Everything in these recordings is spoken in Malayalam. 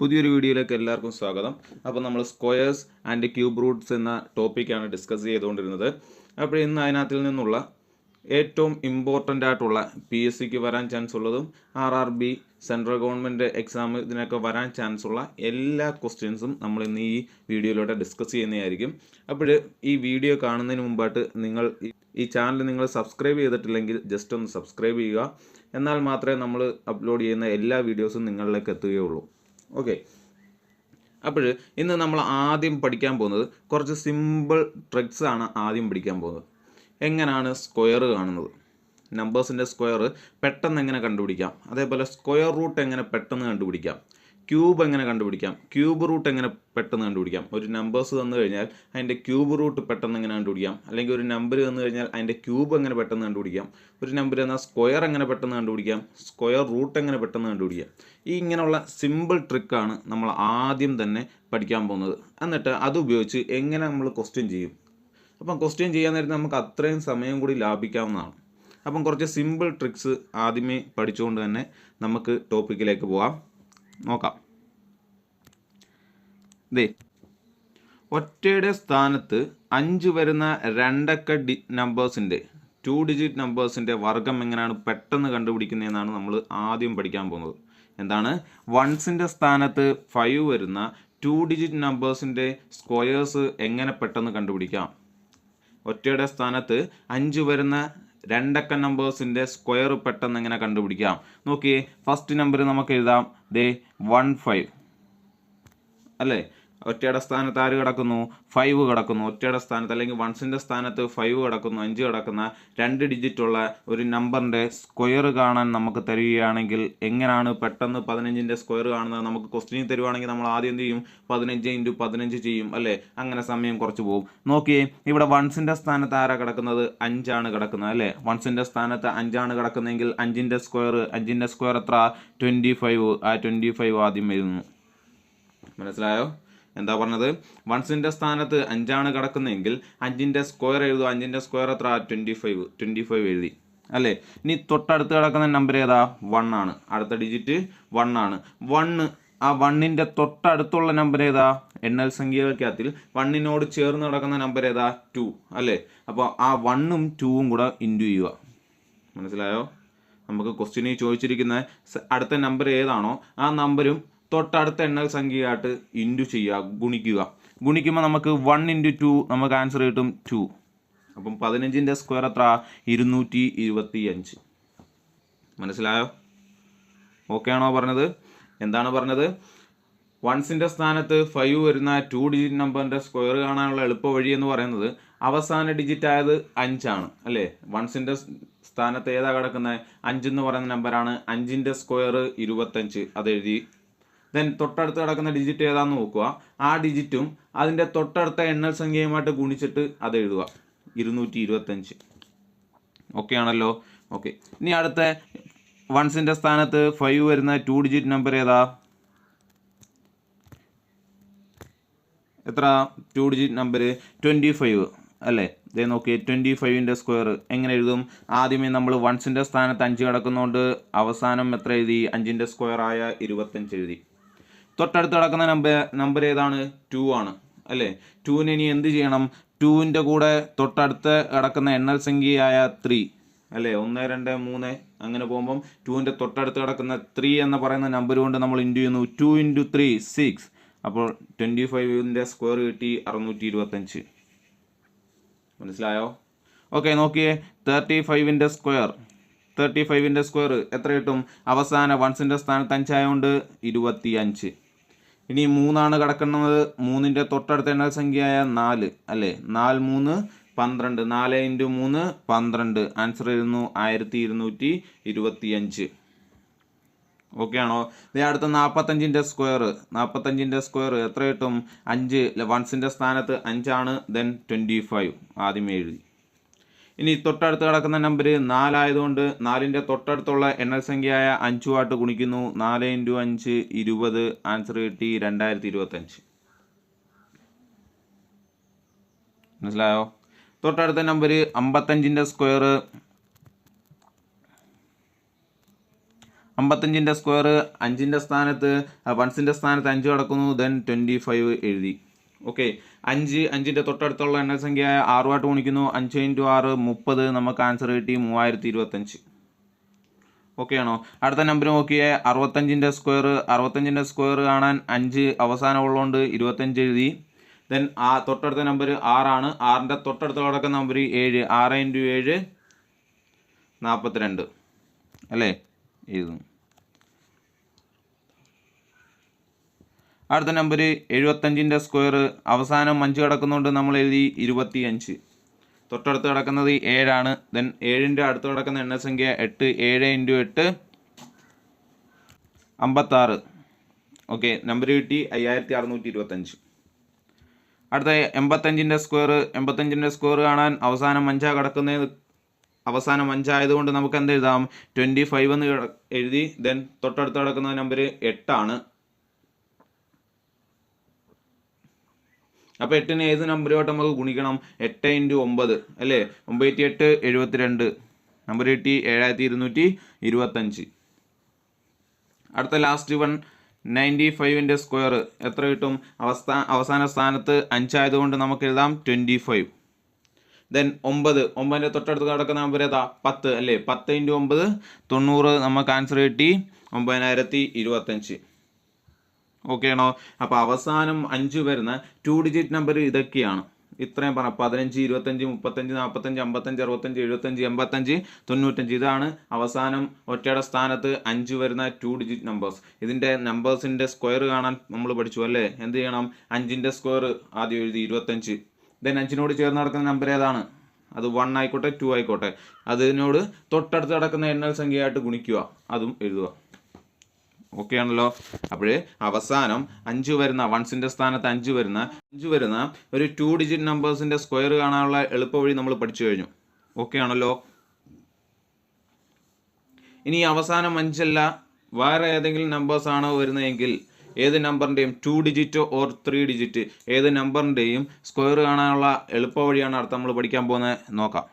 പുതിയൊരു വീഡിയോയിലേക്ക് എല്ലാവർക്കും സ്വാഗതം. അപ്പോൾ നമ്മൾ സ്ക്വയേഴ്സ് ആൻഡ് ക്യൂബ് റൂട്ട്സ് എന്ന ടോപ്പിക്കാണ് ഡിസ്കസ് ചെയ്തുകൊണ്ടിരുന്നത്. അപ്പോൾ ഇന്ന് അതിനകത്തിൽ നിന്നുള്ള ഏറ്റവും ഇമ്പോർട്ടൻ്റ് ആയിട്ടുള്ള PSCക്ക് വരാൻ ചാൻസ് ഉള്ളതും RRB സെൻട്രൽ ഗവൺമെൻറ് എക്സാം ഇതിനൊക്കെ വരാൻ ചാൻസ് ഉള്ള എല്ലാ ക്വസ്റ്റ്യൻസും നമ്മൾ ഇന്ന് ഈ വീഡിയോയിലൂടെ ഡിസ്കസ് ചെയ്യുന്നതായിരിക്കും. അപ്പോൾ ഈ വീഡിയോ കാണുന്നതിന് മുമ്പായിട്ട് നിങ്ങൾ ഈ ചാനൽ നിങ്ങൾ സബ്സ്ക്രൈബ് ചെയ്തിട്ടില്ലെങ്കിൽ ജസ്റ്റ് ഒന്ന് സബ്സ്ക്രൈബ് ചെയ്യുക. എന്നാൽ മാത്രമേ നമ്മൾ അപ്ലോഡ് ചെയ്യുന്ന എല്ലാ വീഡിയോസും നിങ്ങളിലേക്ക് എത്തുകയുള്ളൂ. ഓക്കെ, അപ്പോൾ ഇന്ന് നമ്മൾ ആദ്യം പഠിക്കാൻ പോകുന്നത് കുറച്ച് സിമ്പിൾ ട്രിക്സ് ആണ്. ആദ്യം പഠിക്കാൻ പോകുന്നത് എങ്ങനെയാണ് സ്ക്വയർ കാണുന്നത്, നമ്പേഴ്സിൻ്റെ സ്ക്വയർ പെട്ടെന്ന് എങ്ങനെ കണ്ടുപിടിക്കാം, അതേപോലെ സ്ക്വയർ റൂട്ട് എങ്ങനെ പെട്ടെന്ന് കണ്ടുപിടിക്കാം, ക്യൂബ് എങ്ങനെ കണ്ടുപിടിക്കാം, ക്യൂബ് റൂട്ട് എങ്ങനെ പെട്ടെന്ന് കണ്ടുപിടിക്കാം. ഒരു നമ്പേഴ്സ് തന്നു കഴിഞ്ഞാൽ അതിൻ്റെ ക്യൂബ് റൂട്ട് പെട്ടെന്ന് എങ്ങനെ കണ്ടുപിടിക്കാം, അല്ലെങ്കിൽ ഒരു നമ്പർ തന്നു കഴിഞ്ഞാൽ അതിൻ്റെ ക്യൂബ് എങ്ങനെ പെട്ടെന്ന് കണ്ടുപിടിക്കാം, ഒരു നമ്പർ എന്നാൽ സ്ക്വയർ എങ്ങനെ പെട്ടെന്ന് കണ്ടുപിടിക്കാം, സ്ക്വയർ റൂട്ട് എങ്ങനെ പെട്ടെന്ന് കണ്ടുപിടിക്കാം. ഈ ഇങ്ങനെയുള്ള സിമ്പിൾ ട്രിക്കാണ് നമ്മൾ ആദ്യം തന്നെ പഠിക്കാൻ പോകുന്നത്. എന്നിട്ട് അതുപയോഗിച്ച് എങ്ങനെ നമ്മൾ ക്വസ്റ്റ്യൻ ചെയ്യും. അപ്പം ക്വസ്റ്റ്യൻ ചെയ്യാൻ നേരത്തെ നമുക്ക് അത്രയും സമയം കൂടി ലാഭിക്കാവുന്നതാണ്. അപ്പം കുറച്ച് സിമ്പിൾ ട്രിക്സ് ആദ്യമേ പഠിച്ചുകൊണ്ട് തന്നെ നമുക്ക് ടോപ്പിക്കിലേക്ക് പോകാം. നോക്കാം. ഒറ്റയുടെ സ്ഥാനത്ത് 5 വരുന്ന രണ്ടക്ക നമ്പേഴ്സിൻ്റെ 2 ഡിജിറ്റ് നമ്പേഴ്സിൻ്റെ വർഗം എങ്ങനെയാണ് പെട്ടെന്ന് കണ്ടുപിടിക്കുന്നതെന്നാണ് നമ്മൾ ആദ്യം പഠിക്കാൻ പോകുന്നത്. എന്താണ്? വൺസിൻ്റെ സ്ഥാനത്ത് 5 വരുന്ന 2 ഡിജിറ്റ് നമ്പേഴ്സിൻ്റെ സ്ക്വയേഴ്സ് എങ്ങനെ പെട്ടെന്ന് കണ്ടുപിടിക്കാം. ഒറ്റയുടെ സ്ഥാനത്ത് 5 വരുന്ന രണ്ടക്ക നമ്പേഴ്സിൻ്റെ സ്ക്വയർ പെട്ടെന്ന് എങ്ങനെ കണ്ടുപിടിക്കാം. നോക്കിയേ, ഫസ്റ്റ് നമ്പർ നമുക്ക് എഴുതാം 15 അല്ലേ. ഒറ്റയുടെ സ്ഥാനത്ത് ആര് കിടക്കുന്നു? 5 കിടക്കുന്നു. ഒറ്റയുടെ സ്ഥാനത്ത് അല്ലെങ്കിൽ വൺസിൻ്റെ സ്ഥാനത്ത് 5 കിടക്കുന്നു, 5 കിടക്കുന്ന 2 ഡിജിറ്റുള്ള ഒരു നമ്പറിൻ്റെ സ്ക്വയർ കാണാൻ നമുക്ക് തരികയാണെങ്കിൽ എങ്ങനെയാണ് പെട്ടെന്ന് 15ൻ്റെ സ്ക്വയർ കാണുന്നത്? നമുക്ക് ക്വസ്റ്റ്യൻ തരുവാണെങ്കിൽ നമ്മൾ ആദ്യം എന്ത് ചെയ്യും? 15 × 15 ചെയ്യും അല്ലേ. അങ്ങനെ സമയം കുറച്ച് പോകും. നോക്കിയേ, ഇവിടെ വൺസിൻ്റെ സ്ഥാനത്ത് ആരാ കിടക്കുന്നത്? 5 ആണ് കിടക്കുന്നത് അല്ലേ. വൺസിൻ്റെ സ്ഥാനത്ത് 5 ആണ് കിടക്കുന്നതെങ്കിൽ 5ൻ്റെ സ്ക്വയർ എത്ര? 25. ആ 25 ആദ്യം എഴുതുന്നു. മനസ്സിലായോ എന്താ പറഞ്ഞത്? വൺസിൻ്റെ സ്ഥാനത്ത് 5 ആണ് കിടക്കുന്നതെങ്കിൽ 5ൻ്റെ സ്ക്വയർ എഴുതുക. 5ൻ്റെ സ്ക്വയർ എത്ര? 25 എഴുതി അല്ലേ. ഇനി തൊട്ടടുത്ത് കിടക്കുന്ന നമ്പർ ഏതാ? 1 ആണ്. അടുത്ത ഡിജിറ്റ് 1 ആണ്. 1, ആ 1ൻ്റെ തൊട്ടടുത്തുള്ള നമ്പർ ഏതാ? എണ്ണൽ സംഖ്യകൾക്കകത്തിൽ 1നോട് ചേർന്ന് കിടക്കുന്ന നമ്പർ ഏതാ? 2 അല്ലേ. അപ്പോൾ ആ 1ഉം 2ഉം കൂടെ ഇൻറ്റു ചെയ്യുക. മനസ്സിലായോ? നമുക്ക് ക്വസ്റ്റ്യനിൽ ചോദിച്ചിരിക്കുന്ന അടുത്ത നമ്പർ ഏതാണോ ആ നമ്പരും തൊട്ടടുത്ത എണ്ണൽ സംഖ്യയായിട്ട് ഇൻറ്റു ചെയ്യുക, ഗുണിക്കുമ്പോൾ നമുക്ക് 1 × 2 നമുക്ക് ആൻസർ കിട്ടും 2. അപ്പം 15ൻ്റെ സ്ക്വയർ എത്ര? 225. മനസ്സിലായോ? ഓക്കെ ആണോ പറഞ്ഞത്? എന്താണ് പറഞ്ഞത്? വൺസിൻ്റെ സ്ഥാനത്ത് 5 വരുന്ന 2 ഡിജിറ്റ് നമ്പറിൻ്റെ സ്ക്വയർ കാണാനുള്ള എളുപ്പ വഴി എന്ന് പറയുന്നത് അവസാന ഡിജിറ്റ് ആയത് 5 ആണ് അല്ലേ. വൺസിൻ്റെ സ്ഥാനത്ത് ഏതാ കിടക്കുന്നത്? 5 എന്ന് പറയുന്ന നമ്പറാണ്. 5ൻ്റെ സ്ക്വയർ 25, അതെഴുതി. ദെൻ തൊട്ടടുത്ത് കിടക്കുന്ന ഡിജിറ്റ് ഏതാന്ന് നോക്കുക. ആ ഡിജിറ്റും അതിൻ്റെ തൊട്ടടുത്ത എണ്ണൽ സംഖ്യയുമായിട്ട് ഗുണിച്ചിട്ട് അത് എഴുതുക, 225. ഓക്കെ ആണല്ലോ. ഓക്കെ, ഇനി അടുത്ത വൺസിൻ്റെ സ്ഥാനത്ത് 5 വരുന്ന 2 ഡിജിറ്റ് നമ്പർ ഏതാ? എത്ര? 2 ഡിജിറ്റ് നമ്പർ 25 അല്ലേ. ഇതേ നോക്കി, 25ൻ്റെ സ്ക്വയർ എങ്ങനെ എഴുതും? ആദ്യമേ നമ്മൾ വൺസിൻ്റെ സ്ഥാനത്ത് 5 കിടക്കുന്നതുകൊണ്ട് അവസാനം എത്ര എഴുതി? 5ൻ്റെ സ്ക്വയർ ആയ 25 എഴുതി. തൊട്ടടുത്ത് കിടക്കുന്ന നമ്പർ ഏതാണ്? 2 ആണ് അല്ലേ. 2ന് ഇനി എന്ത് ചെയ്യണം? 2ൻ്റെ കൂടെ തൊട്ടടുത്ത് കിടക്കുന്ന എണ്ണൽ സംഖ്യയായ 3 അല്ലേ. 1, 2, 3 അങ്ങനെ പോകുമ്പം 2ൻ്റെ തൊട്ടടുത്ത് കിടക്കുന്ന 3 എന്ന് പറയുന്ന നമ്പർ കൊണ്ട് നമ്മൾ ഇൻറ്റു ചെയ്യുന്നു. 2 × 3 6. അപ്പോൾ 25ൻ്റെ സ്ക്വയർ കിട്ടി 625. മനസ്സിലായോ? ഓക്കെ, നോക്കിയേ, 35ൻ്റെ സ്ക്വയർ എത്ര കിട്ടും? അവസാന വൺസിൻ്റെ സ്ഥാനത്ത് 5 ആയതുകൊണ്ട് 25. ഇനി 3 ആണ് കിടക്കുന്നത്. 3ൻ്റെ തൊട്ടടുത്ത എണ്ണൽ സംഖ്യയായ 4 അല്ലേ. 4 × 3 12. 4 × 3 12. ആൻസർ എഴുതുന്നു 1225. ഓക്കെ ആണോ? അടുത്ത 45ൻ്റെ സ്ക്വയർ എത്ര കിട്ടും? 5. വൺസിൻ്റെ സ്ഥാനത്ത് 5 ആണ്. ദെൻ 25 ആദ്യമേ എഴുതി. ഇനി തൊട്ടടുത്ത് കിടക്കുന്ന നമ്പർ 4 ആയതുകൊണ്ട് 4ൻ്റെ തൊട്ടടുത്തുള്ള എണ്ണൽ സംഖ്യയായ 5 ഗുണിക്കുന്നു. 4 × 5 20. ആൻസർ കിട്ടി 2025. മനസ്സിലായോ? തൊട്ടടുത്ത നമ്പർ 55ൻ്റെ സ്ക്വയർ 55ൻ്റെ സ്ക്വയർ 5ൻ്റെ സ്ഥാനത്ത് 1ൻ്റെ സ്ഥാനത്ത് 5 കിടക്കുന്നു. ദെൻ 25 എഴുതി. ഓക്കെ, 5ൻ്റെ തൊട്ടടുത്തുള്ള എണ്ണസംഖ്യ 6 ഗുണിക്കുന്നു. 5 × 6 30. നമുക്ക് ആൻസർ കിട്ടി 3025. ഓക്കെ ആണോ? അടുത്ത നമ്പർ നോക്കിയേ, 65ൻ്റെ സ്ക്വയർ. 65ൻ്റെ സ്ക്വയർ കാണാൻ 5 അവസാനം ഉള്ളതുകൊണ്ട് 25 എഴുതി. ദെൻ തൊട്ടടുത്ത നമ്പർ 6 ആണ്. 6ൻ്റെ തൊട്ടടുത്ത് കിടക്കുന്ന നമ്പർ 7. 6 × 7 42 അല്ലേ? എഴുതുന്നു. അടുത്ത നമ്പർ 75ൻ്റെ സ്ക്വയർ. അവസാനം 5 കിടക്കുന്നതുകൊണ്ട് നമ്മൾ എഴുതി 25. തൊട്ടടുത്ത് കിടക്കുന്നത് 7 ആണ്. ദെൻ 7ൻ്റെ അടുത്ത് കിടക്കുന്ന എണ്ണസംഖ്യ 8. 7 × 8 56. ഓക്കെ, നമ്പർ കിട്ടി 5625. അടുത്ത 85ൻ്റെ സ്ക്വയർ. 85ൻ്റെ സ്ക്വയർ കാണാൻ അവസാനം 5 കിടക്കുന്നത്. അവസാനം 5 ആയതുകൊണ്ട് നമുക്ക് എന്ത് എഴുതാം? 25 എന്ന് എഴുതി. ദെൻ തൊട്ടടുത്ത് കിടക്കുന്ന നമ്പർ 8 ആണ്. അപ്പോൾ 8ന് ഏത് നമ്പറുമായിട്ട് നമുക്ക് ഗുണിക്കണം? 8 × 9 അല്ലേ? 9 × 8 72. നമ്പർ കിട്ടി 7225. അടുത്ത ലാസ്റ്റ് വൺ 95ൻ്റെ സ്ക്വയർ എത്ര കിട്ടും? അവസാന സ്ഥാനത്ത് 5 ആയതുകൊണ്ട് നമുക്ക് എഴുതാം 25. ദെൻ 9ൻ്റെ തൊട്ടടുത്ത് കിടക്കുന്ന നമ്പർ ഏതാ? 10 അല്ലേ? 10 × 9 90. നമുക്ക് ആൻസർ കിട്ടി 9025. ഓക്കെ ആണോ? അപ്പോൾ അവസാനം 5 വരുന്ന 2 ഡിജിറ്റ് നമ്പർ ഇതൊക്കെയാണ്. ഇത്രയും പറഞ്ഞ 15, 25, 35, 45, 55, 65, 75, 85, 95. ഇതാണ് അവസാനം ഒറ്റയുടെ സ്ഥാനത്ത് 5 വരുന്ന 2 ഡിജിറ്റ് നമ്പേഴ്സ്. ഇതിൻ്റെ നമ്പേഴ്സിൻ്റെ സ്ക്വയർ കാണാൻ നമ്മൾ പഠിച്ചു അല്ലേ? എന്ത് ചെയ്യണം? 5ൻ്റെ സ്ക്വയർ ആദ്യം എഴുതി 25. ദെൻ 5നോട് ചേർന്ന് നടക്കുന്ന നമ്പർ ഏതാണ്? അത് 1 ആയിക്കോട്ടെ 2 ആയിക്കോട്ടെ, അതിനോട് തൊട്ടടുത്ത് കിടക്കുന്ന എണ്ണൽ സംഖ്യയായിട്ട് ഗുണിക്കുക, അതും എഴുതുക. ഓക്കെ ആണല്ലോ? അപ്പോൾ അവസാനം 5 വരുന്ന 1ൻ്റെ സ്ഥാനത്ത് 5 വരുന്ന ഒരു 2 ഡിജിറ്റ് നമ്പേഴ്സിൻ്റെ സ്ക്വയർ കാണാനുള്ള എളുപ്പവഴി നമ്മൾ പഠിച്ചു കഴിഞ്ഞു. ഓക്കെ ആണല്ലോ? ഇനി അവസാനം 5 അല്ല വേറെ ഏതെങ്കിലും നമ്പേഴ്സാണ് വരുന്നതെങ്കിൽ ഏത് നമ്പറിൻ്റെയും 2 ഡിജിറ്റ് ഓർ 3 ഡിജിറ്റ് ഏത് നമ്പറിൻ്റെയും സ്ക്വയർ കാണാനുള്ള എളുപ്പവഴിയാണ് അടുത്ത നമ്മൾ പഠിക്കാൻ പോകുന്നത്. നോക്കാം.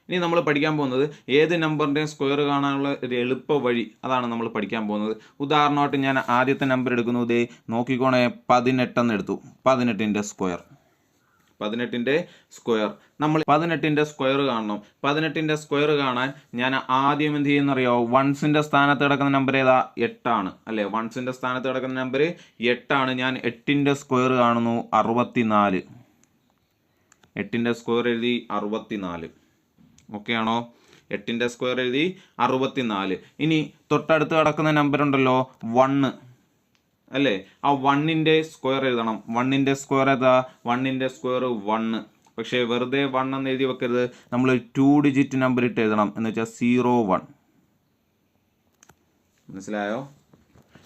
ഇനി നമ്മൾ പഠിക്കാൻ പോകുന്നത് ഏത് നമ്പറിൻ്റെയും സ്ക്വയർ കാണാനുള്ള ഒരു എളുപ്പ വഴി, അതാണ് നമ്മൾ പഠിക്കാൻ പോകുന്നത്. ഉദാഹരണമായിട്ട് ഞാൻ ആദ്യത്തെ നമ്പർ എടുക്കുന്നു. ഇതേ നോക്കിക്കോണേ, 18 എന്ന് എടുത്തു. 18ൻ്റെ സ്ക്വയർ നമ്മൾ 18ൻ്റെ സ്ക്വയർ കാണണം. 18ൻ്റെ സ്ക്വയർ കാണാൻ ഞാൻ ആദ്യം എന്ത് ചെയ്യുന്നറിയോ? 1ൻ്റെ സ്ഥാനത്ത് കിടക്കുന്ന നമ്പർ ഏതാ? 8 ആണ് അല്ലേ? 1ൻ്റെ സ്ഥാനത്ത് കിടക്കുന്ന നമ്പർ 8 ആണ്. ഞാൻ 8ൻ്റെ സ്ക്വയർ കാണുന്നു 64. 8ൻ്റെ സ്ക്വയർ എഴുതി 64. ഓക്കെ ആണോ? 8ൻ്റെ സ്ക്വയർ എഴുതി 64. ഇനി തൊട്ടടുത്ത് കിടക്കുന്ന നമ്പർ ഉണ്ടല്ലോ 1 അല്ലേ? ആ 1ൻ്റെ സ്ക്വയർ എഴുതണം. 1ൻ്റെ സ്ക്വയർ ഏതാ? 1ൻ്റെ സ്ക്വയർ 1. പക്ഷേ വെറുതെ 1 എന്ന് എഴുതി വെക്കരുത്. നമ്മൾ 2 ഡിജിറ്റ് നമ്പർ ഇട്ട് എഴുതണം. എന്ന് വെച്ചാൽ 01. മനസ്സിലായോ?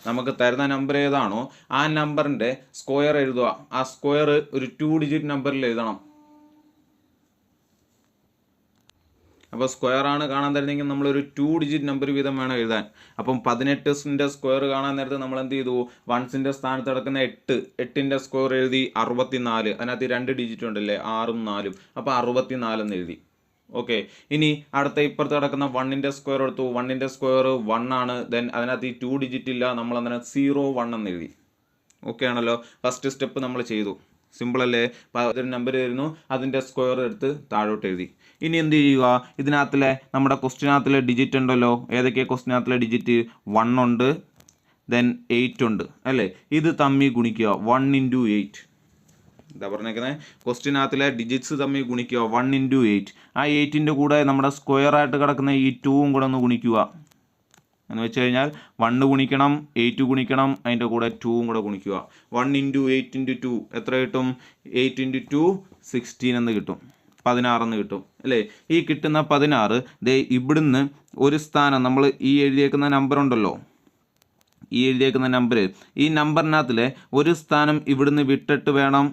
നമുക്ക് തരുന്ന നമ്പർ ഏതാണോ ആ നമ്പറിൻ്റെ സ്ക്വയർ എഴുതുക. ആ സ്ക്വയർ ഒരു 2 ഡിജിറ്റ് നമ്പറിൽ എഴുതണം. അപ്പോൾ സ്ക്വയർ ആണ് കാണാൻ തരുന്നെങ്കിൽ നമ്മളൊരു 2 ഡിജിറ്റ് നമ്പർ വീതം വേണം എഴുതാൻ. അപ്പം 18ൻ്റെ സ്ക്വയർ കാണാൻ നേരത്ത് നമ്മൾ എന്ത് ചെയ്തു? 1ൻ്റെ സ്ഥാനത്ത് കിടക്കുന്ന 8ൻ്റെ സ്ക്വയർ എഴുതി 64. അതിനകത്ത് 2 ഡിജിറ്റ് ഉണ്ടല്ലേ, 6ഉം 4ഉം. അപ്പോൾ 64 എന്ന് എഴുതി. ഓക്കെ, ഇനി അടുത്ത ഇപ്പുറത്ത് കിടക്കുന്ന 1ൻ്റെ സ്ക്വയർ എടുത്തു. 1ൻ്റെ സ്ക്വയർ 1 ആണ്. ദെൻ അതിനകത്ത് ഈ 2 ഡിജിറ്റ് ഇല്ല, നമ്മൾ അതിനെ 01 എന്ന് എഴുതി. ഓക്കെ ആണല്ലോ? ഫസ്റ്റ് സ്റ്റെപ്പ് നമ്മൾ ചെയ്തു. സിമ്പിൾ അല്ലേ? ഒരു നമ്പർ വരുന്നു, അതിൻ്റെ സ്ക്വയർ എടുത്ത് താഴോട്ട് എഴുതി. ഇനി എന്ത് ചെയ്യുക? ഇതിനകത്തിലെ നമ്മുടെ ക്വസ്റ്റ്യനകത്തിലെ ഡിജിറ്റ് ഉണ്ടല്ലോ, ഏതൊക്കെയാണ് ക്വസ്റ്റ്യനകത്തിലെ ഡിജിറ്റ്? 1 ഉണ്ട്, ദെൻ 8 ഉണ്ട് അല്ലേ? ഇത് തമ്മിൽ ഗുണിക്കുക. 1 × 8. എന്താ പറഞ്ഞേക്കുന്നത്? ക്വസ്റ്റ്യനകത്തിലെ ഡിജിറ്റ്സ് തമ്മിൽ ഗുണിക്കുക. 1 × 8. ആ 8ൻ്റെ കൂടെ നമ്മുടെ സ്ക്വയറായിട്ട് കിടക്കുന്ന ഈ 2ഉം കൂടെ ഒന്ന് ഗുണിക്കുക. എന്ന് വെച്ച് കഴിഞ്ഞാൽ 1 ഗുണിക്കണം, 8 ഗുണിക്കണം, അതിൻ്റെ കൂടെ 2ഉം കൂടെ ഗുണിക്കുക. 1 × 8 × 2 എത്ര കിട്ടും? 8 × 2 16 എന്ന് കിട്ടും. 16 എന്ന് കിട്ടും അല്ലേ? ഈ കിട്ടുന്ന 16 ദേ ഇവിടുന്ന് ഒരു സ്ഥാനം നമ്മൾ ഈ എഴുതിയേക്കുന്ന നമ്പർ ഉണ്ടല്ലോ, ഈ എഴുതിയേക്കുന്ന നമ്പർ, ഈ നമ്പറിനകത്തിലെ ഒരു സ്ഥാനം ഇവിടുന്ന് വിട്ടിട്ട് വേണം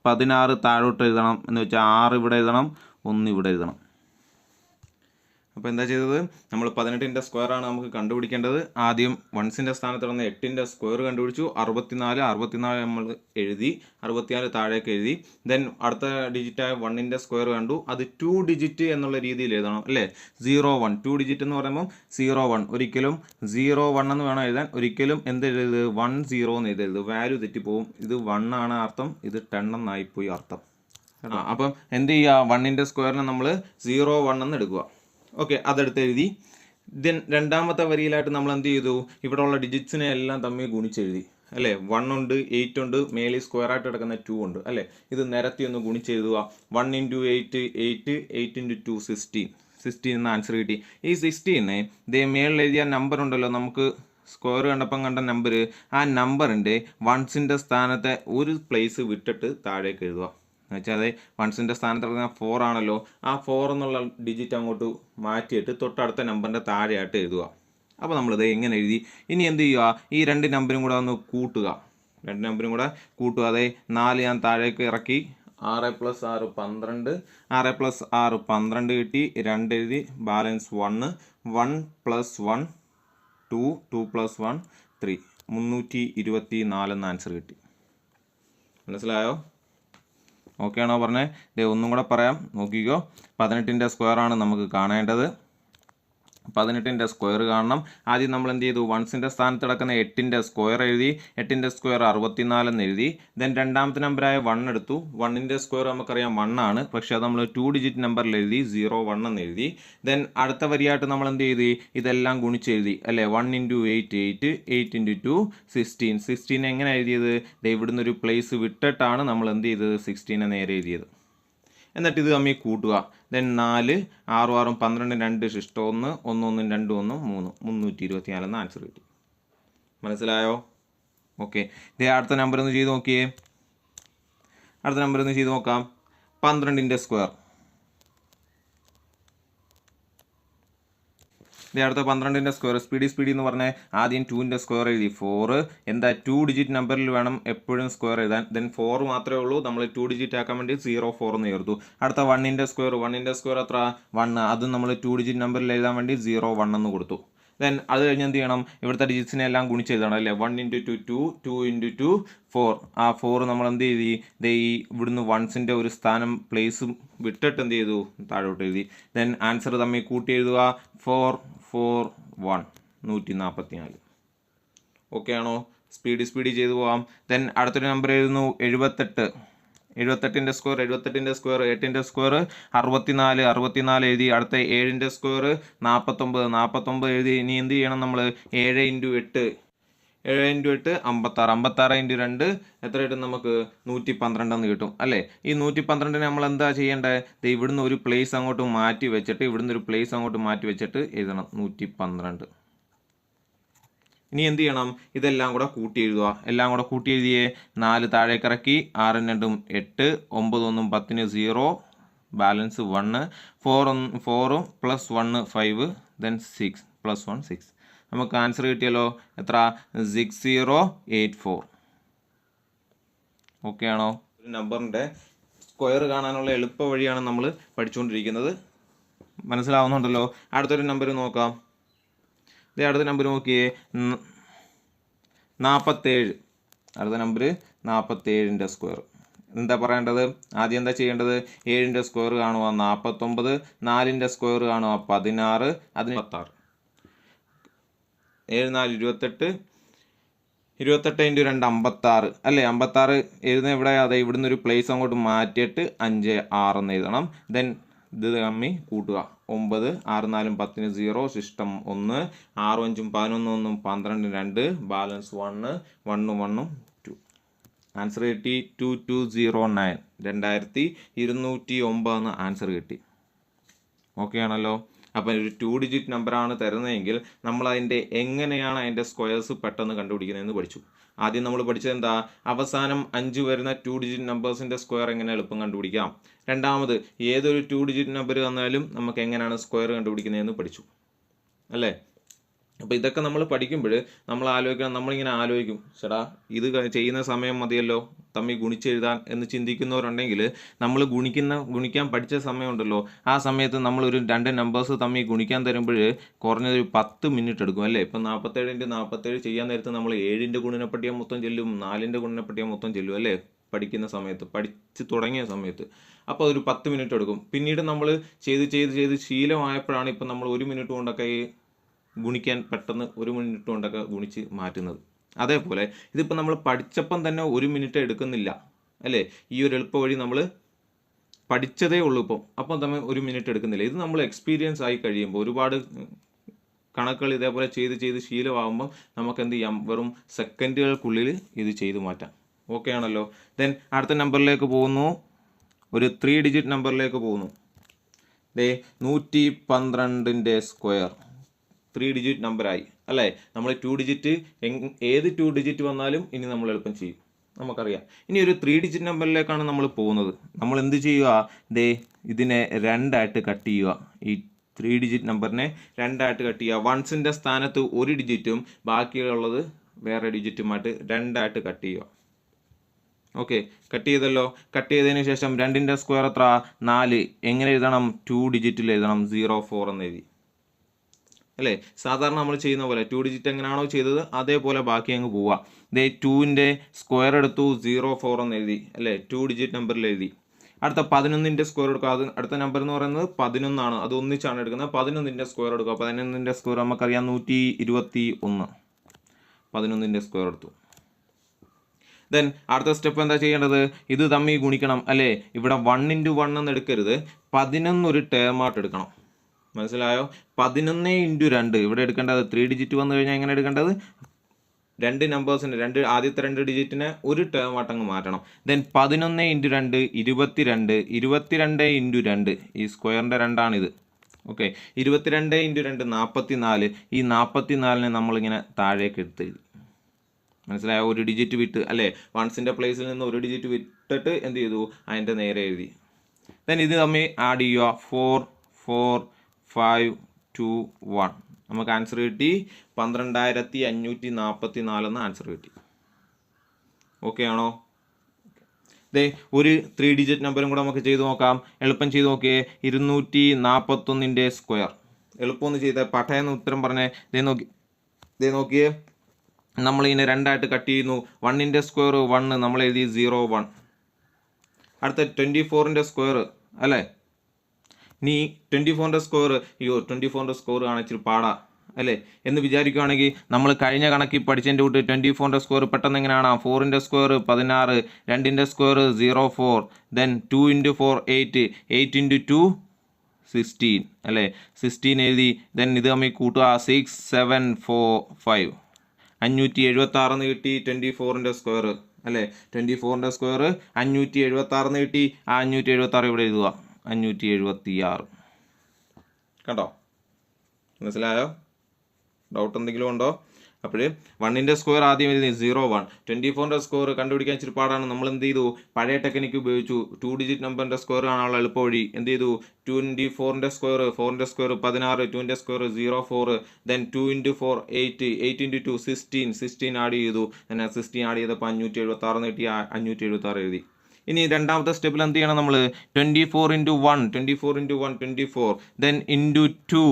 16 താഴോട്ട് എഴുതണം. എന്ന് വെച്ചാൽ 6 ഇവിടെ എഴുതണം, 1 ഇവിടെ എഴുതണം. അപ്പോൾ എന്താ ചെയ്തത്, നമ്മൾ 18ൻ്റെ സ്ക്വയറാണ് നമുക്ക് കണ്ടുപിടിക്കേണ്ടത്. ആദ്യം വൺസിൻ്റെ സ്ഥാനത്ത് കിടന്ന 8ൻ്റെ സ്ക്വയർ കണ്ടുപിടിച്ചു. 64 നമ്മൾ എഴുതി, 64 താഴേക്ക് എഴുതി. ദെൻ അടുത്ത ഡിജിറ്റായ 1ൻ്റെ സ്ക്വയർ കണ്ടു. അത് 2 ഡിജിറ്റ് എന്നുള്ള രീതിയിൽ എഴുതണം അല്ലേ. 01 2 ഡിജിറ്റ് എന്ന് പറയുമ്പോൾ 01, ഒരിക്കലും 01 എന്ന് വേണം എഴുതാൻ. ഒരിക്കലും എന്ത് എഴുതരുത്, 10 എന്ന് എഴുതരുത്, വാല്യൂ തെറ്റിപ്പോവും. ഇത് 1 ആണ് അർത്ഥം, ഇത് 10 എന്നായിപ്പോയി അർത്ഥം. അപ്പം എന്ത് ചെയ്യുക, 1ൻ്റെ സ്ക്വയറിനെ നമ്മൾ 01 എന്ന് എടുക്കുക. ഓക്കെ, അതെടുത്ത് എഴുതി. ദെൻ രണ്ടാമത്തെ വരിയിലായിട്ട് നമ്മൾ എന്ത് ചെയ്തു, ഇവിടെ ഉള്ള ഡിജിറ്റ്സിനെ എല്ലാം തമ്മിൽ ഗുണിച്ചെഴുതി അല്ലേ. 1 ഉണ്ട്, 8 ഉണ്ട്, മേലിൽ സ്ക്വയർ ആയിട്ട് കിടക്കുന്ന 2 ഉണ്ട് അല്ലേ. ഇത് നിരത്തി ഒന്ന് ഗുണിച്ചെഴുതുക. 1 × 8 8, 8 × 2 16 എന്ന ആൻസർ കിട്ടി. ഈ 16 ഇതേ മേളിൽ എഴുതിയ നമ്പർ ഉണ്ടല്ലോ, നമുക്ക് സ്ക്വയർ കണ്ടപ്പം കണ്ട നമ്പർ, ആ നമ്പറിൻ്റെ വൺസിൻ്റെ സ്ഥാനത്തെ ഒരു പ്ലേസ് വിട്ടിട്ട് താഴേക്ക് എഴുതുക. എന്നുവെച്ചാൽ വൺസിൻ്റെ സ്ഥാനത്ത് കിടക്കുന്ന 4 ആണല്ലോ, ആ 4 എന്നുള്ള ഡിജിറ്റ് അങ്ങോട്ട് മാറ്റിയിട്ട് തൊട്ടടുത്ത നമ്പറിൻ്റെ താഴെയായിട്ട് എഴുതുക. അപ്പോൾ നമ്മളിത് എങ്ങനെ എഴുതി, ഇനി എന്ത് ചെയ്യുക, ഈ 2 നമ്പരും കൂടെ ഒന്ന് കൂട്ടുക. 2 നമ്പരും കൂടെ കൂട്ടുക. അതെ 4 ഞാൻ താഴേക്ക് ഇറക്കി. 6 + 6 12, 6 + 6 12 കിട്ടി. 2 എഴുതി, ബാലൻസ് 1, 1 + 1 2, 2 + 1 3, 324 എന്ന ആൻസർ കിട്ടി. മനസ്സിലായോ? ഓക്കെ ആണോ പറഞ്ഞത്? ഇതേ ഒന്നും കൂടെ പറയാം, നോക്കിക്കോ. 18ൻ്റെ സ്ക്വയറാണ് നമുക്ക് കാണേണ്ടത്. 18ൻ്റെ സ്ക്വയർ കാണണം. ആദ്യം നമ്മൾ എന്ത് ചെയ്തു, വൺസിൻ്റെ സ്ഥാനത്ത് കിടക്കുന്ന 8ൻ്റെ സ്ക്വയർ എഴുതി. 8ൻ്റെ സ്ക്വയർ 64 എന്ന് എഴുതി. ദെൻ രണ്ടാമത്തെ നമ്പറായ 1 എടുത്തു. 1ൻ്റെ സ്ക്വയർ നമുക്കറിയാം 1 ആണ്, പക്ഷേ അത് നമ്മൾ 2 ഡിജിറ്റ് നമ്പറിൽ എഴുതി, 01 എന്ന് എഴുതി. ദെൻ അടുത്ത വരിയായിട്ട് നമ്മൾ എന്ത് ചെയ്തു, ഇതെല്ലാം ഗുണിച്ചെഴുതി അല്ലേ. 1 × 8 8, 8 × 2 16. 16 എങ്ങനെ എഴുതിയത്, ഇവിടുന്ന് ഒരു പ്ലേസ് വിട്ടിട്ടാണ് നമ്മൾ എന്ത് ചെയ്തത്, 16 നേരെ എഴുതിയത്. എന്നിട്ട് ഇത് തമ്മിൽ കൂട്ടുക. ദെൻ 4 6 6 12 2 ശിഷ്ടം 1 1 1 2 1 3, 324 എന്ന ആൻസർ കിട്ടി. മനസ്സിലായോ? ഓക്കെ, ഇതേ അടുത്ത നമ്പർ ഒന്ന് ചെയ്ത് നോക്കിയേ. അടുത്ത നമ്പർ ഒന്ന് ചെയ്ത് നോക്കാം. 12ൻ്റെ സ്ക്വയർ. ഇതേ അടുത്ത 12ൻ്റെ സ്ക്വയർ. സ്പീഡി എന്ന് പറഞ്ഞാൽ ആദ്യം 2ൻ്റെ സ്ക്വയർ എഴുതി. 4 എന്താ 2 ഡിജിറ്റ് നമ്പറിൽ വേണം എപ്പോഴും സ്ക്വയർ എഴുതാൻ. ദെൻ 4 മാത്രമേ ഉള്ളൂ, നമ്മൾ 2 ഡിജിറ്റ് ആക്കാൻ വേണ്ടി 04 എന്ന് ചേർത്തു. അടുത്ത 1ൻ്റെ സ്ക്വയർ. 1ൻ്റെ സ്ക്വയർ എത്ര, 1. അതും നമ്മൾ 2 ഡിജിറ്റ് നമ്പറിൽ എഴുതാൻ വേണ്ടി 01 എന്ന് കൊടുത്തു. ദെൻ അത് കഴിഞ്ഞ് എന്ത് ചെയ്യണം, ഇവിടുത്തെ ഡിജിറ്റ്സിനെ എല്ലാം ഗുണിച്ച് എഴുതണം അല്ലേ. 1 × 2 2, 2 × 2 4. ആ 4 നമ്മൾ എന്ത് ചെയ്തി, ഈ ഇവിടുന്ന് വൺസിൻ്റെ ഒരു സ്ഥാനം പ്ലേസും വിട്ടിട്ട് എന്ത് ചെയ്തു, താഴോട്ട് എഴുതി. ദെൻ ആൻസർ തമ്മിൽ കൂട്ടി എഴുതുക. 4 4 1, 144. ഓക്കെ ആണോ? സ്പീഡി ചെയ്തു പോകാം. ദെൻ അടുത്തൊരു നമ്പർ എഴുതുന്നു, 78. 78ൻ്റെ സ്ക്വയർ. 78ൻ്റെ സ്ക്വയർ. 8ൻ്റെ സ്ക്വയർ 64 എഴുതി. അടുത്ത 7ൻ്റെ സ്ക്വയർ 49 എഴുതി. ഇനി എന്ത് ചെയ്യണം നമ്മൾ, 7 × 8 56. 56 × 2 എത്ര കിട്ടും നമുക്ക്, 112 എന്ന് കിട്ടും അല്ലേ. ഈ 112 നമ്മൾ എന്താ ചെയ്യേണ്ടത്, ഇവിടുന്ന് ഒരു പ്ലേസ് അങ്ങോട്ട് മാറ്റി വെച്ചിട്ട് എഴുതണം 112. ഇനി എന്ത് ചെയ്യണം, ഇതെല്ലാം കൂടെ കൂട്ടി എഴുതുക. എല്ലാം കൂടെ കൂട്ടി എഴുതിയേ. 4 താഴേക്ക് ഇറക്കി. 6 2 8, 9 1 10 0, ബാലൻസ് 1. 4 + 1 5, ദെൻ 6 + 1 6. നമുക്ക് ആൻസർ കിട്ടിയല്ലോ. എത്ര, 6084. ഓക്കെ ആണോ? ഒരു നമ്പറിൻ്റെ സ്ക്വയർ കാണാനുള്ള എളുപ്പ വഴിയാണ് നമ്മൾ പഠിച്ചുകൊണ്ടിരിക്കുന്നത്. മനസ്സിലാവുന്നുണ്ടല്ലോ? അടുത്തൊരു നമ്പർ നോക്കാം. ഇതേ അടുത്ത നമ്പർ നോക്കിയേ, 47. അടുത്ത നമ്പർ 47ൻ്റെ സ്ക്വയർ. എന്താ പറയേണ്ടത്, ആദ്യം എന്താ ചെയ്യേണ്ടത്, 7ൻ്റെ സ്ക്വയർ കാണുക 49, 4ൻ്റെ സ്ക്വയർ കാണുക 16, അതിന് 26. 7 4 28, 28 × 2 56 അല്ലേ. 56 എഴുതുന്ന ഇവിടെ, അതെ ഇവിടുന്ന് ഒരു പ്ലേസ് അങ്ങോട്ട് മാറ്റിയിട്ട് 5 6 എന്ന് എഴുതണം. ദെൻ ഇത് തമ്മിൽ കൂട്ടുക. 9 6 4 10 0, ശിഷ്ടം 1, 6 5 11 12 2, ബാലൻസ് 1 1 1 2. ആൻസർ കിട്ടി 2209. 2209 എന്ന് ആൻസർ കിട്ടി. ഓക്കെ ആണല്ലോ? അപ്പം ഒരു 2 ഡിജിറ്റ് നമ്പറാണ് തരുന്നതെങ്കിൽ നമ്മൾ എങ്ങനെയാണ് അതിൻ്റെ സ്ക്വയേഴ്സ് പെട്ടെന്ന് കണ്ടുപിടിക്കുന്നതെന്ന് പഠിച്ചു. ആദ്യം നമ്മൾ പഠിച്ചത് എന്താ, അവസാനം 5 വരുന്ന 2 ഡിജിറ്റ് നമ്പേഴ്സിൻ്റെ സ്ക്വയർ എങ്ങനെ എളുപ്പം കണ്ടുപിടിക്കാം. രണ്ടാമത് ഏതൊരു 2 ഡിജിറ്റ് നമ്പർ തന്നാലും നമുക്ക് എങ്ങനെയാണ് സ്ക്വയർ കണ്ടുപിടിക്കുന്നതെന്ന് പഠിച്ചു അല്ലേ. അപ്പോൾ ഇതൊക്കെ നമ്മൾ പഠിക്കുമ്പോൾ നമ്മൾ ആലോചിക്കണം, നമ്മളിങ്ങനെ ആലോചിക്കും, ചേട്ടാ ഇത് ചെയ്യുന്ന സമയം മതിയല്ലോ തമ്മിൽ ഗുണിച്ചെഴുതാൻ എന്ന് ചിന്തിക്കുന്നവരുണ്ടെങ്കിൽ, നമ്മൾ ഗുണിക്കാൻ പഠിച്ച സമയമുണ്ടല്ലോ, ആ സമയത്ത് നമ്മളൊരു 2 നമ്പേഴ്സ് തമ്മിൽ ഗുണിക്കാൻ തരുമ്പോൾ കുറഞ്ഞതൊരു 10 മിനിറ്റ് എടുക്കും അല്ലേ. ഇപ്പം 47 ചെയ്യാൻ നേരത്ത് നമ്മൾ 7ൻ്റെ ഗുണനപ്പട്ടിക മൊത്തം ചെല്ലും, 4ൻ്റെ ഗുണനപ്പട്ടിക മൊത്തം ചെല്ലും അല്ലേ, പഠിക്കുന്ന സമയത്ത്, പഠിച്ച് തുടങ്ങിയ സമയത്ത്. അപ്പോൾ അതൊരു 10 മിനിറ്റ് എടുക്കും. പിന്നീട് നമ്മൾ ചെയ്ത് ശീലമായപ്പോഴാണ് ഇപ്പം നമ്മൾ 1 മിനിറ്റ് കൊണ്ടൊക്കെ ഗുണിക്കാൻ പെട്ടെന്ന് 1 മിനിറ്റ് കൊണ്ടൊക്കെ ഗുണിച്ച് മാറ്റുന്നത്. അതേപോലെ ഇതിപ്പോൾ നമ്മൾ പഠിച്ചപ്പം തന്നെ 1 മിനിറ്റ് എടുക്കുന്നില്ല അല്ലേ. ഈ ഒരു എളുപ്പ വഴി നമ്മൾ പഠിച്ചതേ ഉള്ളൂ അപ്പം തന്നെ 1 മിനിറ്റ് എടുക്കുന്നില്ല. ഇത് നമ്മൾ എക്സ്പീരിയൻസ് ആയി കഴിയുമ്പോൾ, ഒരുപാട് കണക്കുകൾ ഇതേപോലെ ചെയ്ത് ശീലമാകുമ്പോൾ നമുക്ക് എന്ത് ചെയ്യാം, വെറും സെക്കൻഡുകൾക്കുള്ളിൽ ഇത് ചെയ്ത് മാറ്റാം. ഓക്കെ ആണല്ലോ. ദെൻ അടുത്ത നമ്പറിലേക്ക് പോകുന്നു, ഒരു 3 ഡിജിറ്റ് നമ്പറിലേക്ക് പോകുന്നു. 112ൻ്റെ സ്ക്വയർ 3 ഡിജിറ്റ് നമ്പറായി അല്ലേ. നമ്മൾ 2 ഡിജിറ്റ് ഏത് 2 ഡിജിറ്റ് വന്നാലും ഇനി നമ്മൾ എളുപ്പം ചെയ്യും, നമുക്കറിയാം. ഇനി ഒരു 3 ഡിജിറ്റ് നമ്പറിലേക്കാണ് നമ്മൾ പോകുന്നത്. നമ്മൾ എന്ത് ചെയ്യുക, ഇതിനെ 2ആയിട്ട് കട്ട് ചെയ്യുക. ഈ 3 ഡിജിറ്റ് നമ്പറിനെ 2ആയിട്ട് കട്ട് ചെയ്യുക. വൺസിൻ്റെ സ്ഥാനത്ത് 1 ഡിജിറ്റും ബാക്കിയുള്ളത് വേറെ ഡിജിറ്റുമായിട്ട് 2ആയിട്ട് കട്ട് ചെയ്യുക. ഓക്കെ, കട്ട് ചെയ്തല്ലോ. കട്ട് ചെയ്തതിന് ശേഷം 2ൻ്റെ സ്ക്വയർ എത്ര, 4. എങ്ങനെ എഴുതണം, 2 ഡിജിറ്റിൽ എഴുതണം, 04 എന്ന് എഴുതി അല്ലേ. സാധാരണ നമ്മൾ ചെയ്യുന്ന പോലെ 2 ഡിജിറ്റ് എങ്ങനെയാണോ ചെയ്തത് അതേപോലെ ബാക്കി അങ്ങ് പോവുക. 2ൻ്റെ സ്ക്വയർ എടുത്തു, 04 എന്ന് എഴുതി അല്ലേ, 2 ഡിജിറ്റ് നമ്പറിൽ എഴുതി. അടുത്ത 11ൻ്റെ സ്ക്വയർ എടുക്കുക. അത് അടുത്ത നമ്പർ എന്ന് പറയുന്നത് 11 ആണ്, അത് ഒന്നിച്ചാണ് എടുക്കുന്നത്. 11ൻ്റെ സ്ക്വയർ എടുക്കുക. 11ൻ്റെ സ്ക്വയർ നമുക്കറിയാം 121. 11ൻ്റെ സ്ക്വയർ എടുത്തു. ദെൻ അടുത്ത സ്റ്റെപ്പ് എന്താ ചെയ്യേണ്ടത്, ഇത് തമ്മിൽ ഗുണിക്കണം അല്ലേ. ഇവിടെ 1 × 1 എന്ന് എടുക്കരുത്, 11 ഒരു ടേമായിട്ട് എടുക്കണം. മനസ്സിലായോ? 11 × 2 ഇവിടെ എടുക്കേണ്ടത്. 3 ഡിജിറ്റ് വന്നു കഴിഞ്ഞാൽ എങ്ങനെ എടുക്കേണ്ടത്, 2 നമ്പേഴ്സിന് ആദ്യത്തെ 2 ഡിജിറ്റിനെ ഒരു ടേമായിട്ട് അങ്ങ് മാറ്റണം. ദെൻ 11 × 2 22. 22 × 2 ഈ സ്ക്വയറിൻ്റെ 2ആണിത്. ഓക്കെ, 22 × 2 44. ഈ 44നെ നമ്മളിങ്ങനെ താഴേക്ക് എടുത്ത് എഴുതി. മനസ്സിലായോ? ഒരു ഡിജിറ്റ് വിട്ട് അല്ലേ, വൺസിൻ്റെ പ്ലേസിൽ നിന്ന് ഒരു ഡിജിറ്റ് വിട്ടിട്ട് എന്ത് ചെയ്തു, അതിൻ്റെ നേരെ എഴുതി. ദെൻ ഇത് തമ്മിൽ ആഡ് ചെയ്യുക. 4 4 5 2 1. നമുക്ക് ആൻസർ കിട്ടി 12544 എന്ന് ആൻസർ കിട്ടി. ഓക്കെ ആണോ? ഒരു 3 ഡിജിറ്റ് നമ്പറും കൂടെ നമുക്ക് ചെയ്ത് നോക്കാം. എളുപ്പം ചെയ്ത് നോക്കിയേ. 241ൻ്റെ സ്ക്വയർ. എളുപ്പമൊന്ന് ചെയ്തേ, പട്ടയെന്ന് ഉത്തരം പറഞ്ഞേ. നോക്കിയേ, നമ്മളിങ്ങനെ 2ആയിട്ട് കട്ട് ചെയ്യുന്നു. 1ൻ്റെ സ്ക്വയർ 1, നമ്മൾ എഴുതി 01. അടുത്ത 24ൻ്റെ സ്ക്വയർ അല്ലേ. നീ 24ൻ്റെ സ്ക്വയർ, 24ൻ്റെ സ്ക്വയർ കാണിച്ചിട്ട് പാടാ അല്ലേ എന്ന് വിചാരിക്കുകയാണെങ്കിൽ, നമ്മൾ കഴിഞ്ഞ കണക്കിൽ പഠിച്ചതിൻ്റെ കൂട്ട് 24ൻ്റെ സ്ക്വയർ പെട്ടെന്ന് എങ്ങനെയാണ്, 4ൻ്റെ സ്ക്വയർ 16, 2ൻ്റെ സ്ക്വയർ 04, ദെൻ 2 × 4 8, 8 × 2 16 അല്ലേ. 16 എഴുതി. ദെൻ ഇത് തമ്മിൽ കൂട്ടുക, 6 7 4 5. 576 എന്ന് കിട്ടി 24ൻ്റെ സ്ക്വയർ അല്ലേ. 24ൻ്റെ സ്ക്വയർ 576 എന്ന് കിട്ടി. ആ 576 ഇവിടെ എഴുതുക, 576. കണ്ടോ? മനസ്സിലായോ? ഡൗട്ട് എന്തെങ്കിലും ഉണ്ടോ? അപ്പോൾ 1ൻ്റെ സ്ക്വയർ ആദ്യം എഴുതി 01. 24ൻ്റെ സ്ക്വയർ കണ്ടുപിടിക്കാൻ ഇച്ചിരി പാടാണ്. നമ്മൾ എന്ത് ചെയ്തു, പഴയ ടെക്നിക്ക് ഉപയോഗിച്ചു. 2 ഡിജിറ്റ് നമ്പറിൻ്റെ സ്ക്വയർ കാണാനുള്ള എളുപ്പ വഴി എന്ത് ചെയ്തു, 24ൻ്റെ സ്ക്വയർ 4ൻ്റെ സ്ക്വയർ 16, 2ൻ്റെ സ്ക്വയർ 04, ദെൻ 2 × 4 8, 8 × 2 16 ആഡ് ചെയ്തു. ദെൻ 16 ആഡ് ചെയ്തപ്പോൾ 576 കിട്ടി. 576 എഴുതി. ഇനി രണ്ടാമത്തെ സ്റ്റെപ്പിൽ എന്ത് ചെയ്യണം നമ്മൾ, 24 × 1 24, ദെൻ ഇൻറ്റു 2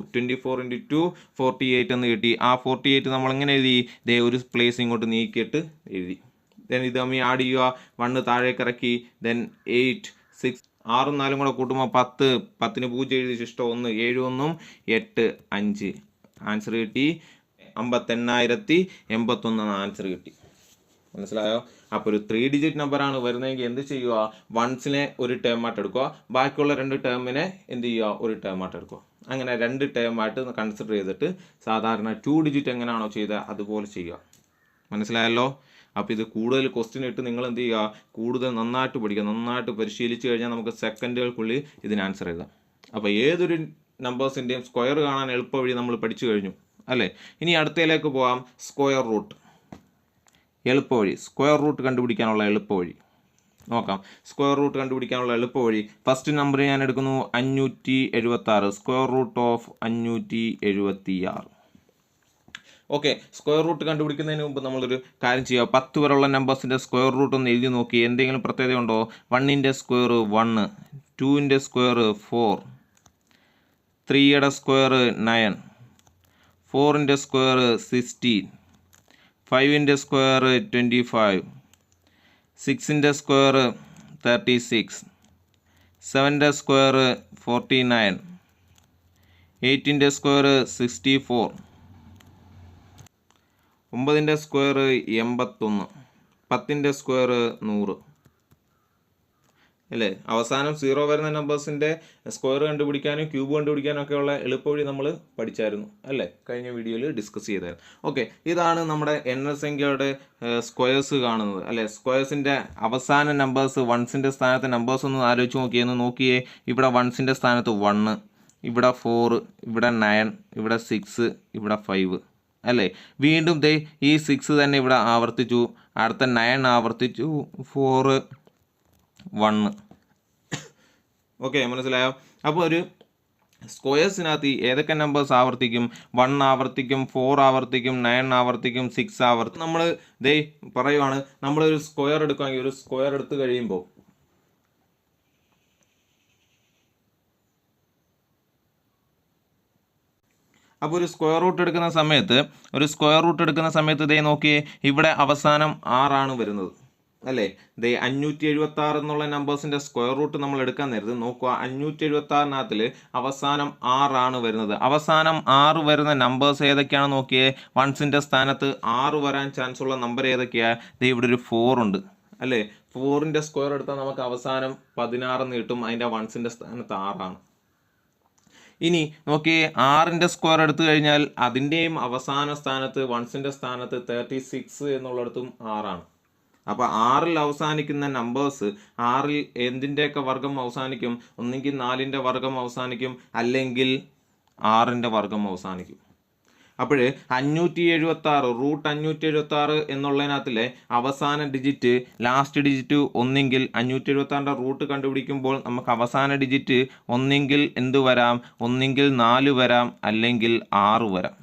24 × 2 48 എന്ന് കിട്ടി. ആ 48 നമ്മൾ എങ്ങനെ എഴുതി, ഒരു പ്ലേസ് ഇങ്ങോട്ട് നീക്കിയിട്ട് എഴുതി. ദെൻ ഇത് തമ്മിൽ ആഡ് ചെയ്യുക. 1 താഴേക്ക് ഇറക്കി. ദെൻ 8 6 6 4 കൂടെ കൂട്ടുമ്പോൾ 10. 10ന് 0 എഴുതി ശിഷ്ടം 1. 7 1 8 5. ആൻസർ കിട്ടി 58,081 ആൻസർ കിട്ടി. മനസ്സിലായോ? അപ്പോൾ ഒരു 3 ഡിജിറ്റ് നമ്പറാണ് വരുന്നതെങ്കിൽ എന്ത് ചെയ്യുക, വൺസിനെ ഒരു ടേമായിട്ട് എടുക്കുക, ബാക്കിയുള്ള 2 ടേമിനെ എന്ത് ചെയ്യുക, ഒരു ടേമായിട്ട് എടുക്കുക. അങ്ങനെ 2 ടേമായിട്ട് കൺസിഡർ ചെയ്തിട്ട് സാധാരണ 2 ഡിജിറ്റ് എങ്ങനെയാണോ ചെയ്തത് അതുപോലെ ചെയ്യുക. മനസ്സിലായല്ലോ? അപ്പോൾ ഇത് കൂടുതൽ ക്വസ്റ്റ്യൻ ഇട്ട് നിങ്ങൾ എന്ത് ചെയ്യുക, കൂടുതൽ നന്നായിട്ട് പഠിക്കുക. നന്നായിട്ട് പരിശീലിച്ച് കഴിഞ്ഞാൽ നമുക്ക് സെക്കൻഡുകൾക്കുള്ളിൽ ഇതിന് ആൻസർ എഴുതാം. അപ്പോൾ ഏതൊരു നമ്പേഴ്സിൻ്റെയും സ്ക്വയർ കാണാൻ എളുപ്പ വഴി നമ്മൾ പഠിച്ചു കഴിഞ്ഞു അല്ലേ. ഇനി അടുത്തതിലേക്ക് പോകാം. സ്ക്വയർ റൂട്ട് എളുപ്പ വഴി, സ്ക്വയർ റൂട്ട് കണ്ടുപിടിക്കാനുള്ള എളുപ്പ വഴി. നോക്കാം. സ്ക്വയർ റൂട്ട് കണ്ടുപിടിക്കാനുള്ള എളുപ്പ വഴി, ഫസ്റ്റ് നമ്പർ ഞാൻ എടുക്കുന്നു 576, square root of 576. Okay, square root കണ്ടുപിടിക്കുന്നതിന് മുമ്പ് നമ്മളൊരു കാര്യം ചെയ്യുക. 10 വരെയുള്ള നമ്പേഴ്സിൻ്റെ സ്ക്വയർ റൂട്ട് ഒന്ന് എഴുതി നോക്കി. എന്തെങ്കിലും പ്രത്യേകത ഉണ്ടോ? 1ൻ്റെ സ്ക്വയർ 1, 2ൻ്റെ സ്ക്വയർ 4, 3യുടെ സ്ക്വയർ 9, 4ൻ്റെ സ്ക്വയർ 16, 5ൻ്റെ സ്ക്വയർ 25, 6ൻ്റെ സ്ക്വയർ 36, 7ൻ്റെ സ്ക്വയർ 49, 8ൻ്റെ സ്ക്വയർ 64, 9ൻ്റെ സ്ക്വയർ 81, 10ൻ്റെ സ്ക്വയർ 100 അല്ലേ? അവസാനം 0 വരുന്ന നമ്പേഴ്സിൻ്റെ സ്ക്വയർ കണ്ടുപിടിക്കാനും ക്യൂബ് കണ്ടുപിടിക്കാനും ഒക്കെയുള്ള എളുപ്പവഴി നമ്മൾ പഠിച്ചായിരുന്നു അല്ലേ? കഴിഞ്ഞ വീഡിയോയിൽ ഡിസ്കസ് ചെയ്തായിരുന്നു. ഓക്കെ, ഇതാണ് നമ്മുടെ എണ്ണസംഖ്യയുടെ സ്ക്വയേഴ്സ് കാണുന്നത് അല്ലേ? സ്ക്വയേഴ്സിൻ്റെ അവസാന നമ്പേഴ്സ്, വൺസിൻ്റെ സ്ഥാനത്തെ നമ്പേഴ്സ് ഒന്ന് ആലോചിച്ച് നോക്കിയേ. ഇവിടെ വൺസിൻ്റെ സ്ഥാനത്ത് 1, ഇവിടെ 4, ഇവിടെ 9, ഇവിടെ 6, ഇവിടെ 5 അല്ലേ? വീണ്ടും ദേ ഈ 6 തന്നെ ഇവിടെ ആവർത്തിച്ചു, അടുത്ത 9 ആവർത്തിച്ചു, 4, 1. ഓക്കെ, മനസ്സിലായോ? അപ്പോൾ ഒരു സ്ക്വയേഴ്സിനകത്ത് ഏതൊക്കെ നമ്പേഴ്സ് ആവർത്തിക്കും? 1 ആവർത്തിക്കും, 4 ആവർത്തിക്കും, 9 ആവർത്തിക്കും, 6 ആവർത്തിക്കും. നമ്മൾ ദേ പറയുവാണ്, നമ്മളൊരു സ്ക്വയർ എടുക്കുകയാണെങ്കിൽ ഒരു സ്ക്വയർ എടുത്തു കഴിയുമ്പോൾ അപ്പോൾ ഒരു സ്ക്വയർ റൂട്ട് എടുക്കുന്ന സമയത്ത് ഇതേ നോക്കിയേ, ഇവിടെ അവസാനം 6 ആണ് വരുന്നത് അല്ലേ? ദേ 576 എന്നുള്ള നമ്പേഴ്സിൻ്റെ സ്ക്വയർ റൂട്ട് നമ്മൾ എടുക്കാൻ നേരത്ത് നോക്കുക, 576-നകത്തിൽ അവസാനം 6 ആണ് വരുന്നത്. അവസാനം 6 വരുന്ന നമ്പേഴ്സ് ഏതൊക്കെയാണ് നോക്കിയേ? വൺസിൻ്റെ സ്ഥാനത്ത് 6 വരാൻ ചാൻസ് ഉള്ള നമ്പർ ഏതൊക്കെയാണ്? ദേ ഇവിടെ ഒരു 4 ഉണ്ട് അല്ലേ? 4ൻ്റെ സ്ക്വയർ എടുത്താൽ നമുക്ക് അവസാനം 16 എന്ന് കിട്ടും. അതിൻ്റെ വൺസിൻ്റെ സ്ഥാനത്ത് 6 ആണ്. ഇനി നോക്കിയേ, 6ൻ്റെ സ്ക്വയർ എടുത്തു കഴിഞ്ഞാൽ അതിൻ്റെയും അവസാന സ്ഥാനത്ത് വൺസിൻ്റെ സ്ഥാനത്ത് 36 എന്നുള്ളിടത്തും 6 ആണ്. അപ്പോൾ 6-ൽ അവസാനിക്കുന്ന നമ്പേഴ്സ്, 6-ൽ എന്തിൻ്റെയൊക്കെ വർഗം അവസാനിക്കും? ഒന്നെങ്കിൽ 4ൻ്റെ വർഗം അവസാനിക്കും, അല്ലെങ്കിൽ 6ൻ്റെ വർഗം അവസാനിക്കും. അപ്പോൾ 576 റൂട്ട് 576 എന്നുള്ളതിനകത്തിലെ അവസാന ഡിജിറ്റ്, ലാസ്റ്റ് ഡിജിറ്റ് ഒന്നെങ്കിൽ 576ൻ്റെ റൂട്ട് കണ്ടുപിടിക്കുമ്പോൾ നമുക്ക് അവസാന ഡിജിറ്റ് ഒന്നെങ്കിൽ എന്ത് വരാം? ഒന്നെങ്കിൽ 4 വരാം, അല്ലെങ്കിൽ 6 വരാം.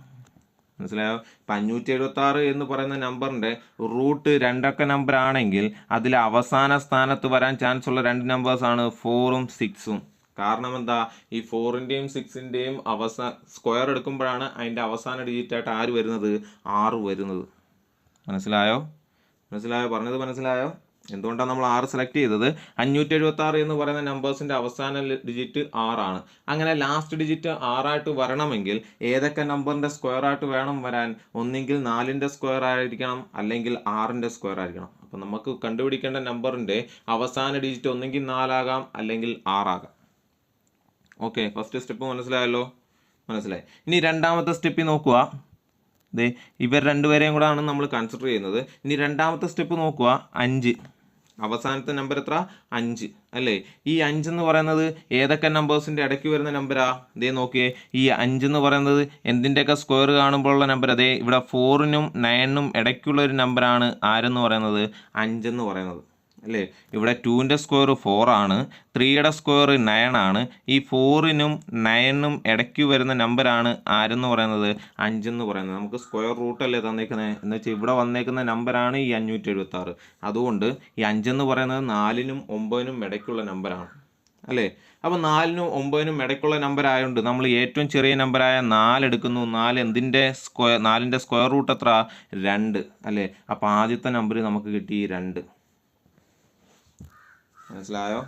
മനസ്സിലായോ? ഇപ്പം 576 എന്ന് പറയുന്ന നമ്പറിൻ്റെ റൂട്ട് 2 അക്ക നമ്പർ ആണെങ്കിൽ അതിൽ അവസാന സ്ഥാനത്ത് വരാൻ ചാൻസ് ഉള്ള 2 നമ്പേഴ്സാണ് 4ഉം 6ഉം. കാരണം എന്താ? ഈ 4ൻ്റെയും 6ൻ്റെയും സ്ക്വയർ എടുക്കുമ്പോഴാണ് അതിൻ്റെ അവസാന ഡിജിറ്റായിട്ട് ആര് വരുന്നത്? 6 വരുന്നത്. മനസ്സിലായോ? പറഞ്ഞത് മനസ്സിലായോ? എന്തുകൊണ്ടാണ് നമ്മൾ 6 സെലക്ട് ചെയ്തത്? 576 എന്ന് പറയുന്ന നമ്പേഴ്സിൻ്റെ അവസാന ഡിജിറ്റ് 6 ആണ്. അങ്ങനെ ലാസ്റ്റ് ഡിജിറ്റ് 6 ആയിട്ട് വരണമെങ്കിൽ ഏതൊക്കെ നമ്പറിൻ്റെ സ്ക്വയർ ആയിട്ട് വേണം വരാൻ? ഒന്നെങ്കിൽ 4ൻ്റെ സ്ക്വയർ ആയിരിക്കണം, അല്ലെങ്കിൽ 6ൻ്റെ സ്ക്വയർ ആയിരിക്കണം. അപ്പം നമുക്ക് കണ്ടുപിടിക്കേണ്ട നമ്പറിൻ്റെ അവസാന ഡിജിറ്റ് ഒന്നെങ്കിൽ 4 ആകാം, അല്ലെങ്കിൽ 6 ആകാം. ഓക്കെ, ഫസ്റ്റ് സ്റ്റെപ്പ് മനസ്സിലായല്ലോ? മനസ്സിലായി. ഇനി രണ്ടാമത്തെ സ്റ്റെപ്പിൽ നോക്കുക. ദേ ഇവർ രണ്ടുപേരെയും കൂടെ ആണ് നമ്മൾ കൺസിഡർ ചെയ്യുന്നത്. ഇനി രണ്ടാമത്തെ സ്റ്റെപ്പ് നോക്കുക, 5. അവസാനത്തെ നമ്പർ എത്ര? 5 അല്ലേ? ഈ 5 എന്ന് പറയുന്നത് ഏതൊക്കെ നമ്പേഴ്സിൻ്റെ ഇടയ്ക്ക് വരുന്ന നമ്പരാ? ഇതേ നോക്കിയേ, ഈ 5 എന്ന് പറയുന്നത് എന്തിൻ്റെയൊക്കെ സ്ക്വയർ കാണുമ്പോഴുള്ള നമ്പർ? അതേ ഇവിടെ 4നും 9നും ഇടയ്ക്കുള്ള ഒരു നമ്പറാണ് ആരെന്ന് പറയുന്നത്? 5 എന്ന് പറയുന്നത് അല്ലേ? ഇവിടെ 2ൻ്റെ സ്ക്വയർ 4 ആണ്, 3യുടെ സ്ക്വയർ 9 ആണ്. ഈ 4നും 9നും ഇടയ്ക്ക് വരുന്ന നമ്പറാണ് ആരെന്ന് പറയുന്നത്? 5 എന്ന് പറയുന്നത്. നമുക്ക് സ്ക്വയർ റൂട്ടല്ലേ തന്നേക്കുന്നത്, എന്ന് വെച്ചാൽ ഇവിടെ വന്നേക്കുന്ന നമ്പറാണ് ഈ 576. അതുകൊണ്ട് ഈ 5 എന്ന് പറയുന്നത് 4നും 9നും ഇടയ്ക്കുള്ള നമ്പറാണ് അല്ലേ? അപ്പോൾ 4നും 9നും ഇടയ്ക്കുള്ള നമ്പർ ആയതുകൊണ്ട് നമ്മൾ ഏറ്റവും ചെറിയ നമ്പറായ 4 എടുക്കുന്നു. 4ൻ്റെ സ്ക്വയർ റൂട്ട് എത്ര? 2 അല്ലേ? അപ്പോൾ ആദ്യത്തെ നമ്പർ നമുക്ക് കിട്ടി 2. മനസ്സിലായോ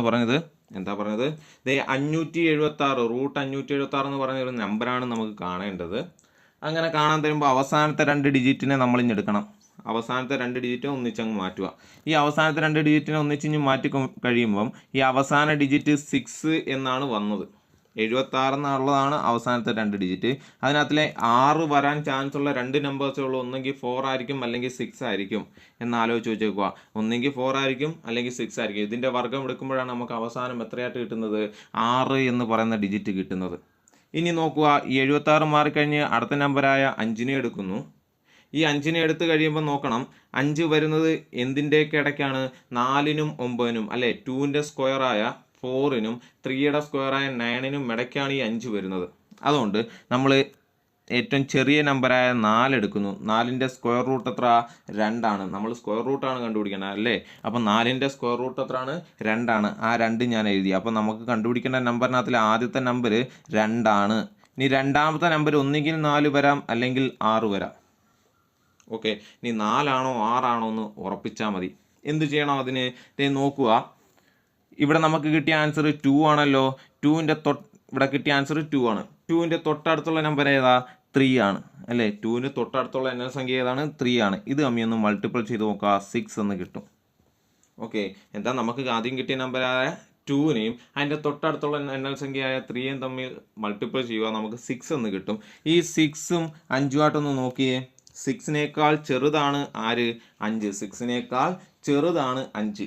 പറഞ്ഞത്? എന്താ പറഞ്ഞത്? ദേ 576 റൂട്ട് 576 എന്ന് പറയുന്ന ഒരു നമ്പറാണ് നമുക്ക് കാണേണ്ടത്. അങ്ങനെ കാണാൻ തരുമ്പോൾ അവസാനത്തെ 2 ഡിജിറ്റിനെ നമ്മൾ ഇഞ്ഞെടുക്കണം. അവസാനത്തെ 2 ഡിജിറ്റ് ഒന്നിച്ചങ്ങ് മാറ്റുക. ഈ അവസാനത്തെ 2 ഡിജിറ്റിനെ ഒന്നിച്ചിഞ്ഞ് മാറ്റി കഴിയുമ്പം ഈ അവസാന ഡിജിറ്റ് 6 എന്നാണ് വന്നത്. 76 എന്നുള്ളതാണ് അവസാനത്തെ 2 ഡിജിറ്റ്. അതിനകത്തിലെ 6 വരാൻ ചാൻസ് ഉള്ള 2 നമ്പേഴ്സേ ഉള്ളൂ. ഒന്നെങ്കിൽ 4 ആയിരിക്കും, അല്ലെങ്കിൽ 6 ആയിരിക്കും എന്ന് ആലോചിച്ച് വെച്ചേക്കുക. ഒന്നെങ്കിൽ 4 ആയിരിക്കും, അല്ലെങ്കിൽ 6 ആയിരിക്കും. ഇതിൻ്റെ വർഗ്ഗം എടുക്കുമ്പോഴാണ് നമുക്ക് അവസാനം എത്രയായിട്ട് കിട്ടുന്നത്? 6 എന്ന് പറയുന്ന ഡിജിറ്റ് കിട്ടുന്നത്. ഇനി നോക്കുക, ഈ 76 മാറിക്കഴിഞ്ഞ് അടുത്ത നമ്പറായ 5നെ എടുക്കുന്നു. ഈ 5നെ എടുത്ത് കഴിയുമ്പോൾ നോക്കണം 5 വരുന്നത് എന്തിൻ്റെയൊക്കെ ഇടയ്ക്കാണ്? 4നും 9നും അല്ലേ? 2ൻ്റെ സ്ക്വയറായ 4നും 3യുടെ സ്ക്വയറായ 9നും ഇടയ്ക്കാണ് ഈ 5 വരുന്നത്. അതുകൊണ്ട് നമ്മൾ ഏറ്റവും ചെറിയ നമ്പറായ 4 എടുക്കുന്നു. 4ൻ്റെ സ്ക്വയർ റൂട്ട് എത്ര? 2 ആണ്. നമ്മൾ സ്ക്വയർ റൂട്ടാണ് കണ്ടുപിടിക്കണം അല്ലേ? അപ്പം 4ൻ്റെ സ്ക്വയർ റൂട്ട് എത്രയാണ്? 2 ആണ്. ആ 2 ഞാൻ എഴുതി. അപ്പം നമുക്ക് കണ്ടുപിടിക്കേണ്ട നമ്പറിനകത്തിൽ ആദ്യത്തെ നമ്പർ 2 ആണ്. ഇനി രണ്ടാമത്തെ നമ്പർ ഒന്നുകിൽ 4 വരാം അല്ലെങ്കിൽ 6 വരാം. ഓക്കെ, ഇനി 4 ആണോ 6 ആണോ എന്ന് ഉറപ്പിച്ചാൽ മതി. എന്ത് ചെയ്യണം അതിന്? നോക്കുക, ഇവിടെ നമുക്ക് കിട്ടിയ ആൻസർ 2 ആണല്ലോ. 2ൻ്റെ ഇവിടെ കിട്ടിയ ആൻസർ 2 ആണ്. 2ൻ്റെ തൊട്ടടുത്തുള്ള നമ്പർ ഏതാ? 3 ആണ് അല്ലേ? 2ന് തൊട്ടടുത്തുള്ള എണ്ണൽ സംഖ്യ ഏതാണ്? 3 ആണ്. ഇത് തമ്മിൽ മൾട്ടിപ്പിൾ ചെയ്ത് നോക്കുക, 6 എന്ന് കിട്ടും. ഓക്കെ, എന്താ നമുക്ക് ആദ്യം കിട്ടിയ നമ്പറായ 2നെയും അതിൻ്റെ തൊട്ടടുത്തുള്ള എണ്ണൽ സംഖ്യയായ 3യും തമ്മിൽ മൾട്ടിപ്പിൾ ചെയ്യുക, നമുക്ക് 6 എന്ന് കിട്ടും. ഈ 6ഉം 5ഉമായിട്ടൊന്ന് നോക്കിയേ. 6നേക്കാൾ ചെറുതാണ് ആര്? 5. 6നേക്കാൾ ചെറുതാണ് 5.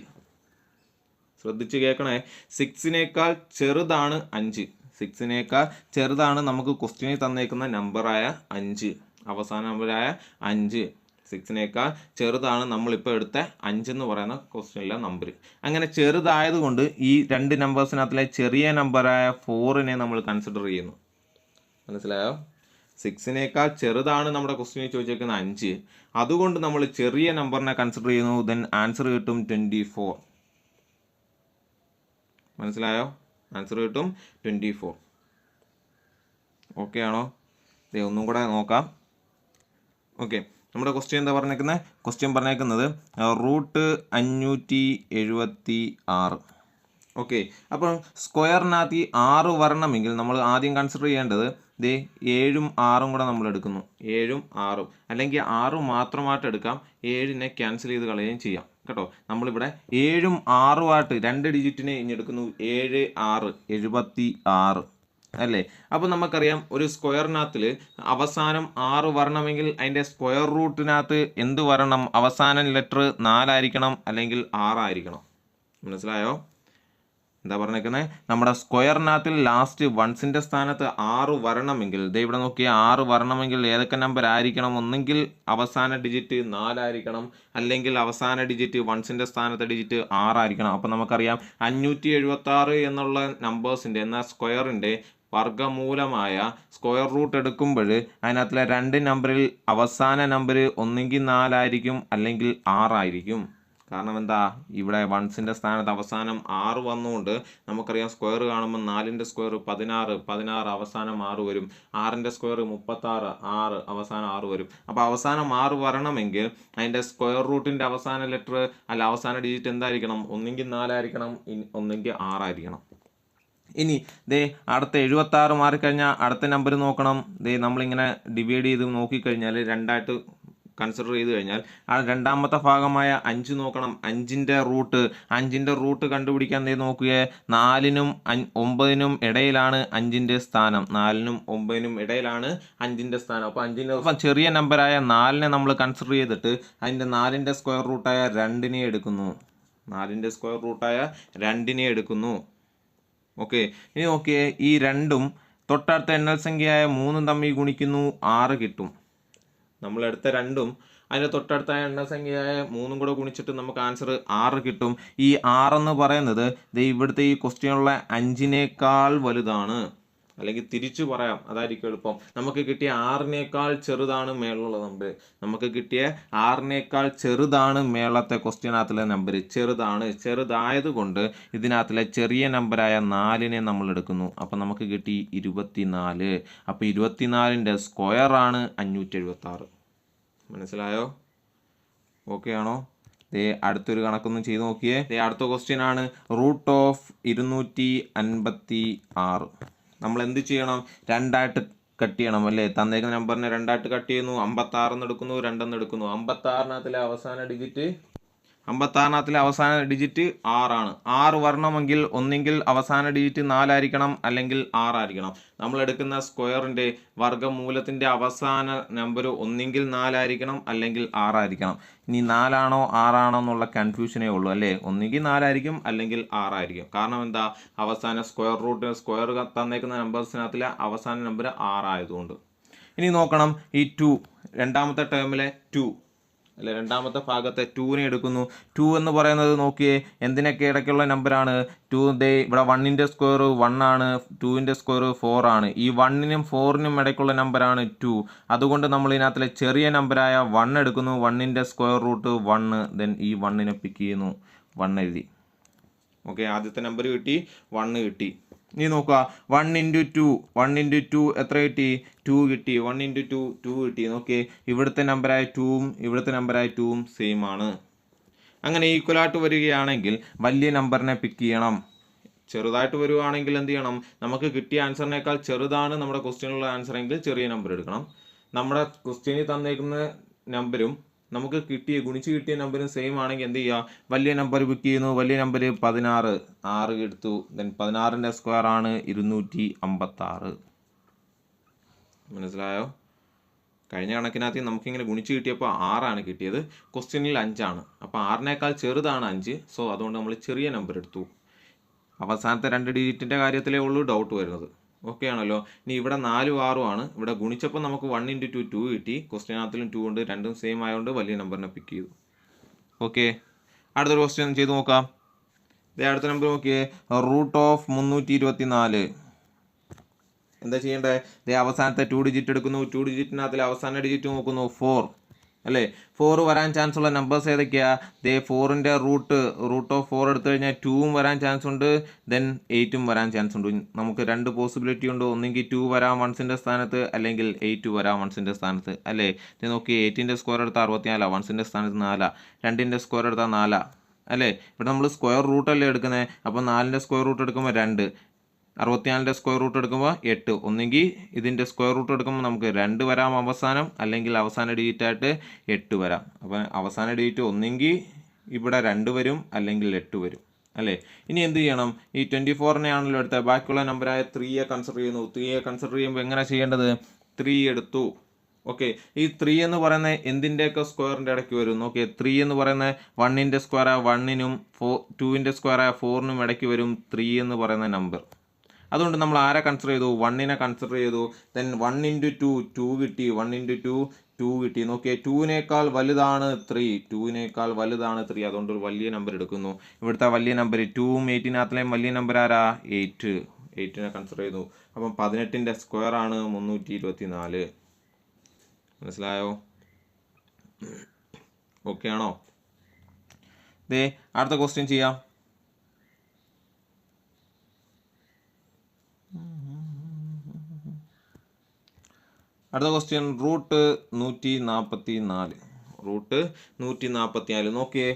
ശ്രദ്ധിച്ച് കേൾക്കണേ. 6നേക്കാൾ ചെറുതാണ് 5. 6നേക്കാൾ ചെറുതാണ് നമുക്ക് ക്വസ്റ്റ്യനിൽ തന്നേക്കുന്ന നമ്പറായ 5. അവസാന നമ്പറായ 5. 6നേക്കാൾ ചെറുതാണ് നമ്മളിപ്പോൾ എടുത്ത 5 എന്ന് പറയുന്ന ക്വസ്റ്റ്യനിലെ നമ്പർ. അങ്ങനെ ചെറുതായതുകൊണ്ട് ഈ 2 നമ്പേഴ്സിനകത്തിലെ ചെറിയ നമ്പറായ 4നെ നമ്മൾ കൺസിഡർ ചെയ്യുന്നു. മനസ്സിലായോ? 6നേക്കാൾ ചെറുതാണ് നമ്മുടെ ക്വസ്റ്റ്യനിൽ ചോദിച്ചേക്കുന്ന 5. അതുകൊണ്ട് നമ്മൾ ചെറിയ നമ്പറിനെ കൺസിഡർ ചെയ്യുന്നു. ദെൻ ആൻസർ കിട്ടും 24. മനസ്സിലായോ? ആൻസർ കിട്ടും 24. ഓക്കെ ആണോ? ഒന്നും കൂടെ നോക്കാം. ഓക്കെ, നമ്മുടെ ക്വസ്റ്റ്യൻ എന്താ പറഞ്ഞേക്കുന്നത്? ക്വസ്റ്റ്യൻ പറഞ്ഞേക്കുന്നത് റൂട്ട് 576. ഓക്കെ, അപ്പം സ്ക്വയറിനകത്ത് 6 വരണമെങ്കിൽ നമ്മൾ ആദ്യം കൺസിഡർ ചെയ്യേണ്ടത് 7ഉം 6ഉം കൂടെ നമ്മൾ എടുക്കുന്നു. 7ഉം 6ഉം, അല്ലെങ്കിൽ 6 മാത്രമായിട്ട് എടുക്കാം. 7നെ ക്യാൻസൽ ചെയ്ത് കളയുകയും ചെയ്യാം കേട്ടോ. നമ്മളിവിടെ 7ഉം 6ഉമായിട്ട് 2 ഡിജിറ്റിനെ ഇഞ്ഞെടുക്കുന്നു. 7 6 76 അല്ലേ? അപ്പോൾ നമുക്കറിയാം ഒരു സ്ക്വയറിനകത്തിൽ അവസാനം 6 വരണമെങ്കിൽ അതിൻ്റെ സ്ക്വയർ റൂട്ടിനകത്ത് എന്ത് വരണം? അവസാന ലെറ്റർ 4 ആയിരിക്കണം അല്ലെങ്കിൽ 6 ആയിരിക്കണം. മനസ്സിലായോ? എന്താ പറഞ്ഞേക്കുന്നത്? നമ്മുടെ സ്ക്വയറിനകത്തിൽ ലാസ്റ്റ് വൺസിൻ്റെ സ്ഥാനത്ത് 6 വരണമെങ്കിൽ ഇവിടെ നോക്കിയാൽ 6 വരണമെങ്കിൽ ഏതൊക്കെ നമ്പർ ആയിരിക്കണം? ഒന്നെങ്കിൽ അവസാന ഡിജിറ്റ് 4 ആയിരിക്കണം, അല്ലെങ്കിൽ അവസാന ഡിജിറ്റ് വൺസിൻ്റെ സ്ഥാനത്തെ ഡിജിറ്റ് 6 ആയിരിക്കണം. അപ്പം നമുക്കറിയാം 576 എന്നുള്ള നമ്പേഴ്സിൻ്റെ എന്നാൽ സ്ക്വയറിൻ്റെ വർഗ്ഗമൂലമായ സ്ക്വയർ റൂട്ട് എടുക്കുമ്പോൾ അതിനകത്തിലെ 2 നമ്പറിൽ അവസാന നമ്പർ ഒന്നെങ്കിൽ 4 ആയിരിക്കും അല്ലെങ്കിൽ 6 ആയിരിക്കും. കാരണം എന്താ? ഇവിടെ വൺസിൻ്റെ സ്ഥാനത്ത് അവസാനം 6 വന്നുകൊണ്ട് നമുക്കറിയാം സ്ക്വയർ കാണുമ്പോൾ 4ൻ്റെ സ്ക്വയർ 16, 16 അവസാനം 6 വരും. 6ൻ്റെ സ്ക്വയർ 36, 6 അവസാനം 6 വരും. അപ്പോൾ അവസാനം 6 വരണമെങ്കിൽ അതിൻ്റെ സ്ക്വയർ റൂട്ടിൻ്റെ അവസാന ലെറ്റർ അല്ല അവസാന ഡിജിറ്റ് എന്തായിരിക്കണം? ഒന്നെങ്കിൽ 4 ആയിരിക്കണം, ഒന്നെങ്കിൽ 6 ആയിരിക്കണം. ഇനി അടുത്ത 76 മാറിക്കഴിഞ്ഞാൽ അടുത്ത നമ്പർ നോക്കണം. നമ്മളിങ്ങനെ ഡിവൈഡ് ചെയ്ത് നോക്കിക്കഴിഞ്ഞാൽ 2ആയിട്ട് കൺസിഡർ ചെയ്ത് കഴിഞ്ഞാൽ ആ രണ്ടാമത്തെ ഭാഗമായ 5 നോക്കണം. 5ൻ്റെ റൂട്ട് കണ്ടുപിടിക്കാൻ നോക്കുകയെ 4നും 9നും ഇടയിലാണ് 5ൻ്റെ സ്ഥാനം. 4നും 9നും ഇടയിലാണ് 5ൻ്റെ സ്ഥാനം. അപ്പോൾ 5ൻ്റെ ചെറിയ നമ്പറായ 4നെ നമ്മൾ കൺസിഡർ ചെയ്തിട്ട് അതിൻ്റെ 4ൻ്റെ സ്ക്വയർ റൂട്ടായ 2നെ എടുക്കുന്നു. 4ൻ്റെ സ്ക്വയർ റൂട്ടായ 2നെ എടുക്കുന്നു. ഓക്കെ, ഇനി നോക്കിയേ, ഈ 2ഉം തൊട്ടടുത്ത എണ്ണൽ സംഖ്യയായ 3ഉം തമ്മിൽ ഗുണിക്കുന്നു, 6 കിട്ടും. നമ്മളെടുത്ത 2ഉം അതിൻ്റെ തൊട്ടടുത്ത എണ്ണസംഖ്യയായ 3ഉം കൂടെ ഗുണിച്ചിട്ട് നമുക്ക് ആൻസർ 6 കിട്ടും. ഈ 6 എന്ന് പറയുന്നത് ഇവിടുത്തെ ഈ ക്വസ്റ്റ്യനുള്ള 5നേക്കാൾ വലുതാണ്. അല്ലെങ്കിൽ തിരിച്ചു പറയാം, അതായിരിക്കും എളുപ്പം. നമുക്ക് കിട്ടിയ 6നേക്കാൾ ചെറുതാണ് മേളുള്ള നമ്പർ. നമുക്ക് കിട്ടിയ 6നേക്കാൾ ചെറുതാണ് മേളത്തെ ക്വസ്റ്റ്യനകത്തിലെ നമ്പർ. ചെറുതായതുകൊണ്ട് ഇതിനകത്തിലെ ചെറിയ നമ്പറായ 4നെ നമ്മൾ എടുക്കുന്നു. അപ്പം നമുക്ക് കിട്ടി 24. അപ്പോൾ 24ൻ്റെ സ്ക്വയറാണ് 576. മനസ്സിലായോ? ഓക്കെ ആണോ? അടുത്തൊരു കണക്കൊന്നും ചെയ്ത് നോക്കിയേ. അടുത്ത ക്വസ്റ്റ്യൻ ആണ് റൂട്ട് ഓഫ് 256. നമ്മൾ എന്ത് ചെയ്യണം? 2ആയിട്ട് കട്ട് ചെയ്യണം അല്ലേ? തന്നേക്കുന്ന നമ്പറിനെ 2ആയിട്ട് കട്ട് ചെയ്യുന്നു. 56 എന്ന് എടുക്കുന്നു, 2 എന്ന് എടുക്കുന്നു. 56-നകത്തിലെ അവസാന ഡിജിറ്റ് 6 ആണ്. 6 വരണമെങ്കിൽ ഒന്നെങ്കിൽ അവസാന ഡിജിറ്റ് 4 ആയിരിക്കണം അല്ലെങ്കിൽ 6 ആയിരിക്കണം. നമ്മൾ എടുക്കുന്ന സ്ക്വയറിൻ്റെ വർഗ്ഗമൂലത്തിൻ്റെ അവസാന നമ്പർ ഒന്നെങ്കിൽ 4 ആയിരിക്കണം അല്ലെങ്കിൽ 6 ആയിരിക്കണം. ഇനി 4 ആണോ 6 ആണോ എന്നുള്ള കൺഫ്യൂഷനേ ഉള്ളൂ അല്ലേ? ഒന്നെങ്കിൽ 4 ആയിരിക്കും അല്ലെങ്കിൽ 6 ആയിരിക്കും. കാരണം എന്താ? അവസാന സ്ക്വയർ തന്നേക്കുന്ന നമ്പേഴ്സിനകത്തിലെ അവസാന നമ്പർ 6 ആയതുകൊണ്ട്. ഇനി നോക്കണം ഈ 2 രണ്ടാമത്തെ ടേമിലെ 2 അല്ലെ രണ്ടാമത്തെ ഭാഗത്തെ 2നെ എടുക്കുന്നു. 2 എന്ന് പറയുന്നത് നോക്കിയേ എന്തിനൊക്കെ ഇടയ്ക്കുള്ള നമ്പറാണ്. 2 ദേ ഇവിടെ 1ന്റെ സ്ക്വയർ 1 ആണ്, 2ന്റെ സ്ക്വയർ 4 ആണ്. ഈ 1നും 4നും ഇടയ്ക്കുള്ള നമ്പറാണ് 2. അതുകൊണ്ട് നമ്മൾ ഇതിനകത്തിലെ ചെറിയ നമ്പറായ 1 എടുക്കുന്നു. 1ന്റെ സ്ക്വയർ റൂട്ട് 1, ദെൻ ഈ 1നെ പിക്ക് ചെയ്യുന്നു, 1 എഴുതി. ഓക്കെ, ആദ്യത്തെ നമ്പർ കിട്ടി, 1 കിട്ടി. ഇനി നോക്കുക 1 × 2 1 × 2 എത്ര കിട്ടി, 2 കിട്ടി. 1 × 2 2 കിട്ടി. നോക്കിയേ ഇവിടുത്തെ നമ്പറായ 2ഉം ഇവിടുത്തെ നമ്പറായ 2ഉം സെയിം ആണ്. അങ്ങനെ ഈക്വലായിട്ട് വരികയാണെങ്കിൽ വലിയ നമ്പറിനെ പിക്ക് ചെയ്യണം. ചെറുതായിട്ട് വരുവാണെങ്കിൽ എന്ത് ചെയ്യണം, നമുക്ക് കിട്ടിയ ആൻസറിനേക്കാൾ ചെറുതാണ് നമ്മുടെ ക്വസ്റ്റ്യനിലുള്ള ആൻസർ എങ്കിൽ ചെറിയ നമ്പർ എടുക്കണം. നമ്മുടെ ക്വസ്റ്റ്യനിൽ തന്നേക്കുന്ന നമ്പരും നമുക്ക് ഗുണിച്ച് കിട്ടിയ നമ്പറും സെയിം ആണെങ്കിൽ എന്ത് ചെയ്യുക, വലിയ നമ്പർ പിക്ക് ചെയ്യുന്നു. വലിയ നമ്പർ 16, 6 എടുത്തു. ദെൻ 16ന്റെ സ്ക്വയർ ആണ് 256. മനസ്സിലായോ? കഴിഞ്ഞ കണക്കിനകത്ത് നമുക്കിങ്ങനെ ഗുണിച്ച് കിട്ടിയപ്പോൾ 6 കിട്ടിയത്, ക്വസ്റ്റ്യനിൽ 5. അപ്പോൾ 6നേക്കാൾ ചെറുതാണ് 5. സോ അതുകൊണ്ട് നമ്മൾ ചെറിയ നമ്പർ എടുത്തു. അവസാനത്തെ 2 ഡിജിറ്റിൻ്റെ കാര്യത്തിലേ ഉള്ളൂ ഡൗട്ട് വരുന്നത്. ഓക്കെ ആണല്ലോ. ഇനി ഇവിടെ 4ഉം 6ഉം ആണ്. ഇവിടെ ഗുണിച്ചപ്പോൾ നമുക്ക് 1 × 2 2 കിട്ടി. ക്വസ്റ്റ്യനകത്തിലും 2 ഉണ്ട്. രണ്ടും സെയിം ആയതുകൊണ്ട് വലിയ നമ്പറിനെ പിക്ക് ചെയ്തു. ഓക്കെ, അടുത്തൊരു ക്വസ്റ്റ്യൻ ചെയ്ത് നോക്കാം. അടുത്ത നമ്പർ നോക്കിയേ, √324. എന്താ ചെയ്യേണ്ടത്, അവസാനത്തെ 2 ഡിജിറ്റ് എടുക്കുന്നു. 2 ഡിജിറ്റിനകത്തിലെ അവസാന ഡിജിറ്റ് നോക്കുന്നു, 4 അല്ലേ. 4 വരാൻ ചാൻസ് ഉള്ള നമ്പേഴ്സ് ഏതൊക്കെയാ, 4ന്റെ √4 എടുത്തു കഴിഞ്ഞാൽ 2ഉം വരാൻ ചാൻസ് ഉണ്ട്, ദെൻ 8ഉം വരാൻ ചാൻസ് ഉണ്ട്. നമുക്ക് 2 പോസിബിലിറ്റി ഉണ്ട്. ഒന്നെങ്കിൽ 2 വരാം 1ന്റെ സ്ഥാനത്ത്, അല്ലെങ്കിൽ 8 വരാം 1ന്റെ സ്ഥാനത്ത് അല്ലേ. ഇത് നോക്കി 8ന്റെ സ്ക്വയർ എടുത്താൽ 64, 1ന്റെ സ്ഥാനത്ത് 4, 2ന്റെ സ്ക്വയർ എടുത്താൽ 4 അല്ലേ. ഇവിടെ നമ്മൾ സ്ക്വയർ റൂട്ടല്ലേ എടുക്കുന്നത്. അപ്പോൾ 4ന്റെ സ്ക്വയർ റൂട്ട് എടുക്കുമ്പോൾ 2, 64ന്റെ സ്ക്വയർ റൂട്ട് എടുക്കുമ്പോൾ 8. ഒന്നെങ്കിൽ ഇതിൻ്റെ സ്ക്വയർ റൂട്ട് എടുക്കുമ്പോൾ നമുക്ക് 2 വരാം അവസാനം, അല്ലെങ്കിൽ അവസാന ഡിജിറ്റായിട്ട് 8 വരാം. അപ്പം അവസാന ഡിജിറ്റ് ഒന്നെങ്കിൽ ഇവിടെ 2 വരും, അല്ലെങ്കിൽ 8 വരും അല്ലേ. ഇനി എന്ത് ചെയ്യണം, ഈ 24നെ ആണല്ലോ എടുത്തത്, ബാക്കിയുള്ള നമ്പറായ 3യെ കൺസിഡർ ചെയ്യുന്നു. 3യെ കൺസിഡർ ചെയ്യുമ്പോൾ എങ്ങനെ ചെയ്യേണ്ടത്, 3 എടുത്തു. ഓക്കെ, ഈ 3 എന്ന് പറയുന്നത് എന്തിൻ്റെയൊക്കെ സ്ക്വയറിൻ്റെ ഇടയ്ക്ക് വരും. നോക്കിയേ 3 എന്ന് പറയുന്നത് 1ന്റെ സ്ക്വയറായ 1നും 2ന്റെ സ്ക്വയറായ 4നും ഇടയ്ക്ക് വരും 3 എന്ന് പറയുന്ന നമ്പർ. അതുകൊണ്ട് നമ്മൾ ആരെ കൺസിഡർ ചെയ്തു, 1നെ കൺസിഡർ ചെയ്തു. ദെൻ 1 × 2 2 കിട്ടി. 1 × 2 2 കിട്ടി. നോക്കിയേ 2നേക്കാൾ വലുതാണ് 3, 2നേക്കാൾ വലുതാണ് 3. അതുകൊണ്ട് ഒരു വലിയ നമ്പർ എടുക്കുന്നു. ഇവിടുത്തെ വലിയ നമ്പർ 2ഉം 8നകത്തിലെയും വലിയ നമ്പർ ആരാ, 8. 8നെ കൺസിഡർ ചെയ്തു. അപ്പം 18ന്റെ സ്ക്വയർ ആണ് 324. മനസ്സിലായോ? ഓക്കെ ആണോ? അടുത്ത ക്വസ്റ്റ്യൻ ചെയ്യാം. അടുത്ത ക്വസ്റ്റ്യൻ √144. √144 നോക്കിയേ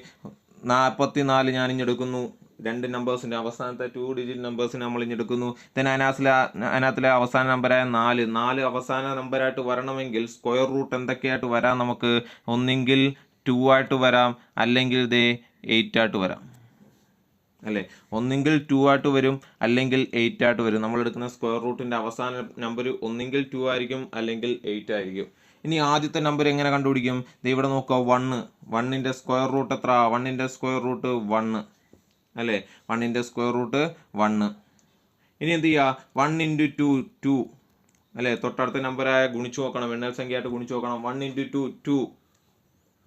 44 ഞാൻ ഇഞ്ഞെടുക്കുന്നു. 2 നമ്പേഴ്സിൻ്റെ അവസാനത്തെ 2 ഡിജിറ്റ് നമ്പേഴ്സിനെ നമ്മൾ ഇഞ്ഞെടുക്കുന്നു. ദെൻ അതിനകത്തിലെ അവസാന നമ്പറായ 4 അവസാന നമ്പറായിട്ട് വരണമെങ്കിൽ സ്ക്വയർ റൂട്ട് എന്തൊക്കെയായിട്ട് വരാം നമുക്ക്, ഒന്നെങ്കിൽ 2 ആയിട്ട് വരാം, അല്ലെങ്കിൽ 8 ആയിട്ട് വരാം അല്ലേ. ഒന്നെങ്കിൽ 2 ആയിട്ട് വരും, അല്ലെങ്കിൽ 8 ആയിട്ട് വരും. നമ്മൾ എടുക്കുന്ന സ്ക്വയർ റൂട്ടിൻ്റെ അവസാന നമ്പർ ഒന്നെങ്കിൽ 2 ആയിരിക്കും, അല്ലെങ്കിൽ 8 ആയിരിക്കും. ഇനി ആദ്യത്തെ നമ്പർ എങ്ങനെ കണ്ടുപിടിക്കും, ഇവിടെ നോക്കുക 1. 1ന്റെ സ്ക്വയർ റൂട്ട് എത്ര, 1ന്റെ സ്ക്വയർ റൂട്ട് 1 അല്ലേ. 1ന്റെ സ്ക്വയർ റൂട്ട് 1. ഇനി എന്ത് ചെയ്യുക, 1 × 2 2 അല്ലേ. തൊട്ടടുത്ത നമ്പറായ ഗുണിച്ചു നോക്കണം, എണ്ണൽ സംഖ്യയായിട്ട് ഗുണിച്ചു നോക്കണം. 1 × 2 2.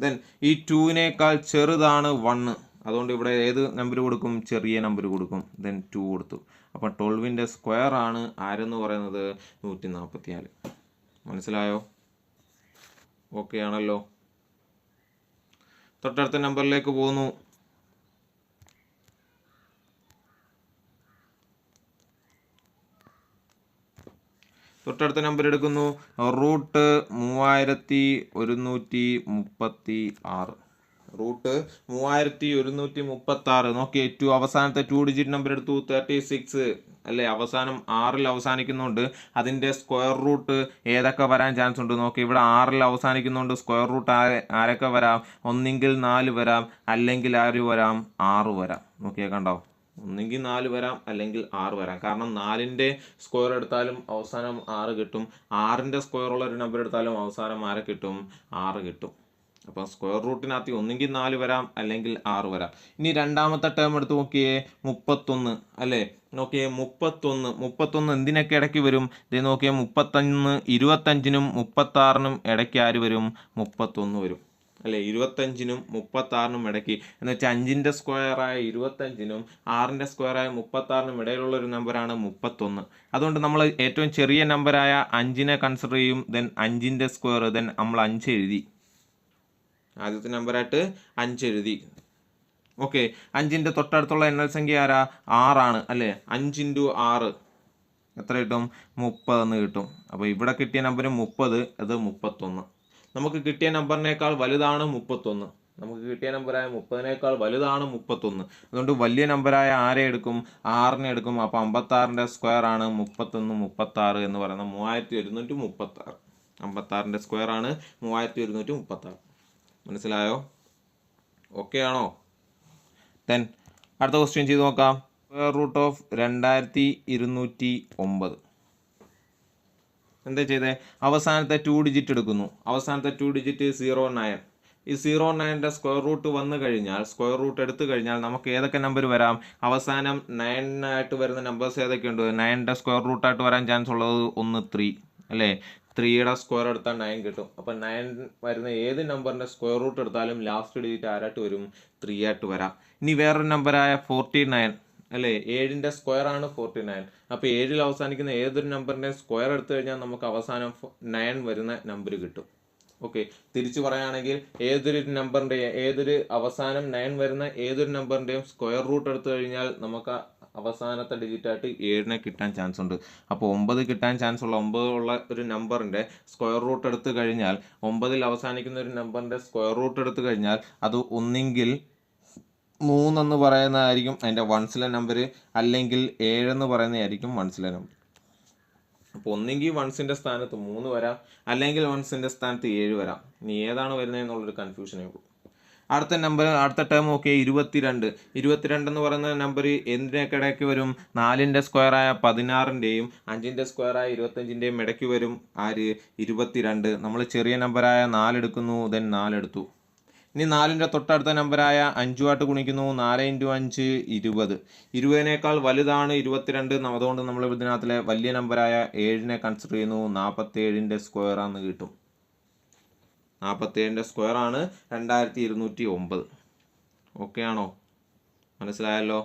ദെൻ ഈ 2നേക്കാൾ ചെറുതാണ് 1. അതുകൊണ്ട് ഇവിടെ ഏത് നമ്പർ കൊടുക്കും, ചെറിയ നമ്പർ കൊടുക്കും. ദെൻ 2 കൊടുത്തു. അപ്പം 12ന്റെ സ്ക്വയർ ആണ് ആരെന്ന് പറയുന്നത് 144. മനസ്സിലായോ? ഓക്കെ ആണല്ലോ. തൊട്ടടുത്ത നമ്പറിലേക്ക് പോകുന്നു. തൊട്ടടുത്ത നമ്പർ എടുക്കുന്നു, √3136. √3136. നോക്കിയേ 2 അവസാനത്തെ 2 ഡിജിറ്റ് നമ്പർ എടുത്തു, 36 അല്ലേ. അവസാനം 6ൽ അവസാനിക്കുന്നുണ്ട്. അതിൻ്റെ സ്ക്വയർ റൂട്ട് ഏതൊക്കെ വരാൻ ചാൻസ് ഉണ്ട് നോക്കി. ഇവിടെ 6ൽ അവസാനിക്കുന്നുണ്ട്. സ്ക്വയർ റൂട്ട് ആരൊക്കെ വരാം, ഒന്നെങ്കിൽ 4 വരാം, അല്ലെങ്കിൽ ആര് വരാം, 6 വരാം. നോക്കിയാൽ കണ്ടോ, ഒന്നെങ്കിൽ 4 വരാം, അല്ലെങ്കിൽ 6 വരാം. കാരണം 4ന്റെ സ്ക്വയർ എടുത്താലും അവസാനം 6 കിട്ടും. 6ന്റെ സ്ക്വയർ ഉള്ള ഒരു നമ്പർ എടുത്താലും അവസാനം ആരെ കിട്ടും, 6 കിട്ടും. അപ്പം സ്ക്വയർ റൂട്ടിനകത്ത് ഒന്നെങ്കിൽ 4 വരാം, അല്ലെങ്കിൽ 6 വരാം. ഇനി രണ്ടാമത്തെ ടേം എടുത്ത് നോക്കിയേ, 31 അല്ലേ. നോക്കിയേ 31 എന്തിനൊക്കെ ഇടയ്ക്ക് വരും? ഇത് നോക്കിയേ 31 25നും 36നും ഇടയ്ക്ക് ആര് വരും? 31 വരും അല്ലേ? 25നും 36നും ഇടയ്ക്ക് എന്ന് വെച്ചാൽ 5ൻ്റെ സ്ക്വയറായ 25നും 6ൻ്റെ സ്ക്വയറായ 36നും ഇടയിലുള്ള ഒരു നമ്പറാണ് 31. അതുകൊണ്ട് നമ്മൾ ഏറ്റവും ചെറിയ നമ്പറായ 5നെ കൺസിഡർ ചെയ്യും. ദെൻ 5ൻ്റെ സ്ക്വയർ, ദെൻ നമ്മൾ 5 എഴുതി, ആദ്യത്തെ നമ്പറായിട്ട് 5 എഴുതി. ഓക്കെ, 5ൻ്റെ തൊട്ടടുത്തുള്ള എണ്ണൽ സംഖ്യ ആരാ? 6 അല്ലേ? 5 × 6 എത്ര കിട്ടും? 30 എന്ന് കിട്ടും. അപ്പോൾ ഇവിടെ കിട്ടിയ നമ്പർ 30, അത് 31. നമുക്ക് കിട്ടിയ നമ്പറിനേക്കാൾ വലുതാണ് 31. നമുക്ക് കിട്ടിയ നമ്പറായ 30നേക്കാൾ വലുതാണ് 31. അതുകൊണ്ട് വലിയ നമ്പറായ ആരെ എടുക്കും? 6നെ എടുക്കും. അപ്പോൾ 56ൻ്റെ സ്ക്വയർ ആണ് 31 36 എന്ന് പറയുന്നത് 3136. 56ൻ്റെ സ്ക്വയർ ആണ് 3136. മനസ്സിലായോ? ഓക്കെ ആണോ? ദെൻ അടുത്ത ക്വസ്റ്റ്യൻ ചെയ്ത് നോക്കാം. Square root of 2209. എന്താ ചെയ്തേ? അവസാനത്തെ 2 ഡിജിറ്റ് എടുക്കുന്നു. അവസാനത്തെ 2 ഡിജിറ്റ് 09. ഈ 09ൻ്റെ സ്ക്വയർ റൂട്ട് വന്നു കഴിഞ്ഞാൽ, സ്ക്വയർ റൂട്ട് എടുത്തു കഴിഞ്ഞാൽ നമുക്ക് ഏതൊക്കെ നമ്പർ വരാം? അവസാനം 9 ആയിട്ട് വരുന്ന നമ്പേഴ്സ് ഏതൊക്കെയുണ്ട്? 9ൻ്റെ സ്ക്വയർ റൂട്ടായിട്ട് വരാൻ ചാൻസ് ഉള്ളത് 1 3 അല്ലേ? 3യുടെ സ്ക്വയർ എടുത്താൽ 9 കിട്ടും. അപ്പം 9 വരുന്ന ഏത് നമ്പറിൻ്റെ സ്ക്വയർ റൂട്ട് എടുത്താലും ലാസ്റ്റ് ഡിജിറ്റ് ആരായിട്ട് വരും? 3 ആയിട്ട് വരാം. ഇനി വേറൊരു നമ്പറായ 49 അല്ലേ? 7ൻ്റെ സ്ക്വയർ ആണ് 49. അപ്പോൾ 7ൽ അവസാനിക്കുന്ന ഏതൊരു നമ്പറിൻ്റെ സ്ക്വയർ എടുത്തു കഴിഞ്ഞാൽ നമുക്ക് അവസാനം 9 വരുന്ന നമ്പർ കിട്ടും. ഓക്കെ, തിരിച്ചു പറയുകയാണെങ്കിൽ ഏതൊരു അവസാനം 9 വരുന്ന ഏതൊരു നമ്പറിൻ്റെയും സ്ക്വയർ റൂട്ട് എടുത്തു കഴിഞ്ഞാൽ നമുക്ക് അവസാനത്തെ ഡിജിറ്റായിട്ട് 7നെ കിട്ടാൻ ചാൻസ് ഉണ്ട്. അപ്പോൾ 9 കിട്ടാൻ ചാൻസ് ഉള്ള 9 ഉള്ള ഒരു നമ്പറിൻ്റെ സ്ക്വയർ റൂട്ട് എടുത്തു കഴിഞ്ഞാൽ, 9ൽ അവസാനിക്കുന്ന ഒരു നമ്പറിൻ്റെ സ്ക്വയർ റൂട്ട് എടുത്തു കഴിഞ്ഞാൽ അത് ഒന്നെങ്കിൽ 3 എന്ന് പറയുന്നതായിരിക്കും അതിൻ്റെ വൺസിലെ നമ്പർ, അല്ലെങ്കിൽ 7 എന്ന് പറയുന്നതായിരിക്കും വൺസിലെ നമ്പർ. അപ്പോൾ ഒന്നെങ്കിൽ വൺസിൻ്റെ സ്ഥാനത്ത് 3 വരാം, അല്ലെങ്കിൽ വൺസിൻ്റെ സ്ഥാനത്ത് 7 വരാം. ഇനി ഏതാണ് വരുന്നതെന്നുള്ളൊരു കൺഫ്യൂഷനേ ഉള്ളൂ. അടുത്ത ടേം നോക്കിയാൽ 22. 22 എന്ന് പറയുന്ന നമ്പർ എന്തിനൊക്കെ ഇടയ്ക്ക് വരും? 4ൻ്റെ സ്ക്വയറായ 16ൻ്റെയും 5ൻ്റെ സ്ക്വയറായ 25ൻ്റെയും ഇടയ്ക്ക് വരും. ആര്? 22. നമ്മൾ ചെറിയ നമ്പറായ 4 എടുക്കുന്നു, ദെൻ 4 എടുത്തു. ഇനി 4ൻ്റെ തൊട്ടടുത്ത നമ്പറായ 5ആയിട്ട് ഗുണിക്കുന്നു. 4 × 5 20. 20നേക്കാൾ വലുതാണ് 22. അതുകൊണ്ട് നമ്മൾ ഇതിനകത്തിലെ വലിയ നമ്പറായ 7നെ കൺസിഡർ ചെയ്യുന്നു. 47ൻ്റെ സ്ക്വയർ ആണെന്ന് കിട്ടും. 47ൻ്റെ സ്ക്വയർ ആണ് 2209. ഓക്കെ ആണോ? മനസ്സിലായല്ലോ?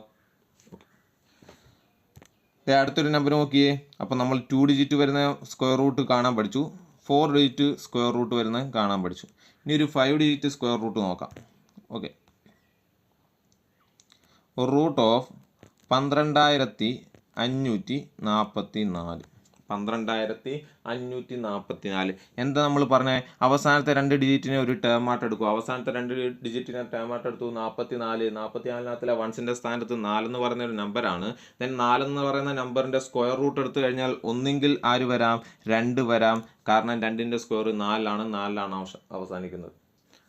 അടുത്തൊരു നമ്പർ നോക്കിയേ. അപ്പം നമ്മൾ 2 ഡിജിറ്റ് വരുന്ന സ്ക്വയർ റൂട്ട് കാണാൻ പഠിച്ചു, 4 ഡിജിറ്റ് സ്ക്വയർ റൂട്ട് വരുന്ന കാണാൻ പഠിച്ചു. ഇനി ഒരു 5 ഡിജിറ്റ് സ്ക്വയർ റൂട്ട് നോക്കാം. Okay, root of 12544. 12544. എന്താ നമ്മൾ പറഞ്ഞത്? അവസാനത്തെ 2 ഡിജിറ്റിനെ ഒരു ടേം ആയിട്ട് എടുക്കും. അവസാനത്തെ 2 ഡിജിറ്റിനെ ടേം ആയിട്ട് എടുത്തു. 44. 44നകത്തിലെ വൺസിൻ്റെ സ്ഥാനത്ത് 4 എന്ന് പറയുന്ന ഒരു നമ്പറാണ്. ദെൻ 4 എന്ന് പറയുന്ന നമ്പറിൻ്റെ സ്ക്വയർ റൂട്ട് എടുത്തു കഴിഞ്ഞാൽ ഒന്നെങ്കിൽ ആര് വരാം? 2 വരാം. കാരണം 2ൻ്റെ സ്ക്വയർ 4 അവസാനിക്കുന്നത്.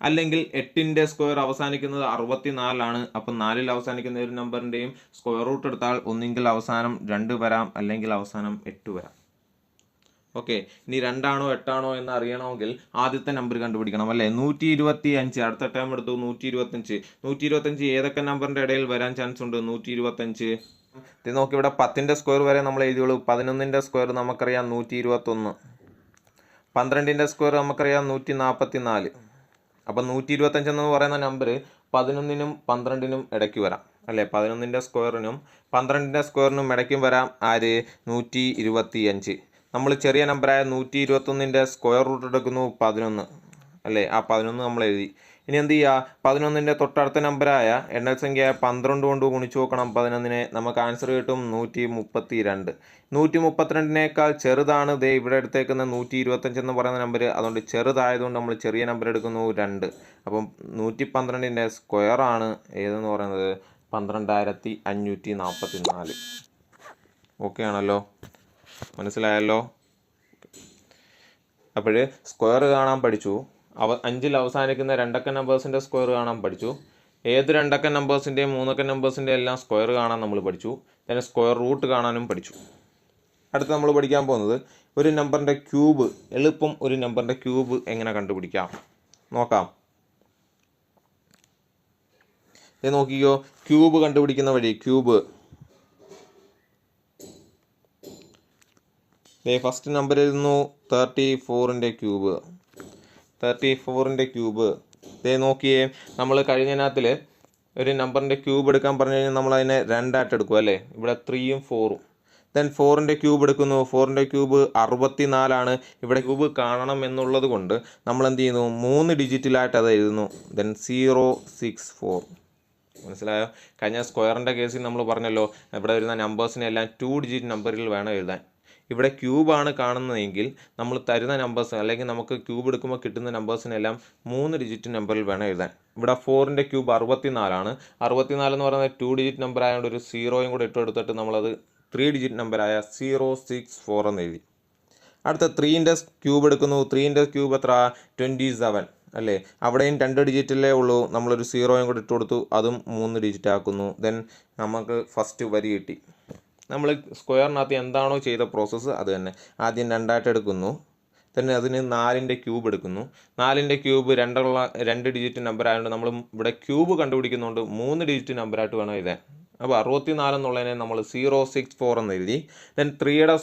അല്ലെങ്കിൽ 8ൻ്റെ സ്ക്വയർ അവസാനിക്കുന്നത് 64. അപ്പം 4ൽ അവസാനിക്കുന്ന ഒരു നമ്പറിൻ്റെയും സ്ക്വയർ റൂട്ട് എടുത്താൽ ഒന്നെങ്കിൽ അവസാനം 2 വരാം, അല്ലെങ്കിൽ അവസാനം 8 വരാം. ഓക്കെ, ഇനി 2 ആണോ 8 ആണോ എന്ന് അറിയണമെങ്കിൽ ആദ്യത്തെ നമ്പർ കണ്ടുപിടിക്കണം അല്ലേ? 125. അടുത്ത ടേം എടുത്തു 125. 125 ഏതൊക്കെ നമ്പറിൻ്റെ ഇടയിൽ വരാൻ ചാൻസ് ഉണ്ട്? 125. ഇത് നോക്കി, ഇവിടെ 10ൻ്റെ സ്ക്വയർ വരെ നമ്മൾ എഴുതിയോളൂ. 11ൻ്റെ സ്ക്വയർ നമുക്കറിയാം 121. 12ൻ്റെ സ്ക്വയർ നമുക്കറിയാം 144. അപ്പം 125 എന്ന് പറയുന്ന നമ്പർ 11നും 12നും ഇടയ്ക്ക് വരാം അല്ലേ? 11ൻ്റെ സ്ക്വയറിനും 12ൻ്റെ സ്ക്വയറിനും ഇടയ്ക്കും വരാം. ആര്? 125. നമ്മൾ ചെറിയ നമ്പറായ 121ൻ്റെ സ്ക്വയർ റൂട്ട് എടുക്കുന്നു 11 അല്ലേ? ആ 11 നമ്മൾ എഴുതി. ഇനി എന്ത് ചെയ്യുക? 11ൻ്റെ തൊട്ടടുത്ത നമ്പറായ എണ്ണൽ സംഖ്യ 12 കൊണ്ട് ഗുണിച്ചു നോക്കണം 11നെ. നമുക്ക് ആൻസർ കിട്ടും 132. 132നേക്കാൾ ചെറുതാണ് ദേ ഇവിടെ എടുത്തേക്കുന്ന 125 എന്ന് പറയുന്ന നമ്പർ. അതുകൊണ്ട് ചെറുതായതുകൊണ്ട് നമ്മൾ ചെറിയ നമ്പർ എടുക്കുന്നു 2. അപ്പം 112ൻ്റെ സ്ക്വയർ ആണ് ഏതെന്ന് പറയുന്നത്? 12544. ഓക്കെ ആണല്ലോ? മനസ്സിലായല്ലോ? അപ്പോൾ സ്ക്വയർ കാണാൻ പഠിച്ചു. 5ൽ അവസാനിക്കുന്ന 2 അക്ക നമ്പേഴ്സിൻ്റെ സ്ക്വയർ കാണാൻ പഠിച്ചു. ഏത് 2 അക്ക നമ്പേഴ്സിൻ്റെയും 3 അക്ക നമ്പേഴ്സിൻ്റെ എല്ലാം സ്ക്വയർ കാണാൻ നമ്മൾ പഠിച്ചു. പിന്നെ സ്ക്വയർ റൂട്ട് കാണാനും പഠിച്ചു. അടുത്ത് നമ്മൾ പഠിക്കാൻ പോകുന്നത് ഒരു നമ്പറിൻ്റെ ക്യൂബ്. എളുപ്പം ഒരു നമ്പറിൻ്റെ ക്യൂബ് എങ്ങനെ കണ്ടുപിടിക്കാം നോക്കാം. ഇത് നോക്കിക്കോ, ക്യൂബ് കണ്ടുപിടിക്കുന്ന വഴി. ക്യൂബ് ഫസ്റ്റ് നമ്പർ എഴുതുന്നു 34ൻ്റെ ക്യൂബ്. 34ൻ്റെ ക്യൂബ് നോക്കിയേ, നമ്മൾ കഴിഞ്ഞതിനകത്തിൽ ഒരു നമ്പറിൻ്റെ ക്യൂബ് എടുക്കാൻ പറഞ്ഞു കഴിഞ്ഞാൽ നമ്മൾ അതിനെ രണ്ടായിട്ട് എടുക്കും അല്ലേ. ഇവിടെ 3ഉം 4ഉം. ദെൻ 4ൻ്റെ ക്യൂബ് എടുക്കുന്നു. 4ൻ്റെ ക്യൂബ് 64ആണ്. ഇവിടെ ക്യൂബ് കാണണം എന്നുള്ളത് കൊണ്ട് നമ്മൾ എന്ത് ചെയ്യുന്നു, 3 ഡിജിറ്റിലായിട്ട് അത് എഴുതുന്നു. ദെൻ 064. മനസ്സിലായോ? കഴിഞ്ഞ സ്ക്വയറിൻ്റെ കേസിൽ നമ്മൾ പറഞ്ഞല്ലോ, ഇവിടെ വരുന്ന നമ്പേഴ്സിനെ എല്ലാം 2 ഡിജിറ്റ് നമ്പറിൽ വേണം എഴുതാൻ. ഇവിടെ ക്യൂബാണ് കാണുന്നതെങ്കിൽ നമ്മൾ തരുന്ന നമ്പേഴ്സ് അല്ലെങ്കിൽ നമുക്ക് ക്യൂബ് എടുക്കുമ്പോൾ കിട്ടുന്ന നമ്പേഴ്സിനെല്ലാം 3 ഡിജിറ്റ് നമ്പറിൽ വേണം എഴുതാൻ. ഇവിടെ 4ൻ്റെ ക്യൂബ് 64ആണ്. 64 എന്ന് പറയുന്നത് 2 ഡിജിറ്റ് നമ്പർ ആയതുകൊണ്ട് ഒരു 0യും കൂടെ ഇട്ട് കൊടുത്തിട്ട് നമ്മളത് 3 ഡിജിറ്റ് നമ്പറായ 064 എന്ന് എഴുതി. അടുത്ത 3ൻ്റെ ക്യൂബ് എടുക്കുന്നു. 3ൻ്റെ ക്യൂബ് എത്ര? 27 അല്ലേ. അവിടെയും 2 ഡിജിറ്റല്ലേ ഉള്ളൂ. നമ്മളൊരു 0യും കൂടെ ഇട്ട് കൊടുത്തു, അതും 3 ഡിജിറ്റ് ആക്കുന്നു. ദെൻ നമുക്ക് ഫസ്റ്റ് വരി കിട്ടി. നമ്മൾ സ്ക്വയറിനകത്ത് എന്താണോ ചെയ്ത പ്രോസസ്സ് അത് തന്നെ. ആദ്യം രണ്ടായിട്ട് എടുക്കുന്നു. തന്നെ അതിന് 4ൻ്റെ ക്യൂബ് എടുക്കുന്നു. 4ൻ്റെ ക്യൂബ് 2 ഡിജിറ്റ് നമ്പർ ആയതുകൊണ്ട് നമ്മൾ ഇവിടെ ക്യൂബ് കണ്ടുപിടിക്കുന്നുണ്ട് 3 ഡിജിറ്റ് നമ്പറായിട്ട് വേണം എഴുതാൻ. അപ്പോൾ 64 എന്നുള്ളതിനെ നമ്മൾ 064 എന്ന് എഴുതി. ദെൻ 3യുടെ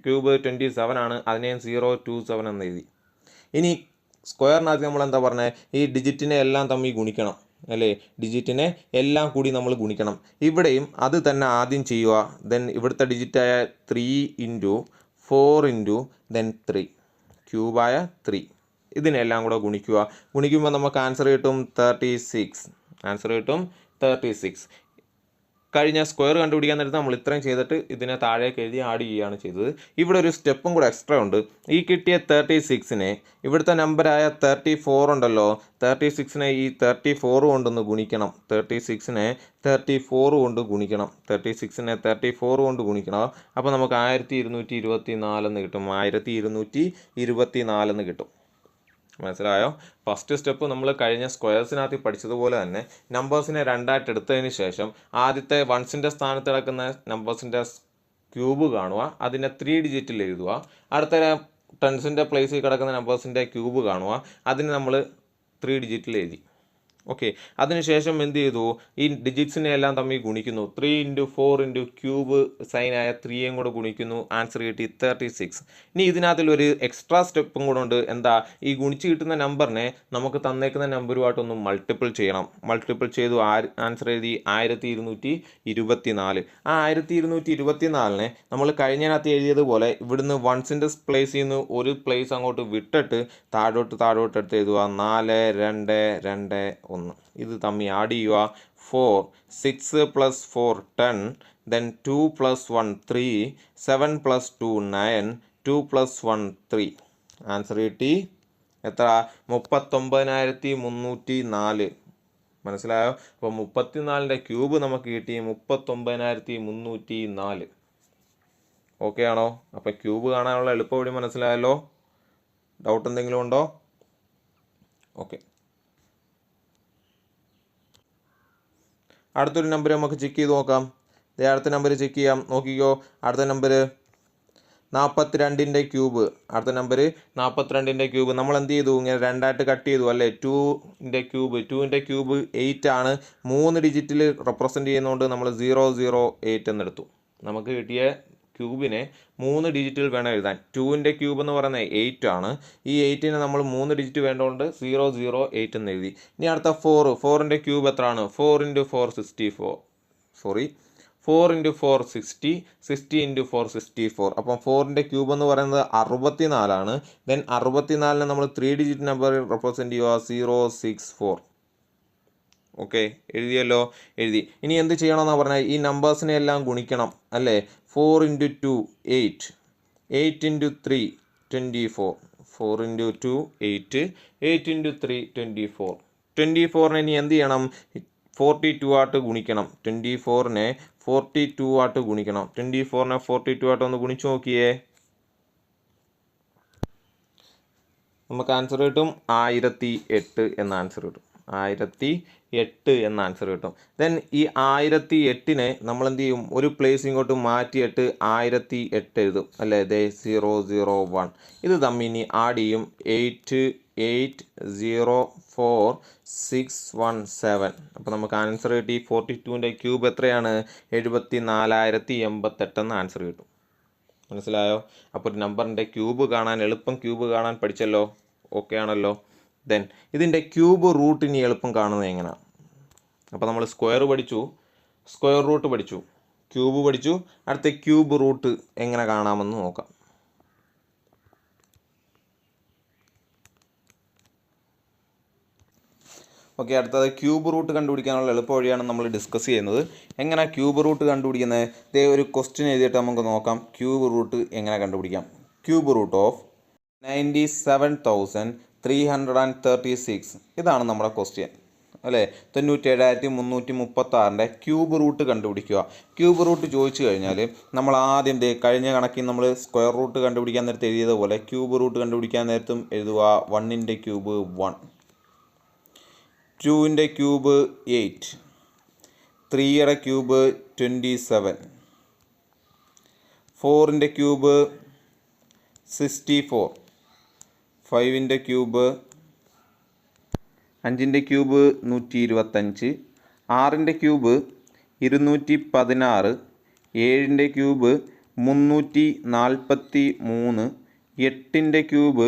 ക്യൂബ് 27 ആണ്, അതിനെയും 027 എന്ന് എഴുതി. ഇനി സ്ക്വയറിനകത്ത് നമ്മൾ എന്താ പറഞ്ഞത്, ഈ ഡിജിറ്റിനെ എല്ലാം തമ്മിൽ ഗുണിക്കണം അല്ലേ. ഡിജിറ്റിനെ എല്ലാം കൂടി നമ്മൾ ഗുണിക്കണം. ഇവിടെയും അത് തന്നെ ആദ്യം ചെയ്യുക. ദെൻ ഇവിടുത്തെ ഡിജിറ്റായ 3 × 4 × ദെൻ 3 ക്യൂബായ 3 ഇതിനെല്ലാം കൂടെ ഗുണിക്കുക. ഗുണിക്കുമ്പോൾ നമുക്ക് ആൻസർ കിട്ടും 36. ആൻസർ കിട്ടും 36. കഴിഞ്ഞ സ്ക്വയർ കണ്ടുപിടിക്കാൻ നേരത്ത് നമ്മൾ ഇത്രയും ചെയ്തിട്ട് ഇതിനെ താഴേക്ക് എഴുതി ആഡ് ചെയ്യുകയാണ് ചെയ്തത്. ഇവിടെ ഒരു സ്റ്റെപ്പും കൂടെ എക്സ്ട്രാ ഉണ്ട്. ഈ കിട്ടിയ 36നെ ഇവിടുത്തെ നമ്പറായ 34 ഉണ്ടല്ലോ, 36നെ ഈ 34 കൊണ്ടൊന്ന് ഗുണിക്കണം. 36നെ 34 കൊണ്ട് ഗുണിക്കണം. 36നെ 34 കൊണ്ട് ഗുണിക്കണം. അപ്പോൾ നമുക്ക് 1224 എന്ന് കിട്ടും. 1224 എന്ന് കിട്ടും. മനസ്സിലായോ? ഫസ്റ്റ് സ്റ്റെപ്പ് നമ്മൾ കഴിഞ്ഞ സ്ക്വയർസിനകത്ത് പഠിച്ചതുപോലെ തന്നെ നമ്പേഴ്സിനെ രണ്ടായിട്ട് എടുത്തതിന് ശേഷം ആദ്യത്തെ വൺസിൻ്റെ സ്ഥാനത്ത് കിടക്കുന്ന നമ്പേഴ്സിൻ്റെ ക്യൂബ് കാണുക, അതിനെ 3 ഡിജിറ്റിൽ എഴുതുക. അടുത്ത ടെൻസിൻ്റെ പ്ലേസിൽ കിടക്കുന്ന നമ്പേഴ്സിൻ്റെ ക്യൂബ് കാണുക, അതിന് നമ്മൾ 3 ഡിജിറ്റിൽ എഴുതി. ഓക്കെ. അതിനുശേഷം എന്ത് ചെയ്തു, ഈ ഡിജിറ്റ്സിനെ എല്ലാം തമ്മിൽ ഗുണിക്കുന്നു. 3 × 4 × ക്യൂബ് സൈനായ 3യും കൂടെ ഗുണിക്കുന്നു. ആൻസർ കിട്ടി 36. ഇനി ഇതിനകത്തിൽ ഒരു എക്സ്ട്രാ സ്റ്റെപ്പും കൂടെ ഉണ്ട്. എന്താ, ഈ ഗുണിച്ച് കിട്ടുന്ന നമ്പറിനെ നമുക്ക് തന്നേക്കുന്ന നമ്പറുമായിട്ടൊന്ന് മൾട്ടിപ്പിൾ ചെയ്യണം. മൾട്ടിപ്പിൾ ചെയ്തു ആൻസർ എഴുതി 1224. ആ 1224നെ നമ്മൾ കഴിഞ്ഞതിനകത്ത് എഴുതിയതുപോലെ ഇവിടുന്ന് വൺസിൻ്റെ പ്ലേസിൽ നിന്ന് ഒരു പ്ലേസ് അങ്ങോട്ട് വിട്ടിട്ട് താഴോട്ട് എടുത്ത് എഴുതുക. 4 2 2 1. ഇത് തമ്മിൽ ആഡ് ചെയ്യുക. 4 6 + 4 10. ദെൻ 2 + 1 3. 7 + 2 9. 2 + 1 3. ആൻസർ കിട്ടി എത്ര? 39,304. മനസ്സിലായോ? അപ്പോൾ 34ൻ്റെ ക്യൂബ് നമുക്ക് കിട്ടി 39,304. ഓക്കെ ആണോ? അപ്പോൾ ക്യൂബ് കാണാനുള്ള എളുപ്പവഴി മനസ്സിലായല്ലോ. ഡൗട്ട് എന്തെങ്കിലും ഉണ്ടോ? ഓക്കെ. അടുത്തൊരു നമ്പർ നമുക്ക് ചെക്ക് ചെയ്ത് നോക്കാം. അടുത്ത നമ്പർ ചെക്ക് ചെയ്യാം. നോക്കിക്കോ. അടുത്ത നമ്പർ 42ൻ്റെ ക്യൂബ്. അടുത്ത നമ്പർ 42ൻ്റെ ക്യൂബ് നമ്മൾ എന്ത് ചെയ്തു, ഇങ്ങനെ രണ്ടായിട്ട് കട്ട് ചെയ്തു അല്ലേ. 2ൻ്റെ ക്യൂബ് 8 ആണ്. 3 ഡിജിറ്റിൽ റെപ്രസെൻറ്റ് ചെയ്യുന്നതുകൊണ്ട് നമ്മൾ 008 എന്നെടുത്തു. നമുക്ക് കിട്ടിയ ക്യൂബിനെ 3 ഡിജിറ്റിൽ വേണം എഴുതാൻ. 2ൻ്റെ ക്യൂബ് എന്ന് പറയുന്നത് 8 ആണ്. ഈ 8നെ നമ്മൾ 3 ഡിജിറ്റ് വേണ്ടതുകൊണ്ട് 008 എന്ന് എഴുതി. ഇനി അടുത്ത 4ൻ്റെ ക്യൂബ് എത്രയാണ്? 4 × 4 64. 4 × 4 60. 60 × 4 64. അപ്പം 4ൻ്റെ ക്യൂബ് എന്ന് പറയുന്നത് 64 ആണ്. ദെൻ 64നെ നമ്മൾ 3 ഡിജിറ്റ് നമ്പർ റെപ്രസെൻറ്റ് ചെയ്യുക 064. ഓക്കെ, എഴുതിയല്ലോ. എഴുതി. ഇനി എന്ത് ചെയ്യണമെന്നാണ് പറഞ്ഞാൽ ഈ നമ്പേഴ്സിനെ എല്ലാം ഗുണിക്കണം അല്ലേ. 4 × 2 8. 8 × 3 24. 4 × 2 8. 8 × 3 24. 24നെ ഇനി എന്ത് ചെയ്യണം? 42 ആയിട്ട് ഗുണിക്കണം. 24നെ 42 ആയിട്ട് ഗുണിക്കണം. 24നെ 42 ആയിട്ട് ഒന്ന് ഗുണിച്ച് നോക്കിയേ. നമുക്ക് ആൻസർ കിട്ടും 1008 എന്ന ആൻസർ കിട്ടും. 1008 എന്ന ആൻസർ കിട്ടും. ദെൻ ഈ 1008നെ നമ്മൾ എന്ത് ചെയ്യും, ഒരു പ്ലേസ് ഇങ്ങോട്ട് മാറ്റിയിട്ട് 1008 എഴുതും അല്ലേ. 001. ഇത് തമ്മിൽ ഇനി ആഡ് ചെയ്യും. 8804,617. അപ്പോൾ നമുക്ക് ആൻസർ കിട്ടി 42ൻ്റെ ക്യൂബ് എത്രയാണ്? 74,088 എന്ന ആൻസർ കിട്ടും. മനസ്സിലായോ? അപ്പോൾ ഒരു നമ്പറിൻ്റെ ക്യൂബ് കാണാൻ എളുപ്പം ക്യൂബ് കാണാൻ പഠിച്ചല്ലോ, ഓക്കെ ആണല്ലോ. ദെൻ ഇതിൻ്റെ ക്യൂബ് റൂട്ട് ഇനി എളുപ്പം കാണുന്നത് എങ്ങനെയാണ്? അപ്പോൾ നമ്മൾ സ്ക്വയർ പഠിച്ചു, സ്ക്വയർ റൂട്ട് പഠിച്ചു, ക്യൂബ് പഠിച്ചു. അടുത്ത ക്യൂബ് റൂട്ട് എങ്ങനെ കാണാമെന്ന് നോക്കാം. ഓക്കെ, അടുത്തത് ക്യൂബ് റൂട്ട് കണ്ടുപിടിക്കാനുള്ള എളുപ്പ വഴിയാണ് നമ്മൾ ഡിസ്കസ് ചെയ്യുന്നത്. എങ്ങനെ ക്യൂബ് റൂട്ട് കണ്ടുപിടിക്കുന്നത്? ഇതേ ഒരു ക്വസ്റ്റ്യൻ എഴുതിയിട്ട് നമുക്ക് നോക്കാം ക്യൂബ് റൂട്ട് എങ്ങനെ കണ്ടുപിടിക്കാം. ക്യൂബ് റൂട്ട് ഓഫ് 97,336 ഇതാണ് നമ്മുടെ ക്വസ്റ്റ്യൻ അല്ലേ. 97,336 ക്യൂബ് റൂട്ട് കണ്ടുപിടിക്കുക. ക്യൂബ് റൂട്ട് ചോദിച്ചു കഴിഞ്ഞാൽ നമ്മൾ ആദ്യം കഴിഞ്ഞ കണക്കിൽ നമ്മൾ സ്ക്വയർ റൂട്ട് കണ്ടുപിടിക്കാൻ നേരത്തെ എഴുതിയതുപോലെ ക്യൂബ് റൂട്ട് കണ്ടുപിടിക്കാൻ നേരത്തും എഴുതുക 1ൻ്റെ ക്യൂബ് 1, 2ൻ്റെ ക്യൂബ് 8, 3യുടെ ക്യൂബ് 27, 4ൻ്റെ ക്യൂബ് 64, 5ൻ്റെ ക്യൂബ് 5ൻ്റെ ക്യൂബ് 125, 6ൻ്റെ ക്യൂബ് 216, 7ൻ്റെ ക്യൂബ് 343, 8ൻ്റെ ക്യൂബ്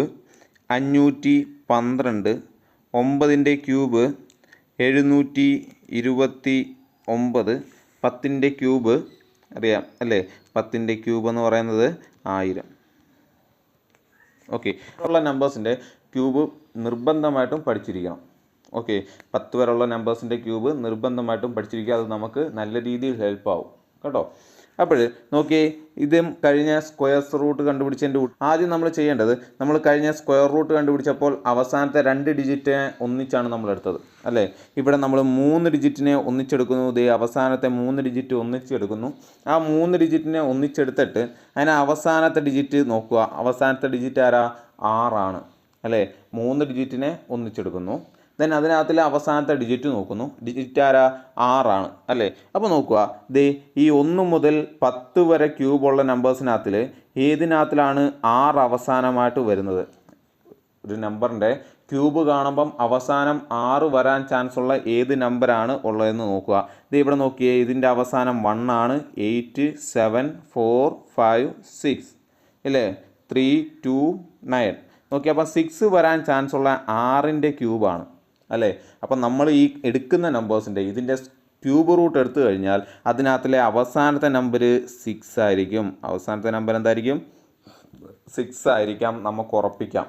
512, 9ൻ്റെ ക്യൂബ് 729, 10ൻ്റെ ക്യൂബ് അറിയാം അല്ലേ, 10ൻ്റെ ക്യൂബ് എന്ന് പറയുന്നത് 1000. ഓക്കെ, ഉള്ള നമ്പേഴ്സിൻ്റെ ക്യൂബ് നിർബന്ധമായിട്ടും പഠിച്ചിരിക്കണം. ഓക്കെ, 10 വരെയുള്ള നമ്പേഴ്സിൻ്റെ ക്യൂബ് നിർബന്ധമായിട്ടും പഠിച്ചിരിക്കുക. അത് നമുക്ക് നല്ല രീതിയിൽ ഹെൽപ്പ് ആവും കേട്ടോ. അപ്പോൾ നോക്കിയേ, ഇതും കഴിഞ്ഞ സ്ക്വയർ റൂട്ട് കണ്ടുപിടിച്ചതിൻ്റെ ആദ്യം നമ്മൾ ചെയ്യേണ്ടത്, നമ്മൾ കഴിഞ്ഞ സ്ക്വയർ റൂട്ട് കണ്ടുപിടിച്ചപ്പോൾ അവസാനത്തെ 2 ഡിജിറ്റിനെ ഒന്നിച്ചാണ് നമ്മൾ എടുത്തത് അല്ലേ. ഇവിടെ നമ്മൾ 3 ഡിജിറ്റിനെ ഒന്നിച്ചെടുക്കുന്നു. ഇതേ അവസാനത്തെ 3 ഡിജിറ്റ് ഒന്നിച്ചെടുക്കുന്നു. ആ 3 ഡിജിറ്റിനെ ഒന്നിച്ചെടുത്തിട്ട് അതിന് അവസാനത്തെ ഡിജിറ്റ് നോക്കുക. അവസാനത്തെ ഡിജിറ്റ് ആരാ? 6 ആണ് അല്ലേ. 3 ഡിജിറ്റിനെ ഒന്നിച്ചെടുക്കുന്നു. ദെൻ അതിനകത്തിലെ അവസാനത്തെ ഡിജിറ്റ് നോക്കുന്നു. ഡിജിറ്റ് ആരാ? 6 ആണ് അല്ലേ. അപ്പോൾ നോക്കുക, ഈ 1 മുതൽ 10 വരെ ക്യൂബുള്ള നമ്പേഴ്സിനകത്തിൽ ഏതിനകത്തിലാണ് 6 അവസാനമായിട്ട് വരുന്നത്? ഒരു നമ്പറിൻ്റെ ക്യൂബ് കാണുമ്പം അവസാനം 6 വരാൻ ചാൻസ് ഉള്ള ഏത് നമ്പറാണ് ഉള്ളതെന്ന് നോക്കുക. ഇവിടെ നോക്കിയേ, ഇതിൻ്റെ അവസാനം 1 ആണ്. 8, 7, 4, 5, 6 ഇല്ലേ. 3, 2, 9 നോക്കി. അപ്പം 6 വരാൻ ചാൻസ് ഉള്ള 6ൻ്റെ ക്യൂബാണ് അല്ലേ. അപ്പം നമ്മൾ ഈ എടുക്കുന്ന നമ്പേഴ്സിൻ്റെ ഇതിൻ്റെ ക്യൂബ് റൂട്ട് എടുത്തു കഴിഞ്ഞാൽ അതിനകത്തിലെ അവസാനത്തെ നമ്പർ 6 ആയിരിക്കും. അവസാനത്തെ നമ്പർ എന്തായിരിക്കും? 6 ആയിരിക്കാം, നമുക്ക് ഉറപ്പിക്കാം.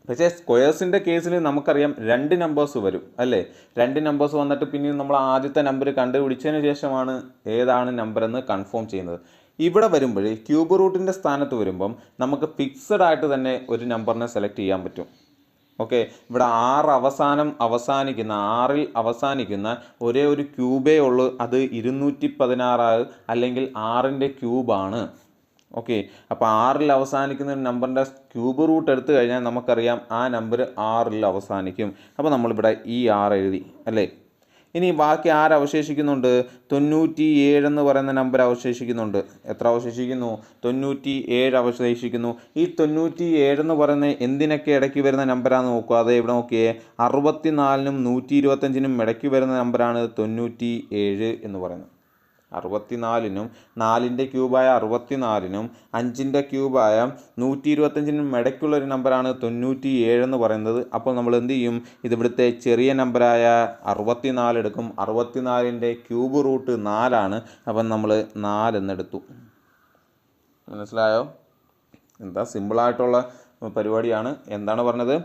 പക്ഷേ സ്ക്വയേഴ്സിൻ്റെ കേസിൽ നമുക്കറിയാം 2 നമ്പേഴ്സ് വരും അല്ലേ. 2 നമ്പേഴ്സ് വന്നിട്ട് പിന്നെ നമ്മൾ ആദ്യത്തെ നമ്പർ കണ്ടുപിടിച്ചതിന് ശേഷമാണ് ഏതാണ് നമ്പർ എന്ന് കൺഫേം ചെയ്യുന്നത്. ഇവിടെ വരുമ്പോൾ ക്യൂബ് റൂട്ടിൻ്റെ സ്ഥാനത്ത് വരുമ്പം നമുക്ക് ഫിക്സഡ് ആയിട്ട് തന്നെ ഒരു നമ്പറിനെ സെലക്ട് ചെയ്യാൻ പറ്റും. ഓക്കെ, ഇവിടെ 6 അവസാനിക്കുന്ന 6ൽ അവസാനിക്കുന്ന ഒരേ ഒരു ക്യൂബേ ഉള്ളൂ. അത് 216 അല്ലെങ്കിൽ 6ൻ്റെ ക്യൂബാണ്. ഓക്കെ, അപ്പോൾ 6ൽ അവസാനിക്കുന്ന ഒരു നമ്പറിൻ്റെ ക്യൂബ് റൂട്ട് എടുത്തു കഴിഞ്ഞാൽ നമുക്കറിയാം ആ നമ്പർ 6ൽ അവസാനിക്കും. അപ്പോൾ നമ്മളിവിടെ ഈ 6 എഴുതി അല്ലേ. ഇനി ബാക്കി ആര് അവശേഷിക്കുന്നുണ്ട്? 97 എന്ന് പറയുന്ന നമ്പർ അവശേഷിക്കുന്നുണ്ട്. എത്ര അവശേഷിക്കുന്നു? 97 അവശേഷിക്കുന്നു. ഈ 97 എന്ന് പറയുന്ന എന്തിനൊക്കെ ഇടയ്ക്ക് വരുന്ന നമ്പറാണെന്ന് നോക്കുക. അത് ഇവിടെ നോക്കിയേ, 64നും 125നും ഇടയ്ക്ക് വരുന്ന നമ്പറാണ് 97 എന്ന് പറയുന്നത്. 64നും 4ൻ്റെ ക്യൂബായ 64നും 5ൻ്റെ ക്യൂബായ 125നും ഇടയ്ക്കുള്ളൊരു നമ്പറാണ് 97 എന്ന് പറയുന്നത്. അപ്പോൾ നമ്മൾ എന്ത് ചെയ്യും? ഇതിവിടുത്തെ ചെറിയ നമ്പറായ 64 എടുക്കും. 64ൻ്റെ ക്യൂബ് റൂട്ട് 4 ആണ്. അപ്പം നമ്മൾ 4 എന്നെടുത്തു. മനസ്സിലായോ? എന്താ സിമ്പിളായിട്ടുള്ള പരിപാടിയാണ്. എന്താണ് പറഞ്ഞത്?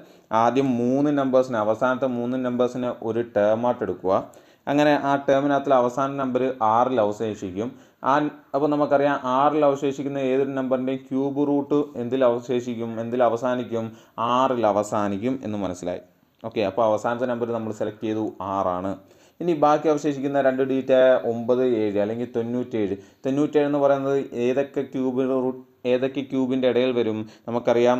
ആദ്യം 3 നമ്പേഴ്സിനെ, അവസാനത്തെ 3 നമ്പേഴ്സിനെ ഒരു ടേമായിട്ട് എടുക്കുക. അങ്ങനെ ആ ടേമിനകത്തിൽ അവസാന നമ്പർ 6ൽ അവശേഷിക്കും. അപ്പോൾ നമുക്കറിയാം 6ൽ അവശേഷിക്കുന്ന ഏതൊരു നമ്പറിൻ്റെയും ക്യൂബ് റൂട്ട് എന്തിൽ അവസാനിക്കും? 6ൽ അവസാനിക്കും എന്ന് മനസ്സിലായി. ഓക്കെ, അപ്പോൾ അവസാനത്തെ നമ്പർ നമ്മൾ സെലക്ട് ചെയ്തു 6 ആണ്. ഇനി ബാക്കി അവശേഷിക്കുന്ന 2 ഡിജിറ്റ് 9, 7 അല്ലെങ്കിൽ 97. 97 എന്ന് പറയുന്നത് ഏതൊക്കെ ക്യൂബിൻ്റെ ഇടയിൽ വരും? നമുക്കറിയാം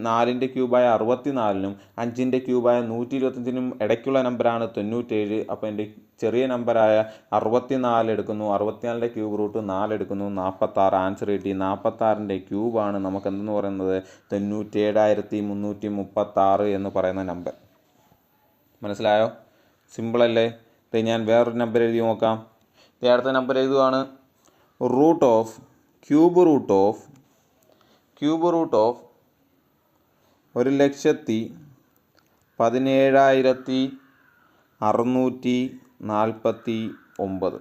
4ൻ്റെ ക്യൂബായ 64നും 5ൻ്റെ ക്യൂബായ 125നും ഇടയ്ക്കുള്ള നമ്പറാണ് 97. അപ്പോൾ എൻ്റെ ചെറിയ നമ്പറായ 64 എടുക്കുന്നു. 64ൻ്റെ ക്യൂബ് റൂട്ട് 4 എടുക്കുന്നു. 46 ആൻസർ കിട്ടി. 46ൻ്റെ ക്യൂബാണ് നമുക്ക് എന്തെന്ന് പറയുന്നത്? 97,336 എന്ന് പറയുന്ന നമ്പർ. മനസ്സിലായോ? സിമ്പിളല്ലേ? ഞാൻ വേറൊരു നമ്പർ എഴുതി നോക്കാം. അടുത്ത നമ്പർ എഴുതുകയാണ്. Cube root of cube root of 1,17,649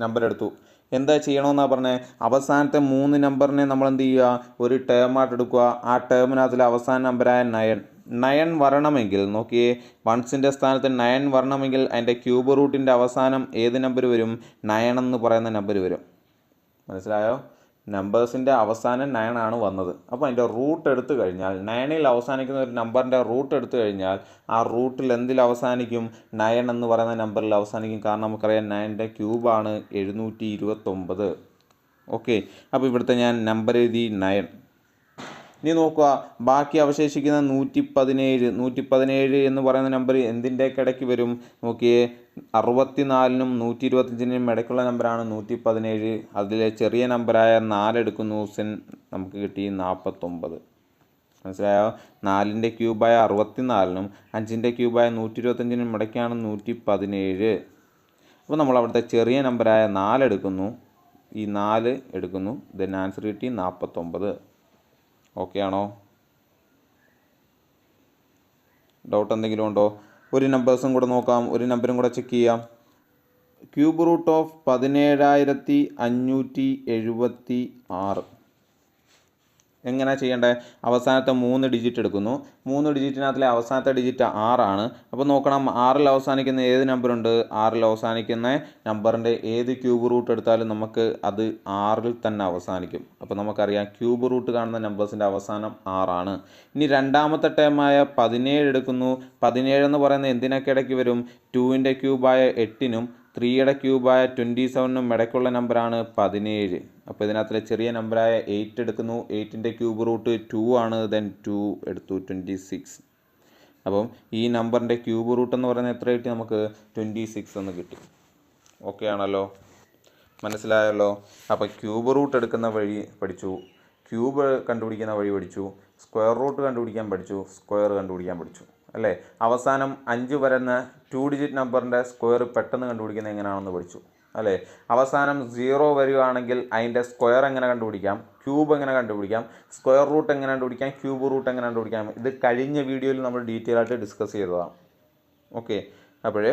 number എടുത്തു. എന്താ ചെയ്യണമെന്നാണ് പറഞ്ഞത്? അവസാനത്തെ 3 നമ്പറിനെ നമ്മൾ എന്ത് ചെയ്യുക? ഒരു ടേമായിട്ട് എടുക്കുക. ആ ടേമിനകത്തിൽ അവസാന നമ്പറായ 9 വരണമെങ്കിൽ നോക്കിയേ, വൺസിൻ്റെ സ്ഥാനത്ത് 9 വരണമെങ്കിൽ അതിൻ്റെ ക്യൂബ് റൂട്ടിൻ്റെ അവസാനം ഏത് നമ്പർ വരും? 9 എന്ന് പറയുന്ന നമ്പർ വരും. മനസ്സിലായോ? നമ്പേഴ്സിൻ്റെ അവസാനം 9 ആണ് വന്നത്. അപ്പോൾ അതിൻ്റെ റൂട്ട് എടുത്തു കഴിഞ്ഞാൽ 9ൽ അവസാനിക്കുന്ന ഒരു നമ്പറിൻ്റെ റൂട്ട് എടുത്തു കഴിഞ്ഞാൽ ആ റൂട്ടിൽ എന്തിൽ അവസാനിക്കും? 9 എന്ന് പറയുന്ന നമ്പറിൽ അവസാനിക്കും. കാരണം നമുക്കറിയാം 9ൻ്റെ ക്യൂബാണ് 729. ഓക്കെ, അപ്പോൾ ഇവിടുത്തെ ഞാൻ നമ്പർ എഴുതി 9. ഇനി നോക്കുക, ബാക്കി അവശേഷിക്കുന്ന 117 എന്ന് പറയുന്ന നമ്പർ എന്തിൻ്റെയൊക്കെ ഇടയ്ക്ക് വരും? നോക്കിയേ, 64നും 125നും ഇടയ്ക്കുള്ള നമ്പറാണ് 117. അതിലെ ചെറിയ നമ്പറായ 4 എടുക്കുന്നു, നമുക്ക് കിട്ടി 49. മനസ്സിലായോ? 4ൻ്റെ ക്യൂബായ 64നും 5ൻ്റെ ക്യൂബായ 125നും ഇടയ്ക്കാണ് 117. അപ്പോൾ നമ്മൾ അവിടുത്തെ ചെറിയ നമ്പറായ 4 എടുക്കുന്നു, ഈ 4 എടുക്കുന്നു, ദെൻ ആൻസർ കിട്ടി 49. ഓക്കെ ആണോ? ഡൗട്ട് എന്തെങ്കിലും ഉണ്ടോ? ഒരു നമ്പേഴ്സും കൂടെ നോക്കാം, ഒരു നമ്പറും കൂടെ ചെക്ക് ചെയ്യാം. ക്യൂബ് റൂട്ട് ഓഫ് 17,576 എങ്ങനെ ചെയ്യേണ്ടത്? അവസാനത്തെ 3 ഡിജിറ്റ് എടുക്കുന്നു. 3 ഡിജിറ്റിനകത്തിലെ അവസാനത്തെ ഡിജിറ്റ് 6 ആണ്. അപ്പോൾ നോക്കണം, 6ൽ അവസാനിക്കുന്ന ഏത് നമ്പറുണ്ട്? 6ൽ അവസാനിക്കുന്ന നമ്പറിൻ്റെ ഏത് ക്യൂബ് റൂട്ട് എടുത്താലും നമുക്ക് അത് 6ൽ തന്നെ അവസാനിക്കും. അപ്പോൾ നമുക്കറിയാം ക്യൂബ് റൂട്ട് കാണുന്ന നമ്പേഴ്സിൻ്റെ അവസാനം 6 ആണ്. ഇനി രണ്ടാമത്തെ ടേമായ 17 എടുക്കുന്നു. 17 എന്ന് പറയുന്നത് എന്തിനൊക്കെ ഇടയ്ക്ക് വരും? 2ൻ്റെ ക്യൂബായ 8നും 3യുടെ ക്യൂബായ 27നും ഇടയ്ക്കുള്ള നമ്പറാണ് 17. അപ്പോൾ ഇതിനകത്തിലെ ചെറിയ നമ്പറായ 8 എടുക്കുന്നു. 8ൻ്റെ ക്യൂബ് റൂട്ട് 2 ആണ്, ദെൻ 2 എടുത്തു, 26. അപ്പം ഈ നമ്പറിൻ്റെ ക്യൂബ് റൂട്ട് എന്ന് പറയുന്നത് എത്ര കിട്ടി? നമുക്ക് 26 എന്ന് കിട്ടി. ഓക്കെ ആണല്ലോ? മനസ്സിലായല്ലോ? അപ്പോൾ ക്യൂബ് റൂട്ട് എടുക്കുന്ന വഴി പഠിച്ചു, ക്യൂബ് കണ്ടുപിടിക്കുന്ന വഴി പഠിച്ചു, സ്ക്വയർ റൂട്ട് കണ്ടുപിടിക്കാൻ പഠിച്ചു, സ്ക്വയർ കണ്ടുപിടിക്കാൻ പഠിച്ചു അല്ലേ? അവസാനം 5 വരുന്ന 2 ഡിജിറ്റ് നമ്പറിൻ്റെ സ്ക്വയർ പെട്ടെന്ന് കണ്ടുപിടിക്കുന്നത് എങ്ങനെയാണെന്ന് പഠിച്ചു അല്ലേ? അവസാനം 0 വരികയാണെങ്കിൽ അതിൻ്റെ സ്ക്വയർ എങ്ങനെ കണ്ടുപിടിക്കാം, ക്യൂബ് എങ്ങനെ കണ്ടുപിടിക്കാം, സ്ക്വയർ റൂട്ട് എങ്ങനെ കണ്ടുപിടിക്കാം, ക്യൂബ് റൂട്ട് എങ്ങനെ കണ്ടുപിടിക്കാം, ഇത് കഴിഞ്ഞ വീഡിയോയിൽ നമ്മൾ ഡീറ്റെയിൽ ആയിട്ട് ഡിസ്കസ് ചെയ്തതാണ്. ഓക്കെ, അപ്പോഴേ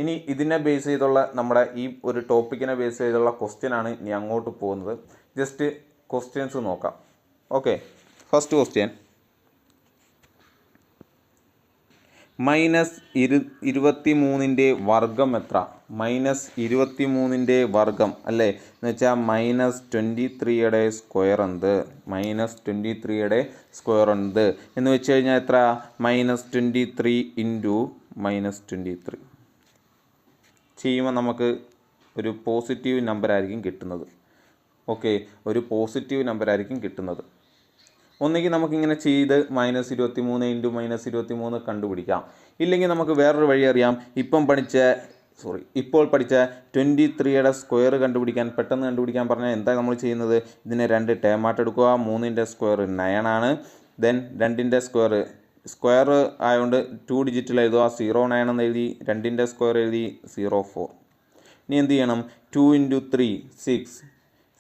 ഇനി ഇതിനെ ബേസ് ചെയ്തുള്ള നമ്മുടെ ഈ ഒരു ടോപ്പിക്കിനെ ബേസ് ചെയ്തുള്ള ക്വസ്റ്റ്യനാണ് ഇനി അങ്ങോട്ട് പോകുന്നത്. ജസ്റ്റ് ക്വസ്റ്റ്യൻസ് നോക്കാം. ഓക്കെ, ഫസ്റ്റ് ക്വസ്റ്റ്യൻ, -23ൻ്റെ വർഗം എത്ര? -23ൻ്റെ വർഗം അല്ലേ എന്ന് വെച്ചാൽ -23യുടെ സ്ക്വയർ എന്ത്? -23യുടെ സ്ക്വയർ എന്ത് എന്ന് വെച്ച് കഴിഞ്ഞാൽ എത്ര? -23 ഇൻറ്റു -23 ചെയ്യുമ്പോൾ നമുക്ക് ഒരു പോസിറ്റീവ് നമ്പറായിരിക്കും കിട്ടുന്നത്. ഓക്കെ, ഒരു പോസിറ്റീവ് നമ്പറായിരിക്കും കിട്ടുന്നത്. ഒന്നുകിൽ നമുക്കിങ്ങനെ ചെയ്ത് -23 ഇൻറ്റു -23 കണ്ടുപിടിക്കാം. ഇല്ലെങ്കിൽ നമുക്ക് വേറൊരു വഴി അറിയാം. ഇപ്പോൾ പഠിച്ച 23യുടെ സ്ക്വയർ കണ്ടുപിടിക്കാൻ, പെട്ടെന്ന് കണ്ടുപിടിക്കാൻ പറഞ്ഞാൽ എന്താ നമ്മൾ ചെയ്യുന്നത്? ഇതിനെ 2 ടേമായിട്ട് എടുക്കുക. 3ൻ്റെ സ്ക്വയർ 9 ആണ്. ദെൻ 2ൻ്റെ സ്ക്വയർ ആയതുകൊണ്ട് 2 ഡിജിറ്റിൽ എഴുതുക. 09 എന്ന് എഴുതി, 2ൻ്റെ സ്ക്വയർ എഴുതി 04. ഇനി എന്ത് ചെയ്യണം? 2 ഇൻറ്റു 3 6,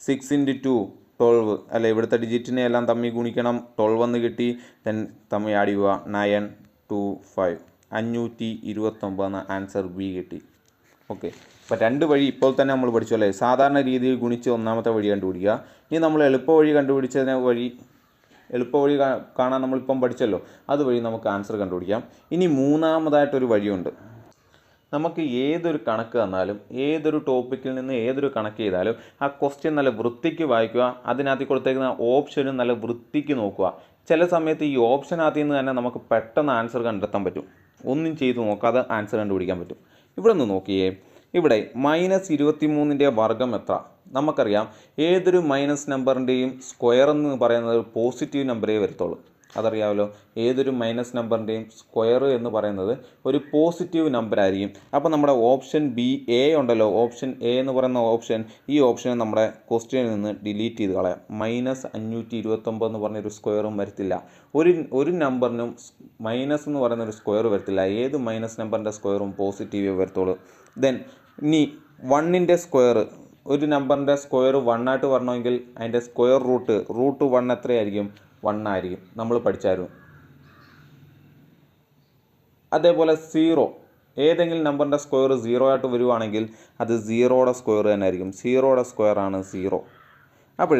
6 ഇൻറ്റു 2 12 അല്ലേ? ഇവിടുത്തെ ഡിജിറ്റിനെ എല്ലാം തമ്മിൽ ഗുണിക്കണം. 12 എന്ന് കിട്ടി. ദെൻ തമ്മിൽ ആഡ് ചെയ്യുക. 9 2 5 529 എന്ന ആൻസർ ബി കിട്ടി. ഓക്കെ, അപ്പോൾ 2 വഴി ഇപ്പോൾ തന്നെ നമ്മൾ പഠിച്ചു അല്ലേ? സാധാരണ രീതിയിൽ ഗുണിച്ച് ഒന്നാമത്തെ വഴി കണ്ടുപിടിക്കുക. ഇനി നമ്മൾ എളുപ്പ വഴി കാണാൻ നമ്മളിപ്പം പഠിച്ചല്ലോ, അതുവഴി നമുക്ക് ആൻസർ കണ്ടുപിടിക്കാം. ഇനി മൂന്നാമതായിട്ടൊരു വഴിയുണ്ട്. നമുക്ക് ഏതൊരു കണക്ക് തന്നാലും, ഏതൊരു ടോപ്പിക്കിൽ നിന്ന് ഏതൊരു കണക്ക് ചെയ്താലും ആ ക്വസ്റ്റ്യൻ നല്ല വൃത്തിക്ക് വായിക്കുക. അതിനകത്ത് കൊടുത്തേക്കുന്ന ഓപ്ഷനും നല്ല വൃത്തിക്ക് നോക്കുക. ചില സമയത്ത് ഈ ഓപ്ഷനകത്ത് നിന്ന് തന്നെ നമുക്ക് പെട്ടെന്ന് ആൻസർ കണ്ടെത്താൻ പറ്റും. ഒന്നും ചെയ്ത് നോക്കാതെ ആൻസർ കണ്ടുപിടിക്കാൻ പറ്റും. ഇവിടെ നിന്ന് നോക്കിയേ, ഇവിടെ -23ൻ്റെ വർഗം എത്ര? നമുക്കറിയാം ഏതൊരു മൈനസ് നമ്പറിൻ്റെയും സ്ക്വയർ എന്ന് പറയുന്നത് പോസിറ്റീവ് നമ്പറേ വരത്തുള്ളൂ. അതറിയാമല്ലോ, ഏതൊരു മൈനസ് നമ്പറിൻ്റെയും സ്ക്വയർ എന്ന് പറയുന്നത് ഒരു പോസിറ്റീവ് നമ്പർ ആയിരിക്കും. അപ്പോൾ നമ്മുടെ ഓപ്ഷൻ ബി എ ഉണ്ടല്ലോ, ഓപ്ഷൻ എ എന്ന് പറയുന്ന ഓപ്ഷൻ, ഈ ഓപ്ഷനെ നമ്മുടെ ക്വസ്റ്റ്യനിൽ നിന്ന് ഡിലീറ്റ് ചെയ്ത് കളയാം. -529 എന്ന് പറഞ്ഞൊരു സ്ക്വയറും വരത്തില്ല. ഒരു നമ്പറിനും മൈനസ് എന്ന് പറയുന്നൊരു സ്ക്വയർ വരത്തില്ല. ഏത് മൈനസ് നമ്പറിൻ്റെ സ്ക്വയറും പോസിറ്റീവേ വരത്തുള്ളൂ. ദെൻ ഇനി 1ൻ്റെ സ്ക്വയർ ഒരു നമ്പറിൻ്റെ സ്ക്വയർ 1 ആയിട്ട് വരണമെങ്കിൽ അതിൻ്റെ സ്ക്വയർ റൂട്ട് 1 എത്രയായിരിക്കും? 1 ആയിരിക്കും. നമ്മൾ പഠിച്ചായിരുന്നു. അതേപോലെ 0, ഏതെങ്കിലും നമ്പറിൻ്റെ സ്ക്വയർ 0 ആയിട്ട് വരുവാണെങ്കിൽ അത് 0യുടെ സ്ക്വയർ തന്നെ ആയിരിക്കും. 0യുടെ സ്ക്വയർ ആണ് 0. അപ്പോൾ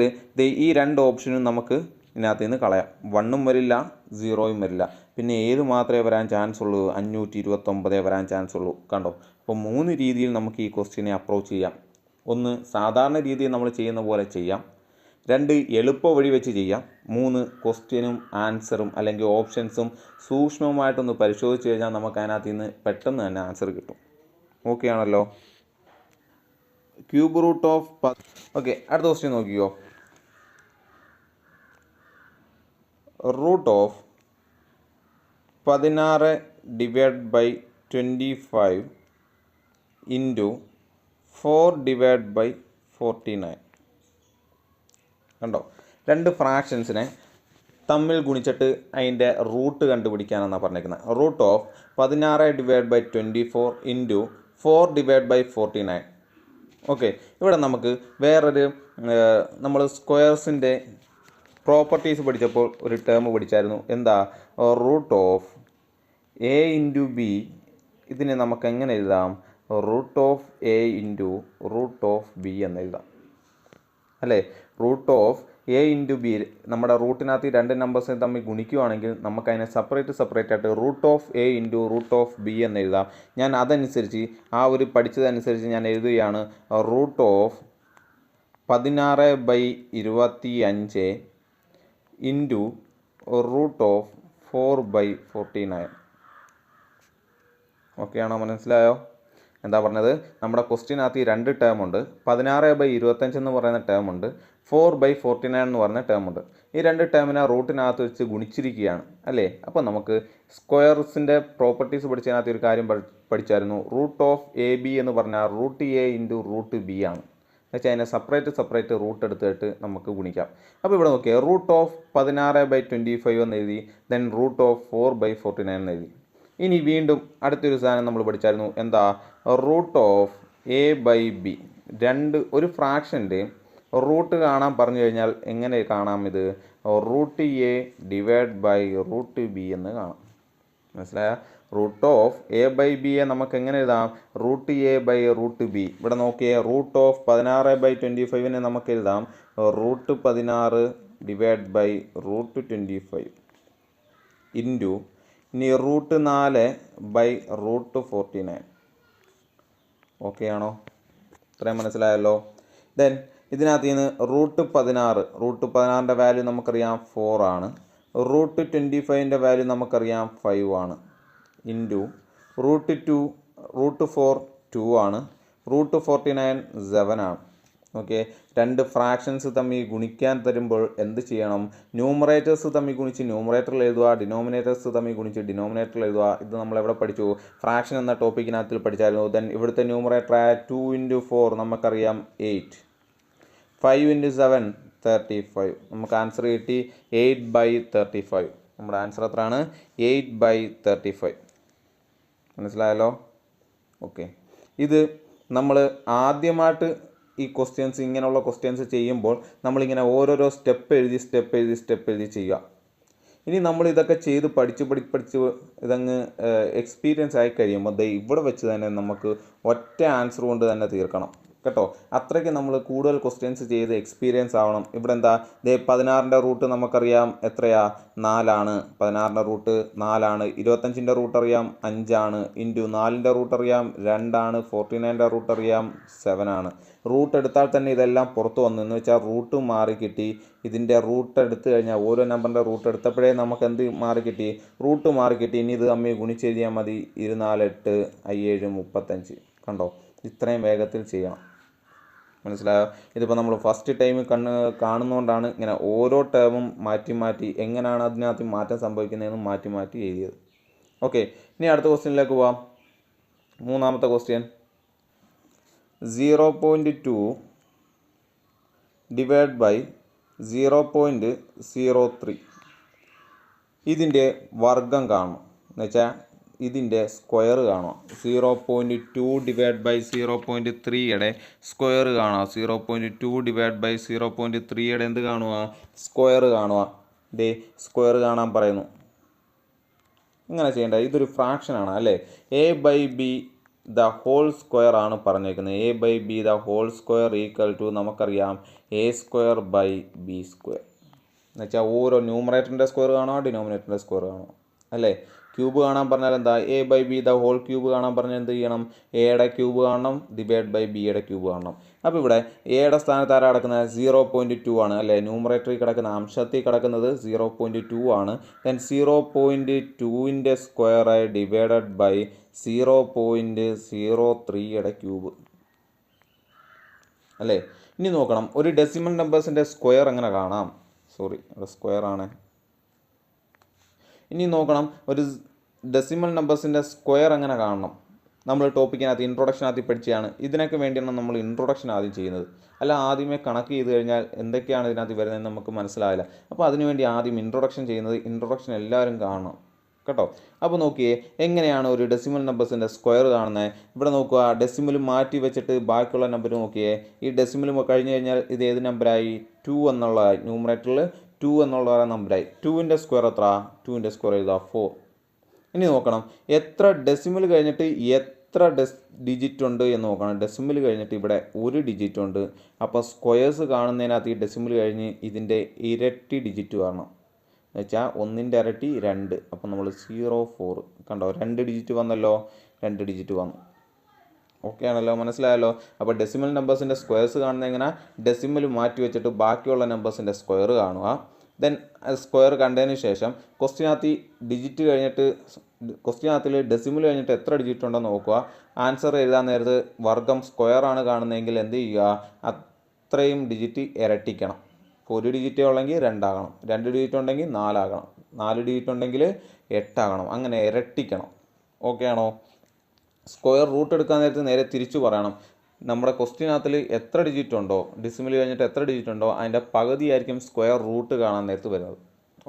ഈ 2 ഓപ്ഷനും നമുക്ക് ഇതിനകത്ത് നിന്ന് കളയാം. 1ഉം വരില്ല, 0യും വരില്ല. പിന്നെ ഏത് മാത്രമേ വരാൻ ചാൻസ് ഉള്ളൂ? 529 വരാൻ ചാൻസ് ഉള്ളൂ. കണ്ടോ? അപ്പോൾ 3 രീതിയിൽ നമുക്ക് ഈ ക്വസ്റ്റ്യനെ അപ്രോച്ച് ചെയ്യാം. 1, സാധാരണ രീതിയിൽ നമ്മൾ ചെയ്യുന്ന പോലെ ചെയ്യാം. 2, എളുപ്പ വഴി വെച്ച് ചെയ്യാം. 3, ക്വസ്റ്റ്യനും ആൻസറും അല്ലെങ്കിൽ ഓപ്ഷൻസും സൂക്ഷ്മമായിട്ടൊന്ന് പരിശോധിച്ച് കഴിഞ്ഞാൽ നമുക്ക് അതിനകത്ത് നിന്ന് പെട്ടെന്ന് തന്നെ ആൻസർ കിട്ടും. ഓക്കെ ആണല്ലോ? ക്യൂബ് റൂട്ട് ഓഫ് ഓക്കെ, അടുത്ത ക്വസ്റ്റ്യൻ നോക്കിയോ. Root of 16 divide by 25 into 4 divide by 49. കണ്ടോ? 2 ഫ്രാക്ഷൻസിനെ തമ്മിൽ ഗുണിച്ചിട്ട് അതിൻ്റെ റൂട്ട് കണ്ടുപിടിക്കാനാണ് പറഞ്ഞിരിക്കുന്നത്. Root of 16 divide by 24 into 4 divide by 49. Okay, ഇവിടെ നമുക്ക് വേറൊരു നമ്മൾ സ്ക്വയർസിൻ്റെ പ്രോപ്പർട്ടീസ് പഠിച്ചപ്പോൾ ഒരു ടേം പഠിച്ചായിരുന്നു. എന്താ? Root of A into B. ഇതിനെ നമുക്ക് എങ്ങനെ എഴുതാം? Root of A into root of B എന്ന് എഴുതാം, അല്ലേ? Root of A into B, നമ്മുടെ റൂട്ടിനകത്ത് 2 നമ്പേഴ്സിനെ തമ്മിൽ ഗുണിക്കുകയാണെങ്കിൽ നമുക്കതിനെ സെപ്പറേറ്റ് ആയിട്ട് root of A into root of B എന്ന് എഴുതാം. ഞാൻ അതനുസരിച്ച് പഠിച്ചതനുസരിച്ച് ഞാൻ എഴുതുകയാണ്. Root of 16/25 into root of 4/49. Okay ആണോ? മനസ്സിലായോ എന്താ പറഞ്ഞത്? നമ്മുടെ ക്വസ്റ്റ്യനകത്ത് 2 ടേം ഉണ്ട്. 16/25 എന്ന് പറയുന്ന ടേം ഉണ്ട്, 4/49 എന്ന് പറയുന്ന ടേം ഉണ്ട്. ഈ 2 ടേമിനെ റൂട്ടിനകത്ത് വെച്ച് ഗുണിച്ചിരിക്കുകയാണ്, അല്ലേ? അപ്പോൾ നമുക്ക് സ്ക്വയർസിൻ്റെ പ്രോപ്പർട്ടീസ് പഠിച്ചതിനകത്ത് ഒരു കാര്യം പഠിച്ചായിരുന്നു. റൂട്ട് ഓഫ് എ ബി എന്ന് പറഞ്ഞാൽ root A into root B ആണ്. എന്നുവെച്ചാൽ അതിനെ സെപ്പറേറ്റ് റൂട്ട് എടുത്തിട്ട് നമുക്ക് ഗുണിക്കാം. അപ്പോൾ ഇവിടെ നോക്കിയാൽ റൂട്ട് ഓഫ് 16/25 എന്ന് എഴുതി, ദെൻ റൂട്ട് ഓഫ് 4/49 എന്ന് എഴുതി. ഇനി വീണ്ടും അടുത്തൊരു സാധനം നമ്മൾ പഠിച്ചായിരുന്നു. എന്താ? Root of a by b. ഒരു ഫ്രാക്ഷൻ്റെ റൂട്ട് കാണാൻ പറഞ്ഞു കഴിഞ്ഞാൽ എങ്ങനെ കാണാം? ഇത് root a divide by root b എന്ന് കാണാം. മനസ്സിലായ? റൂട്ട് ഓഫ് എ ബൈ ബിയെ നമുക്ക് എങ്ങനെ എഴുതാം? Root a by root b. ഇവിടെ നോക്കിയേ, റൂട്ട് ഓഫ് 16/25 നമുക്ക് എഴുതാം root 16 divide by root 25 into ഇനി റൂട്ട് 4 ബൈ റൂട്ട് 49. ഓക്കെ ആണോ? ഇത്രയും മനസ്സിലായല്ലോ? ദെൻ ഇതിനകത്ത് നിന്ന് റൂട്ട് 16ൻ്റെ വാല്യൂ നമുക്കറിയാം 4 ആണ്. റൂട്ട് 25ൻ്റെ വാല്യൂ നമുക്കറിയാം 5 ആണ്. ഇൻറ്റു റൂട്ട് 4 2 ആണ്. റൂട്ട് 49 7 ആണ്. ഓക്കെ, 2 ഫ്രാക്ഷൻസ് തമ്മിൽ ഗുണിക്കാൻ തരുമ്പോൾ എന്ത് ചെയ്യണം? ന്യൂമറേറ്റേഴ്സ് തമ്മിൽ ഗുണിച്ച് ന്യൂമറേറ്ററിൽ എഴുതുക, ഡിനോമിനേറ്റേഴ്സ് തമ്മിൽ ഗുണിച്ച് ഡിനോമിനേറ്ററിൽ എഴുതുക. ഇത് നമ്മൾ എവിടെ പഠിച്ചു? ഫ്രാക്ഷൻ എന്ന ടോപ്പിക്കിനകത്തിൽ പഠിച്ചായിരുന്നു. ദെൻ ഇവിടുത്തെ ന്യൂമറേറ്ററായ 2 × 4 നമുക്കറിയാം 8, 5 × 7 35. നമുക്ക് ആൻസർ കിട്ടി 8/35. നമ്മുടെ ആൻസർ എത്രയാണ്? 8/35. മനസ്സിലായല്ലോ? ഓക്കെ, ഇത് നമ്മൾ ആദ്യമായിട്ട് ഈ ക്വസ്റ്റ്യൻസ്, ഇങ്ങനെയുള്ള ക്വസ്റ്റ്യൻസ് ചെയ്യുമ്പോൾ നമ്മളിങ്ങനെ ഓരോരോ സ്റ്റെപ്പ് എഴുതി ചെയ്യുക. ഇനി നമ്മൾ ഇതൊക്കെ ചെയ്ത് പഠിച്ച് ഇതങ്ങ് എക്സ്പീരിയൻസ് ആയി കഴിയുമ്പോൾ ഇവിടെ വെച്ച് തന്നെ നമുക്ക് ഒറ്റ ആൻസർ കൊണ്ട് തന്നെ തീർക്കണം കേട്ടോ. അത്രയ്ക്ക് നമ്മൾ കൂടുതൽ ക്വസ്റ്റ്യൻസ് ചെയ്ത് എക്സ്പീരിയൻസ് ആവണം. ഇവിടെ എന്താ? 16ൻ്റെ റൂട്ട് നമുക്കറിയാം എത്രയാ? 4 ആണ്. 16ൻ്റെ റൂട്ട് 4 ആണ്. 25ൻ്റെ റൂട്ട് അറിയാം 5 ആണ്. ഇൻറ്റു 4ൻ്റെ റൂട്ട് അറിയാം 2 ആണ്. 49ൻ്റെ റൂട്ട് അറിയാം 7 ആണ്. റൂട്ട് എടുത്താൽ തന്നെ ഇതെല്ലാം പുറത്ത് വന്നു. എന്ന് വെച്ചാൽ റൂട്ട് മാറി കിട്ടി. ഇതിൻ്റെ റൂട്ട് എടുത്തു കഴിഞ്ഞാൽ ഓരോ നമ്പറിൻ്റെ റൂട്ട് എടുത്തപ്പോഴേ നമുക്ക് എന്ത് മാറി കിട്ടി? റൂട്ട് മാറി കിട്ടി. ഇനി ഇത് തമ്മിൽ ഗുണിച്ചെഴുതിയാൽ മതി. 24 8 7 35. കണ്ടോ? ഇത്രയും വേഗത്തിൽ ചെയ്യണം. മനസ്സിലായോ? ഇതിപ്പോൾ നമ്മൾ ഫസ്റ്റ് ടൈം കാണുന്നതുകൊണ്ടാണ് ഇങ്ങനെ ഓരോ ടേമും മാറ്റി എങ്ങനെയാണ് അതിനകത്ത് മാറ്റം സംഭവിക്കുന്നതെന്ന് മാറ്റി എഴുതിയത്. ഓക്കെ, ഇനി അടുത്ത ക്വസ്റ്റ്യനിലേക്ക് പോവാം. 3ാമത്തെ ക്വസ്റ്റ്യൻ 0.2 ഡിവൈഡ് ബൈ 0.03. ഇതിൻ്റെ വർഗം കാണണം. എന്ന് വെച്ചാൽ ഇതിൻ്റെ സ്ക്വയർ കാണുക. 0.2 ഡിവൈഡ് ബൈ 0.3യുടെ സ്ക്വയർ കാണുക. 0.2 ഡിവൈഡ് ബൈ 0.3യുടെ എന്ത് കാണുക? സ്ക്വയർ കാണുക. ദേ സ്ക്വയർ കാണാൻ പറയുന്നു. ഇങ്ങനെ ചെയ്യേണ്ട. ഇതൊരു ഫ്രാക്ഷനാണ് അല്ലേ. A by B the whole square ആണ് പറഞ്ഞേക്കുന്നത്. A by B the whole square equal to നമുക്കറിയാം A square by B square. എന്നുവെച്ചാൽ ഓരോ ന്യൂമറേറ്ററിൻ്റെ സ്ക്വയർ കാണോ ഡിനോമിനേറ്ററിൻ്റെ സ്ക്വയർ കാണോ അല്ലേ. ക്യൂബ് കാണാൻ പറഞ്ഞാൽ എന്താ? A by B the whole cube കാണാൻ പറഞ്ഞാൽ എന്ത് ചെയ്യണം? എയുടെ ക്യൂബ് കാണണം ഡിവൈഡ് ബൈ ബിയുടെ ക്യൂബ് കാണണം. അപ്പോൾ ഇവിടെ എയുടെ സ്ഥാനത്ത് ആരാ കിടക്കുന്നത്? 0.2 ആണ് അല്ലേ. ന്യൂമറേറ്ററിൽ കിടക്കുന്ന അംശത്തിൽ കിടക്കുന്നത് 0.2 ആണ്. ദെൻ 0.2ൻ്റെ സ്ക്വയർ ഡിവൈഡഡ് ബൈ 0.03യുടെ ക്യൂബ് അല്ലേ. ഇനി നോക്കണം, ഒരു ഡെസിമൽ നമ്പേഴ്സിൻ്റെ സ്ക്വയർ എങ്ങനെ കാണാം? സോറി, ഇവിടെ സ്ക്വയർ ആണ്. ഇനി നോക്കണം, ഒരു ഡെസിമൽ നമ്പേഴ്സിൻ്റെ സ്ക്വയർ എങ്ങനെ കാണണം? നമ്മൾ ടോപ്പിക്കിനകത്ത് ഇൻട്രൊഡക്ഷനകത്ത് പഠിച്ചതാണ്. ഇതിനൊക്കെ വേണ്ടിയാണ് നമ്മൾ ഇൻട്രൊഡക്ഷൻ ആദ്യം ചെയ്യുന്നത്. അല്ല ആദ്യമേ കണക്ക് ചെയ്ത് കഴിഞ്ഞാൽ എന്തൊക്കെയാണ് ഇതിനകത്ത് വരുന്നതെന്ന് നമുക്ക് മനസ്സിലാവില്ല. അപ്പോൾ അതിനുവേണ്ടി ആദ്യം ഇൻട്രൊഡക്ഷൻ ചെയ്യുന്നത്. ഇൻട്രൊഡക്ഷൻ എല്ലാവരും കാണണം കേട്ടോ. അപ്പോൾ നോക്കിയേ, എങ്ങനെയാണ് ഒരു ഡെസിമൽ നമ്പേഴ്സിൻ്റെ സ്ക്വയർ കാണുന്നത്? ഇവിടെ നോക്കുക, ഡെസിമൽ മാറ്റി വെച്ചിട്ട് ബാക്കിയുള്ള നമ്പർ നോക്കിയേ. ഈ ഡെസിമൽ കഴിഞ്ഞ് കഴിഞ്ഞാൽ ഇത് ഏത് നമ്പറായി? 2 എന്നുള്ള ന്യൂമറേറ്ററിൽ 2 എന്നുള്ള നമ്പറായി. 2ൻ്റെ സ്ക്വയർ എത്ര? 2ൻ്റെ സ്ക്വയർ എഴുതാ 4. ഇനി നോക്കണം, എത്ര ഡെസിമൽ കഴിഞ്ഞിട്ട് എത്ര ഡിജിറ്റ് ഉണ്ട് എന്ന് നോക്കണം. ഡെസിമൽ കഴിഞ്ഞിട്ട് ഇവിടെ 1 ഡിജിറ്റ് ഉണ്ട്. അപ്പോൾ സ്ക്വയേഴ്സ് കാണുന്നതിനകത്ത് ഈ ഡെസിമൽ കഴിഞ്ഞ് ഇതിൻ്റെ ഇരട്ടി ഡിജിറ്റ് വരണം. എന്ന് വെച്ചാൽ 1ൻ്റെ ഇരട്ടി 2. അപ്പോൾ നമ്മൾ 0.4 കണ്ടോ, 2 ഡിജിറ്റ് വന്നല്ലോ. 2 ഡിജിറ്റ് വന്നു. ഓക്കെ ആണല്ലോ, മനസ്സിലായല്ലോ. അപ്പോൾ ഡെസിമൽ നമ്പേഴ്സിൻ്റെ സ്ക്വയർസ് കാണുന്നത് എങ്ങനെ? ഡെസിമൽ മാറ്റി വെച്ചിട്ട് ബാക്കിയുള്ള നമ്പേഴ്സിൻ്റെ സ്ക്വയർ കാണുക. ദെൻ സ്ക്വയർ കണ്ടതിന് ശേഷം ക്വസ്റ്റ്യനകത്ത് ഡിജിറ്റ് കഴിഞ്ഞിട്ട് ക്വസ്റ്റ്യനകത്തിൽ ഡെസിമൽ കഴിഞ്ഞിട്ട് എത്ര ഡിജിറ്റ് ഉണ്ടെന്ന് നോക്കുക. ആൻസർ എഴുതാൻ നേരത്ത് വർഗം സ്ക്വയർ ആണ് കാണുന്നതെങ്കിൽ എന്ത് ചെയ്യുക? അത്രയും ഡിജിറ്റ് ഇരട്ടിക്കണം. ഇപ്പോൾ 1 ഡിജിറ്റേ ഉള്ളെങ്കിൽ 2 ആകണം, 2 ഡിജിറ്റ് ഉണ്ടെങ്കിൽ 4 ആകണം, 4 ഡിജിറ്റ് ഉണ്ടെങ്കിൽ 8 ആകണം. അങ്ങനെ ഇരട്ടിക്കണം. ഓക്കെ ആണോ? സ്ക്വയർ റൂട്ട് എടുക്കാൻ നേരത്ത് നേരെ തിരിച്ചു പറയണം. നമ്മുടെ ക്വസ്റ്റ്യനകത്തിൽ എത്ര ഡിജിറ്റ് ഉണ്ടോ, ഡെസിമൽ കഴിഞ്ഞിട്ട് എത്ര ഡിജിറ്റ് ഉണ്ടോ, അതിൻ്റെ പകുതിയായിരിക്കും സ്ക്വയർ റൂട്ട് കാണാൻ നേരത്ത് വരുന്നത്.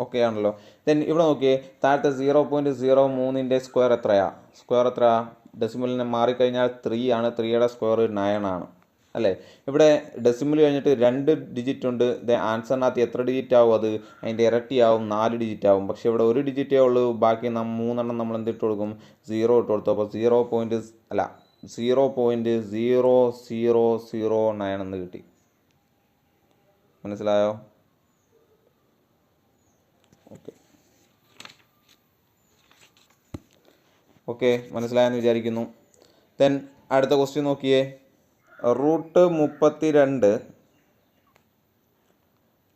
ഓക്കെ ആണല്ലോ. ദെൻ ഇവിടെ നോക്കിയേ, താഴത്തെ 0.03ൻ്റെ സ്ക്വയർ എത്രയാണ്? സ്ക്വയർ എത്രയാ? ഡെസിമലിനെ മാറിക്കഴിഞ്ഞാൽ 3 ആണ്. 3യുടെ സ്ക്വയർ 9 ആണ് അല്ലേ. ഇവിടെ ഡെസിമൽ കഴിഞ്ഞിട്ട് 2 ഡിജിറ്റ് ഉണ്ട്. ആൻസറിനകത്ത് എത്ര ഡിജിറ്റ് ആവും? അത് അതിൻ്റെ ഇരട്ടിയാവും, 4 ഡിജിറ്റ് ആവും. പക്ഷേ ഇവിടെ 1 ഡിജിറ്റേ ഉള്ളൂ. ബാക്കി 3 എണ്ണം നമ്മൾ എന്തിട്ട് കൊടുക്കും? 0 ഇട്ട് കൊടുത്തു. അപ്പോൾ 0.0009 എന്ന് കിട്ടി. മനസ്സിലായോ? ഓക്കെ മനസ്സിലായെന്ന് വിചാരിക്കുന്നു. ദെൻ അടുത്ത ക്വസ്റ്റ്യൻ നോക്കിയേ. √32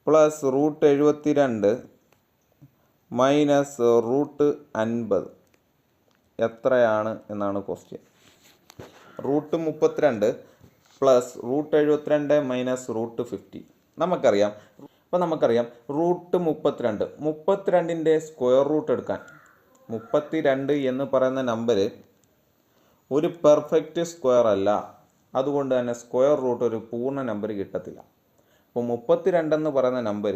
പ്ലസ് √72 മൈനസ് √50 എത്രയാണ് എന്നാണ് ക്വസ്റ്റ്യൻ. √32 പ്ലസ് √72 മൈനസ് √50 നമുക്കറിയാം. അപ്പോൾ നമുക്കറിയാം √32ൻ്റെ സ്ക്വയർ റൂട്ട് എടുക്കാൻ 32 എന്ന് പറയുന്ന നമ്പർ ഒരു പെർഫെക്റ്റ് സ്ക്വയർ അല്ല. അതുകൊണ്ട് തന്നെ സ്ക്വയർ റൂട്ട് ഒരു പൂർണ്ണ നമ്പർ കിട്ടത്തില്ല. അപ്പോൾ 32 എന്ന് പറയുന്ന നമ്പർ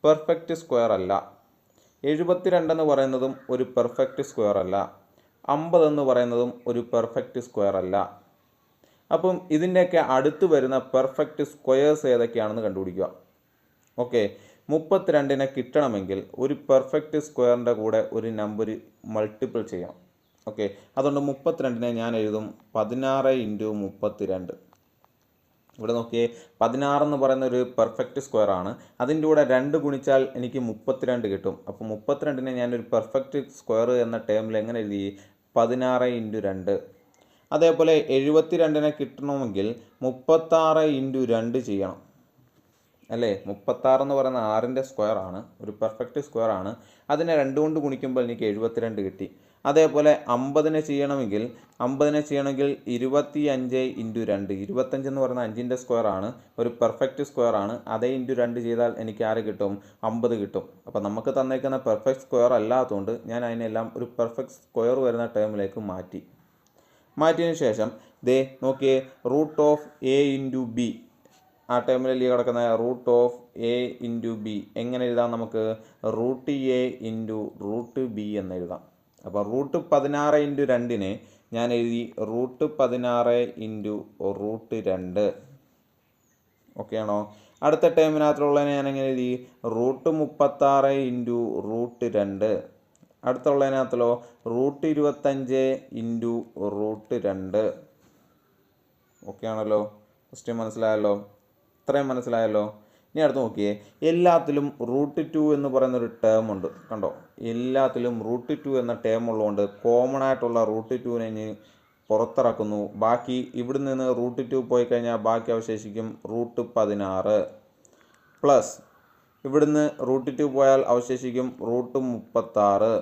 പെർഫെക്റ്റ് സ്ക്വയർ അല്ല. 72 എന്ന് പറയുന്നതും ഒരു പെർഫെക്റ്റ് സ്ക്വയർ അല്ല. 50 എന്ന് പറയുന്നതും ഒരു പെർഫെക്റ്റ് സ്ക്വയർ അല്ല. അപ്പം ഇതിൻ്റെയൊക്കെ അടുത്ത് വരുന്ന പെർഫെക്റ്റ് സ്ക്വയേഴ്സ് ഏതൊക്കെയാണെന്ന് കണ്ടുപിടിക്കുക. ഓക്കെ, 32നെ കിട്ടണമെങ്കിൽ ഒരു പെർഫെക്റ്റ് സ്ക്വയറിൻ്റെ കൂടെ ഒരു നമ്പർ മൾട്ടിപ്പിൾ ചെയ്യണം. ഓക്കെ, അതുകൊണ്ട് 32നെ ഞാൻ എഴുതും 16 × 32. ഇവിടെ നോക്കിയേ, 16 എന്ന് പറയുന്ന ഒരു പെർഫെക്റ്റ് സ്ക്വയർ ആണ്. അതിൻ്റെ കൂടെ 2 ഗുണിച്ചാൽ എനിക്ക് 32 കിട്ടും. അപ്പോൾ 32നെ ഞാനൊരു പെർഫെക്റ്റ് സ്ക്വയർ എന്ന ടേമിൽ എങ്ങനെ എഴുതി? 16 × 2. അതേപോലെ 72നെ കിട്ടണമെങ്കിൽ 36 × 2 ചെയ്യണം അല്ലേ. 36 എന്ന് പറയുന്ന 6ൻ്റെ സ്ക്വയർ ആണ്, ഒരു പെർഫെക്റ്റ് സ്ക്വയർ ആണ്. അതിനെ 2 കൊണ്ട് ഗുണിക്കുമ്പോൾ എനിക്ക് 72 കിട്ടി. അതേപോലെ 50നെ ചെയ്യണമെങ്കിൽ 25 × 2. 25 എന്ന് പറയുന്ന 5ൻ്റെ സ്ക്വയർ ആണ്, ഒരു പെർഫെക്റ്റ് സ്ക്വയർ ആണ്. അതേ × 2 ചെയ്താൽ എനിക്ക് ആര് കിട്ടും? 50 കിട്ടും. അപ്പോൾ നമുക്ക് തന്നേക്കുന്ന പെർഫെക്റ്റ് സ്ക്വയർ അല്ലാത്തതുകൊണ്ട് ഞാൻ അതിനെല്ലാം ഒരു പെർഫെക്റ്റ് സ്ക്വയർ വരുന്ന ടേമിലേക്ക് മാറ്റിയതിന് ശേഷം ദേ നോക്കിയേ, √(a) × b ആ ടേമിലല്ലേ കിടക്കുന്ന √(a) × b എങ്ങനെ എഴുതാം? നമുക്ക് √(a) × √b എന്ന് എഴുതാം അപ്പോൾ റൂട്ട് 16 ഇൻറ്റു 2 ഞാൻ എഴുതി റൂട്ട് 16 ഇൻറ്റു റൂട്ട് 2. ഓക്കെ ആണോ? അടുത്ത ടേമിനകത്തുള്ളതിനെ ഞാൻ എങ്ങനെ എഴുതി? Root 36 into root 2. അടുത്തുള്ളതിനകത്തല്ലോ റൂട്ട് 25 ഇൻറ്റു റൂട്ട് 2. ഓക്കെ ആണല്ലോ? ക്വസ്റ്റ്യൻ മനസ്സിലായല്ലോ? ഇത്രയും മനസ്സിലായല്ലോ? ഇനി അടുത്ത് നോക്കിയേ, എല്ലാത്തിലും റൂട്ട് 2 എന്ന് പറയുന്നൊരു ടേം ഉണ്ട്. കണ്ടോ? എല്ലാത്തിലും റൂട്ട് 2 എന്ന ടേം ഉള്ളതുകൊണ്ട് കോമൺ ആയിട്ടുള്ള റൂട്ട് 2നെ ഇനി പുറത്തിറക്കുന്നു. ബാക്കി ഇവിടെ നിന്ന് റൂട്ട് 2 പോയി കഴിഞ്ഞാൽ ബാക്കി അവശേഷിക്കും റൂട്ട് 16 പ്ലസ് ഇവിടുന്ന് റൂട്ട് 2 പോയാൽ അവശേഷിക്കും റൂട്ട് 36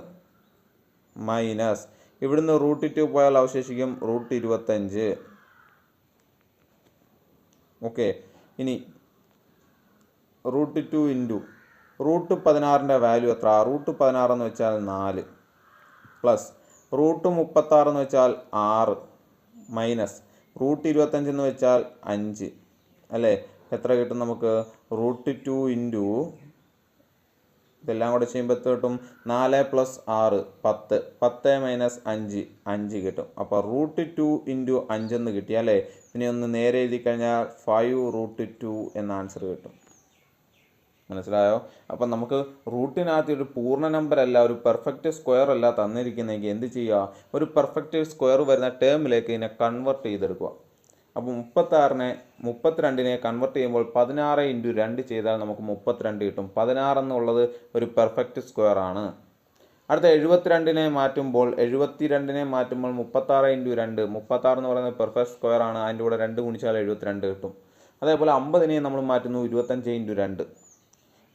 മൈനസ് ഇവിടുന്ന് റൂട്ട് 2 പോയാൽ അവശേഷിക്കും റൂട്ട് 25. ഓക്കെ, ഇനി റൂട്ട് 2 ഇൻറ്റു റൂട്ട് 16ൻ്റെ വാല്യൂ എത്ര? റൂട്ട് 16 എന്ന് വെച്ചാൽ 4 പ്ലസ് റൂട്ട് 36 എന്ന് വെച്ചാൽ 6 മൈനസ് റൂട്ട് 25 എന്ന് വെച്ചാൽ 5 അല്ലേ? എത്ര കിട്ടും നമുക്ക്? റൂട്ട് 2 ഇൻറ്റു ഇതെല്ലാം കൂടെ ചെയ്യുമ്പോൾ എത്ര കിട്ടും? 4 + 6 10, 10 മൈനസ് 5 കിട്ടും. അപ്പോൾ റൂട്ട് 2 ഇൻറ്റു 5 എന്ന് കിട്ടി അല്ലേ? ഇനി ഒന്ന് നേരെ എഴുതി കഴിഞ്ഞാൽ 5 റൂട്ട് 2 എന്ന ആൻസർ കിട്ടും. മനസ്സിലായോ? അപ്പം നമുക്ക് റൂട്ടിനകത്ത് ഒരു പൂർണ്ണ നമ്പർ അല്ല, ഒരു പെർഫെക്റ്റ് സ്ക്വയർ അല്ല തന്നിരിക്കുന്നതെങ്കിൽ എന്ത് ചെയ്യുക? ഒരു പെർഫെക്റ്റ് സ്ക്വയർ വരുന്ന ടേമിലേക്ക് ഇതിനെ കൺവെർട്ട് ചെയ്തെടുക്കുക. അപ്പോൾ 32നെ കൺവെർട്ട് ചെയ്യുമ്പോൾ 16 ഇൻറ്റു 2 ചെയ്താൽ നമുക്ക് 32 കിട്ടും. 16 എന്നുള്ളത് ഒരു പെർഫെക്റ്റ് സ്ക്വയർ ആണ്. അടുത്ത 72നെ മാറ്റുമ്പോൾ 36 ഇൻറ്റു 2, 36 എന്ന് പറയുന്നത് പെർഫെക്റ്റ് സ്ക്വയർ ആണ്. അതിൻ്റെ കൂടെ 2 ഗുണിച്ചാൽ 72 കിട്ടും. അതേപോലെ 50നെ നമ്മൾ മാറ്റുന്നു 25 ഇൻറ്റു 2.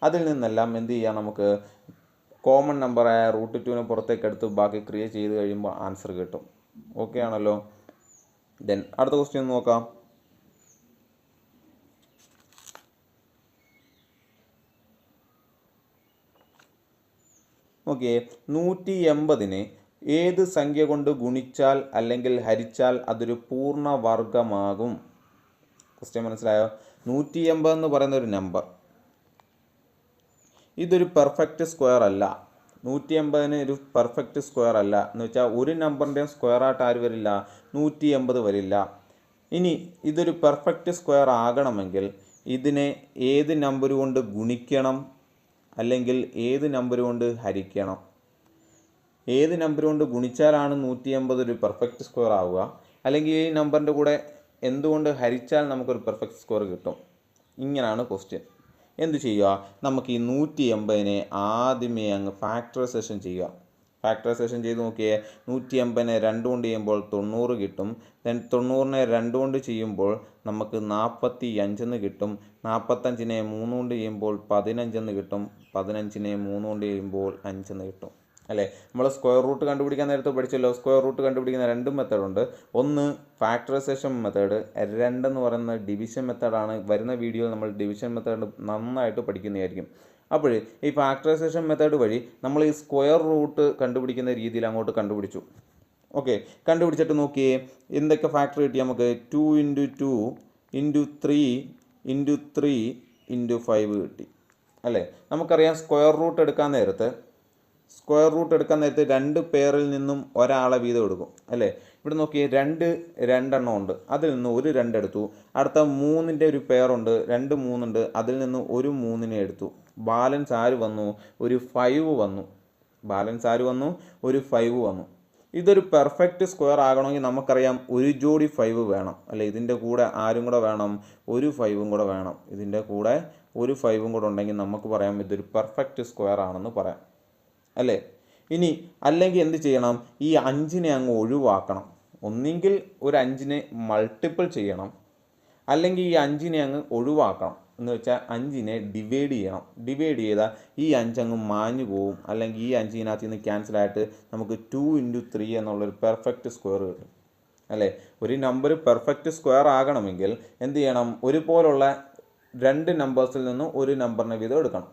അതിൽ നിന്നെല്ലാം എന്ത് ചെയ്യാം? നമുക്ക് കോമൺ നമ്പറായ റൂട്ട് 2നെ പുറത്തേക്ക് എടുത്ത് ബാക്കി ക്രിയേറ്റ് ചെയ്ത് കഴിയുമ്പോൾ ആൻസർ കിട്ടും. ഓക്കെ ആണല്ലോ? ദെൻ അടുത്ത ക്വസ്റ്റ്യൻ നോക്കാം. ഓക്കെ, 180നെ ഏത് സംഖ്യ കൊണ്ട് ഗുണിച്ചാൽ അല്ലെങ്കിൽ ഹരിച്ചാൽ അതൊരു പൂർണ്ണ വർഗമാകും? ക്വസ്റ്റ്യൻ മനസ്സിലായോ? 180 എന്ന് പറയുന്ന ഒരു നമ്പർ ഇതൊരു പെർഫെക്റ്റ് സ്ക്വയർ അല്ല. 180ന് ഒരു പെർഫെക്റ്റ് സ്ക്വയർ അല്ല എന്ന് വെച്ചാൽ ഒരു നമ്പറിൻ്റെയും സ്ക്വയർ ആയിട്ട് ആര് വരില്ല? 180 വരില്ല. ഇനി ഇതൊരു പെർഫെക്റ്റ് സ്ക്വയർ ആകണമെങ്കിൽ ഇതിനെ ഏത് നമ്പർ കൊണ്ട് ഗുണിക്കണം അല്ലെങ്കിൽ ഏത് നമ്പർ കൊണ്ട് ഹരിക്കണം? ഏത് നമ്പർ കൊണ്ട് ഗുണിച്ചാലാണ് 180 ഒരു പെർഫെക്റ്റ് സ്ക്വയർ ആവുക, അല്ലെങ്കിൽ ഈ നമ്പറിൻ്റെ കൂടെ എന്തുകൊണ്ട് ഹരിച്ചാൽ നമുക്കൊരു പെർഫെക്റ്റ് സ്ക്വയർ കിട്ടും? ഇങ്ങനെയാണ് ക്വസ്റ്റ്യൻ. എന്ത് ചെയ്യുക? നമുക്ക് ഈ 180നെ ആദ്യമേ അങ്ങ് ഫാക്ടറൈസേഷൻ ചെയ്യുക. ഫാക്ടറൈസേഷൻ ചെയ്ത് നോക്കിയേ, 180നെ 2 കൊണ്ട് ചെയ്യുമ്പോൾ 90 കിട്ടും. ദെൻ 90നെ 2 കൊണ്ട് ചെയ്യുമ്പോൾ നമുക്ക് 45 എന്ന് കിട്ടും. 45നെ 3 കൊണ്ട് ചെയ്യുമ്പോൾ 15 എന്ന് കിട്ടും. 15നെ 3 കൊണ്ട് ചെയ്യുമ്പോൾ 5 എന്ന് കിട്ടും അല്ലേ? നമ്മൾ സ്ക്വയർ റൂട്ട് കണ്ടുപിടിക്കാൻ നേരത്തെ പഠിച്ചല്ലോ. സ്ക്വയർ റൂട്ട് കണ്ടുപിടിക്കുന്ന 2 മെത്തേഡുണ്ട്. ഒന്ന് ഫാക്ടറൈസേഷൻ മെത്തേഡ്, 2 എന്ന് പറയുന്നത് ഡിവിഷൻ മെത്തേഡാണ്. വരുന്ന വീഡിയോയിൽ നമ്മൾ ഡിവിഷൻ മെത്തേഡ് നന്നായിട്ട് പഠിക്കുന്നതായിരിക്കും. അപ്പോൾ ഈ ഫാക്ടറൈസേഷൻ മെത്തേഡ് വഴി നമ്മൾ ഈ സ്ക്വയർ റൂട്ട് കണ്ടുപിടിക്കുന്ന രീതിയിൽ അങ്ങോട്ട് കണ്ടുപിടിച്ചു. ഓക്കെ, കണ്ടുപിടിച്ചിട്ട് നോക്കിയേ എന്തൊക്കെ ഫാക്ടർ കിട്ടി നമുക്ക്? 2 ഇൻറ്റു 2 ഇൻറ്റു 3 ഇൻറ്റു 3 ഇൻറ്റു 5 കിട്ടി അല്ലേ? നമുക്കറിയാം സ്ക്വയർ റൂട്ട് എടുക്കാൻ നേരത്ത് 2 പേരിൽ നിന്നും ഒരാളെ വീതം എടുക്കും അല്ലേ? ഇവിടെ നോക്കി 2 രണ്ടെണ്ണം ഉണ്ട്, അതിൽ നിന്ന് ഒരു 2 എടുത്തു. അടുത്ത 3ൻ്റെ ഒരു പെയറുണ്ട്, 2 3 ഉണ്ട്, അതിൽ നിന്ന് ഒരു 3നെ എടുത്തു. ബാലൻസ് ആര് വന്നു? ഒരു 5 വന്നു. ഒരു 5 വന്നു. ഇതൊരു പെർഫെക്റ്റ് സ്ക്വയർ ആകണമെങ്കിൽ നമുക്കറിയാം ഒരു ജോഡി 5 വേണം അല്ലേ? ഇതിൻ്റെ കൂടെ ആരും കൂടെ വേണം? ഒരു 5ഉം കൂടെ വേണം. ഇതിൻ്റെ കൂടെ ഒരു 5ഉം കൂടെ ഉണ്ടെങ്കിൽ നമുക്ക് പറയാം ഇതൊരു പെർഫെക്റ്റ് സ്ക്വയർ ആണെന്ന് പറയാം അല്ലേ? ഇനി അല്ലെങ്കിൽ എന്ത് ചെയ്യണം? ഈ 5നെ അങ്ങ് ഒഴിവാക്കണം. ഒന്നെങ്കിൽ ഒരു 5നെ മൾട്ടിപ്പിൾ ചെയ്യണം, അല്ലെങ്കിൽ ഈ 5നെ അങ്ങ് ഒഴിവാക്കണം. എന്ന് വെച്ചാൽ 5നെ ഡിവൈഡ് ചെയ്യണം. ഡിവൈഡ് ചെയ്താൽ ഈ 5 അങ്ങ് മാഞ്ഞു പോവും, അല്ലെങ്കിൽ ഈ 5 ഇതിനകത്ത് നിന്ന് ക്യാൻസലായിട്ട് നമുക്ക് 2 ഇൻറ്റു 3 എന്നുള്ളൊരു പെർഫെക്റ്റ് സ്ക്വയർ കിട്ടും അല്ലേ? ഒരു നമ്പർ പെർഫെക്റ്റ് സ്ക്വയർ ആകണമെങ്കിൽ എന്ത് ചെയ്യണം? ഒരുപോലുള്ള 2 നമ്പേഴ്സിൽ നിന്നും ഒരു നമ്പറിനെ വീതം എടുക്കണം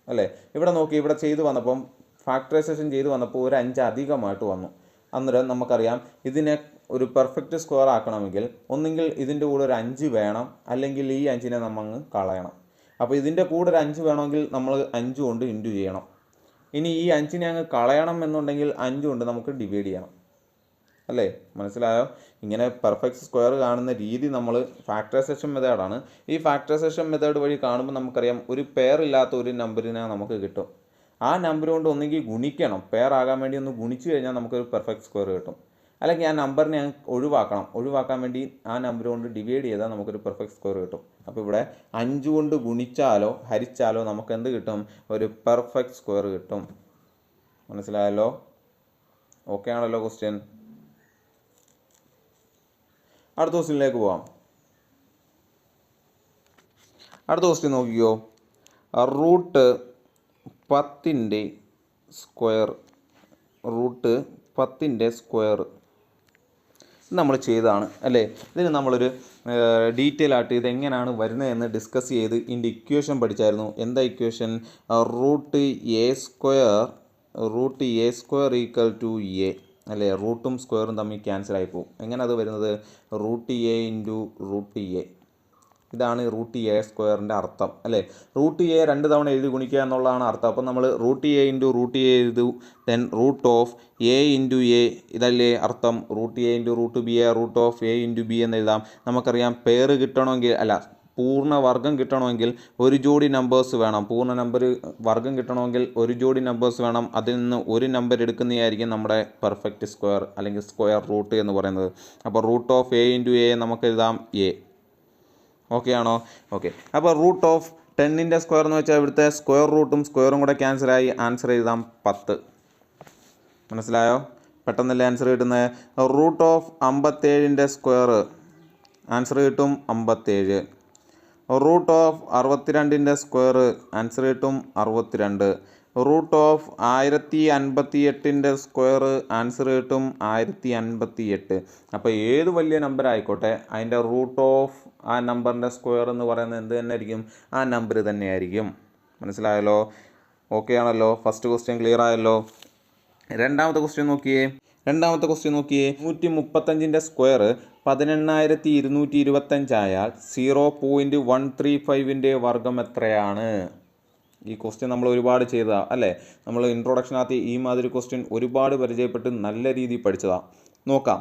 അല്ലേ? ഇവിടെ നോക്കി, ഇവിടെ ചെയ്തു വന്നപ്പം ഫാക്ടറൈസേഷൻ ചെയ്ത് വന്നപ്പോൾ ഒരു 5 അധികമായിട്ട് വന്നു. അന്നേരം നമുക്കറിയാം ഇതിനെ ഒരു പെർഫെക്റ്റ് സ്ക്വയർ ആക്കണമെങ്കിൽ ഒന്നെങ്കിൽ ഇതിൻ്റെ കൂടെ ഒരു 5 വേണം, അല്ലെങ്കിൽ ഈ 5നെ നമ്മൾ കളയണം. അപ്പോൾ ഇതിൻ്റെ കൂടെ ഒരു 5 വേണമെങ്കിൽ നമ്മൾ 5 കൊണ്ട് ഇൻറ്റു ചെയ്യണം. ഇനി ഈ 5നെ അങ്ങ് കളയണം എന്നുണ്ടെങ്കിൽ 5 കൊണ്ട് നമുക്ക് ഡിവൈഡ് ചെയ്യണം, അല്ലേ? മനസ്സിലായോ? ഇങ്ങനെ പെർഫെക്റ്റ് സ്ക്വയർ കാണുന്ന രീതി നമ്മൾ ഫാക്ടറൈസേഷൻ മെത്തേഡാണ്. ഈ ഫാക്ടറൈസേഷൻ മെത്തേഡ് വഴി കാണുമ്പോൾ നമുക്കറിയാം ഒരു പെയർ ഇല്ലാത്ത ഒരു നമ്പറിനെ നമുക്ക് കിട്ടും. ആ നമ്പർ കൊണ്ട് ഒന്നെങ്കിൽ ഗുണിക്കണം, പെയർ ആകാൻ വേണ്ടി ഒന്ന് ഗുണിച്ച് കഴിഞ്ഞാൽ നമുക്കൊരു പെർഫെക്റ്റ് സ്ക്വയർ കിട്ടും. അല്ലെങ്കിൽ ആ നമ്പറിനെ ഒഴിവാക്കാൻ വേണ്ടി ആ നമ്പർ കൊണ്ട് ഡിവൈഡ് ചെയ്താൽ നമുക്കൊരു പെർഫെക്റ്റ് സ്ക്വയർ കിട്ടും. അപ്പോൾ ഇവിടെ 5 കൊണ്ട് ഗുണിച്ചാലോ ഹരിച്ചാലോ നമുക്ക് എന്ത് കിട്ടും? ഒരു പെർഫെക്റ്റ് സ്ക്വയർ കിട്ടും. മനസ്സിലായല്ലോ? ഓക്കെ ആണല്ലോ ക്വസ്റ്റ്യൻ? അടുത്ത ക്വസ്റ്റ്യനിലേക്ക് പോവാം. അടുത്ത ക്വസ്റ്റ്യൻ നോക്കിക്കോ. റൂട്ട് 10ൻ്റെ സ്ക്വയർ നമ്മൾ ചെയ്തതാണ്, അല്ലേ? ഇതിന് നമ്മളൊരു ഡീറ്റെയിൽ ആയിട്ട് ഇതെങ്ങനെയാണ് വരുന്നതെന്ന് ഡിസ്കസ് ചെയ്ത് ഇതിൻ്റെ ഇക്വേഷൻ പഠിച്ചായിരുന്നു. എന്താ equation? Root a square equal to a, അല്ലേ? റൂട്ടും സ്ക്വയറും തമ്മിൽ ക്യാൻസൽ ആയി പോകും. എങ്ങനെ അത് വരുന്നത്? Root A into root a. ഇതാണ് റൂട്ട് എ സ്ക്വയറിൻ്റെ അർത്ഥം, അല്ലേ? റൂട്ട് എ 2 തവണ എഴുതി ഗുണിക്കുക എന്നുള്ളതാണ് അർത്ഥം. അപ്പം നമ്മൾ root A into root A എഴുതു, then root of A into A, ഇതല്ലേ അർത്ഥം? Root A into root B A, root of A into B എന്ന് എഴുതാം. നമുക്കറിയാം പെയർ കിട്ടണമെങ്കിൽ, അല്ല, പൂർണ്ണ വർഗ്ഗം കിട്ടണമെങ്കിൽ ഒരു ജോഡി നമ്പേഴ്സ് വേണം. പൂർണ്ണ നമ്പർ വർഗ്ഗം കിട്ടണമെങ്കിൽ ഒരു ജോഡി നമ്പേഴ്സ് വേണം. അതിൽ നിന്ന് ഒരു നമ്പർ എടുക്കുന്നതായിരിക്കും നമ്മുടെ പെർഫെക്റ്റ് സ്ക്വയർ അല്ലെങ്കിൽ സ്ക്വയർ റൂട്ട് എന്ന് പറയുന്നത്. അപ്പോൾ root of A into a നമുക്ക് എഴുതാം എ. ഓക്കെ ആണോ? ഓക്കെ. അപ്പോൾ റൂട്ട് ഓഫ് 10ൻ്റെ സ്ക്വയർ എന്ന് വെച്ചാൽ ഇവിടുത്തെ സ്ക്വയർ റൂട്ടും സ്ക്വയറും കൂടെ ക്യാൻസലായി ആൻസർ എഴുതാം 10. മനസ്സിലായോ? പെട്ടെന്നല്ലേ ആൻസർ കിട്ടുന്നത്? റൂട്ട് ഓഫ് 57ൻ്റെ സ്ക്വയർ ആൻസർ കിട്ടും 57. റൂട്ട് ഓഫ് 62ൻ്റെ സ്ക്വയർ ആൻസർ കിട്ടും 62. റൂട്ട് ഓഫ് 1058ൻ്റെ സ്ക്വയർ ആൻസർ കിട്ടും 1058. അപ്പോൾ ഏത് വലിയ നമ്പർ ആയിക്കോട്ടെ അതിൻ്റെ റൂട്ട് ഓഫ് ആ നമ്പറിൻ്റെ സ്ക്വയർ എന്ന് പറയുന്നത് എന്ത് തന്നെ ആയിരിക്കും? ആ നമ്പർ തന്നെയായിരിക്കും. മനസ്സിലായല്ലോ? ഓക്കെ ആണല്ലോ? ഫസ്റ്റ് ക്വസ്റ്റ്യൻ ക്ലിയർ ആയല്ലോ? രണ്ടാമത്തെ ക്വസ്റ്റ്യൻ നോക്കിയേ. 135ൻ്റെ സ്ക്വയർ 18225 ആയാൽ 0.135ൻ്റെ വർഗ്ഗം എത്രയാണ്? ഈ ക്വസ്റ്റ്യൻ നമ്മൾ ഒരുപാട് ചെയ്തതാണ്, അല്ലേ? നമ്മൾ ഇൻട്രൊഡക്ഷനകത്ത് ഈ മാതിരി ക്വസ്റ്റ്യൻ ഒരുപാട് പരിചയപ്പെട്ട് നല്ല രീതിയിൽ പഠിച്ചതാണ്. നോക്കാം.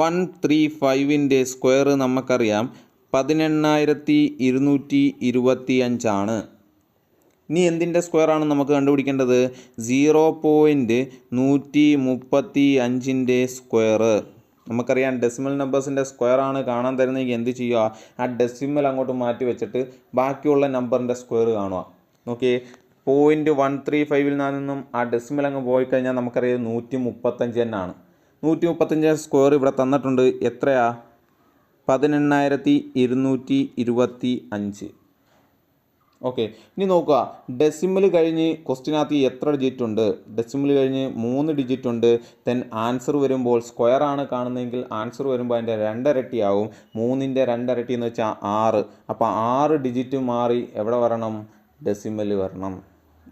135ൻ്റെ സ്ക്വയർ നമുക്കറിയാം 18225 ആണ്. ഇനി എന്തിൻ്റെ സ്ക്വയറാണ് നമുക്ക് കണ്ടുപിടിക്കേണ്ടത്? 0.135ൻ്റെ സ്ക്വയർ. നമുക്കറിയാം ഡെസിമൽ നമ്പേഴ്സിൻ്റെ സ്ക്വയറാണ് കാണാൻ തരുന്നതെങ്കിൽ എന്ത് ചെയ്യുക? ആ ഡെസിമൽ അങ്ങോട്ട് മാറ്റി വെച്ചിട്ട് ബാക്കിയുള്ള നമ്പറിൻ്റെ സ്ക്വയർ കാണുക. നോക്കിയേ, 0.135ൽ നിന്നും ആ ഡെസിമൽ അങ്ങ് പോയി കഴിഞ്ഞാൽ നമുക്കറിയാം 135 തന്നെയാണ്. 135 സ്ക്വയർ ഇവിടെ തന്നിട്ടുണ്ട്. എത്രയാ? 18225. ഓക്കെ. ഇനി നോക്കുക, ഡെസിമൽ കഴിഞ്ഞ് ക്വസ്റ്റിനകത്ത് എത്ര ഡിജിറ്റ് ഉണ്ട്? ഡെസിമൽ കഴിഞ്ഞ് 3 ഡിജിറ്റ് ഉണ്ട്. ദെൻ ആൻസർ വരുമ്പോൾ സ്ക്വയറാണ് കാണുന്നതെങ്കിൽ ആൻസർ വരുമ്പോൾ അതിൻ്റെ 2 ഇരട്ടിയാവും. 3ൻ്റെ 2 ഇരട്ടി എന്ന് വെച്ചാൽ 6. അപ്പോൾ 6 ഡിജിറ്റ് മാറി എവിടെ വരണം? ഡെസിമൽ വരണം.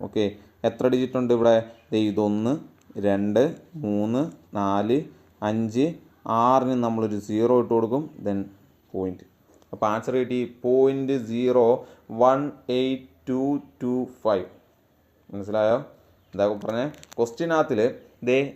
ഓക്കെ. എത്ര ഡിജിറ്റ് ഉണ്ട് ഇവിടെ? ഇതൊന്ന്, 2, 3, 4, 5, 6ന് നമ്മളൊരു 0 ഇട്ട് കൊടുക്കും. Then point. അപ്പോൾ ആൻസർ കിട്ടി 0.18225. മനസ്സിലായോ? എന്താ പറഞ്ഞേ? ക്വസ്റ്റ്യനകത്തിൽ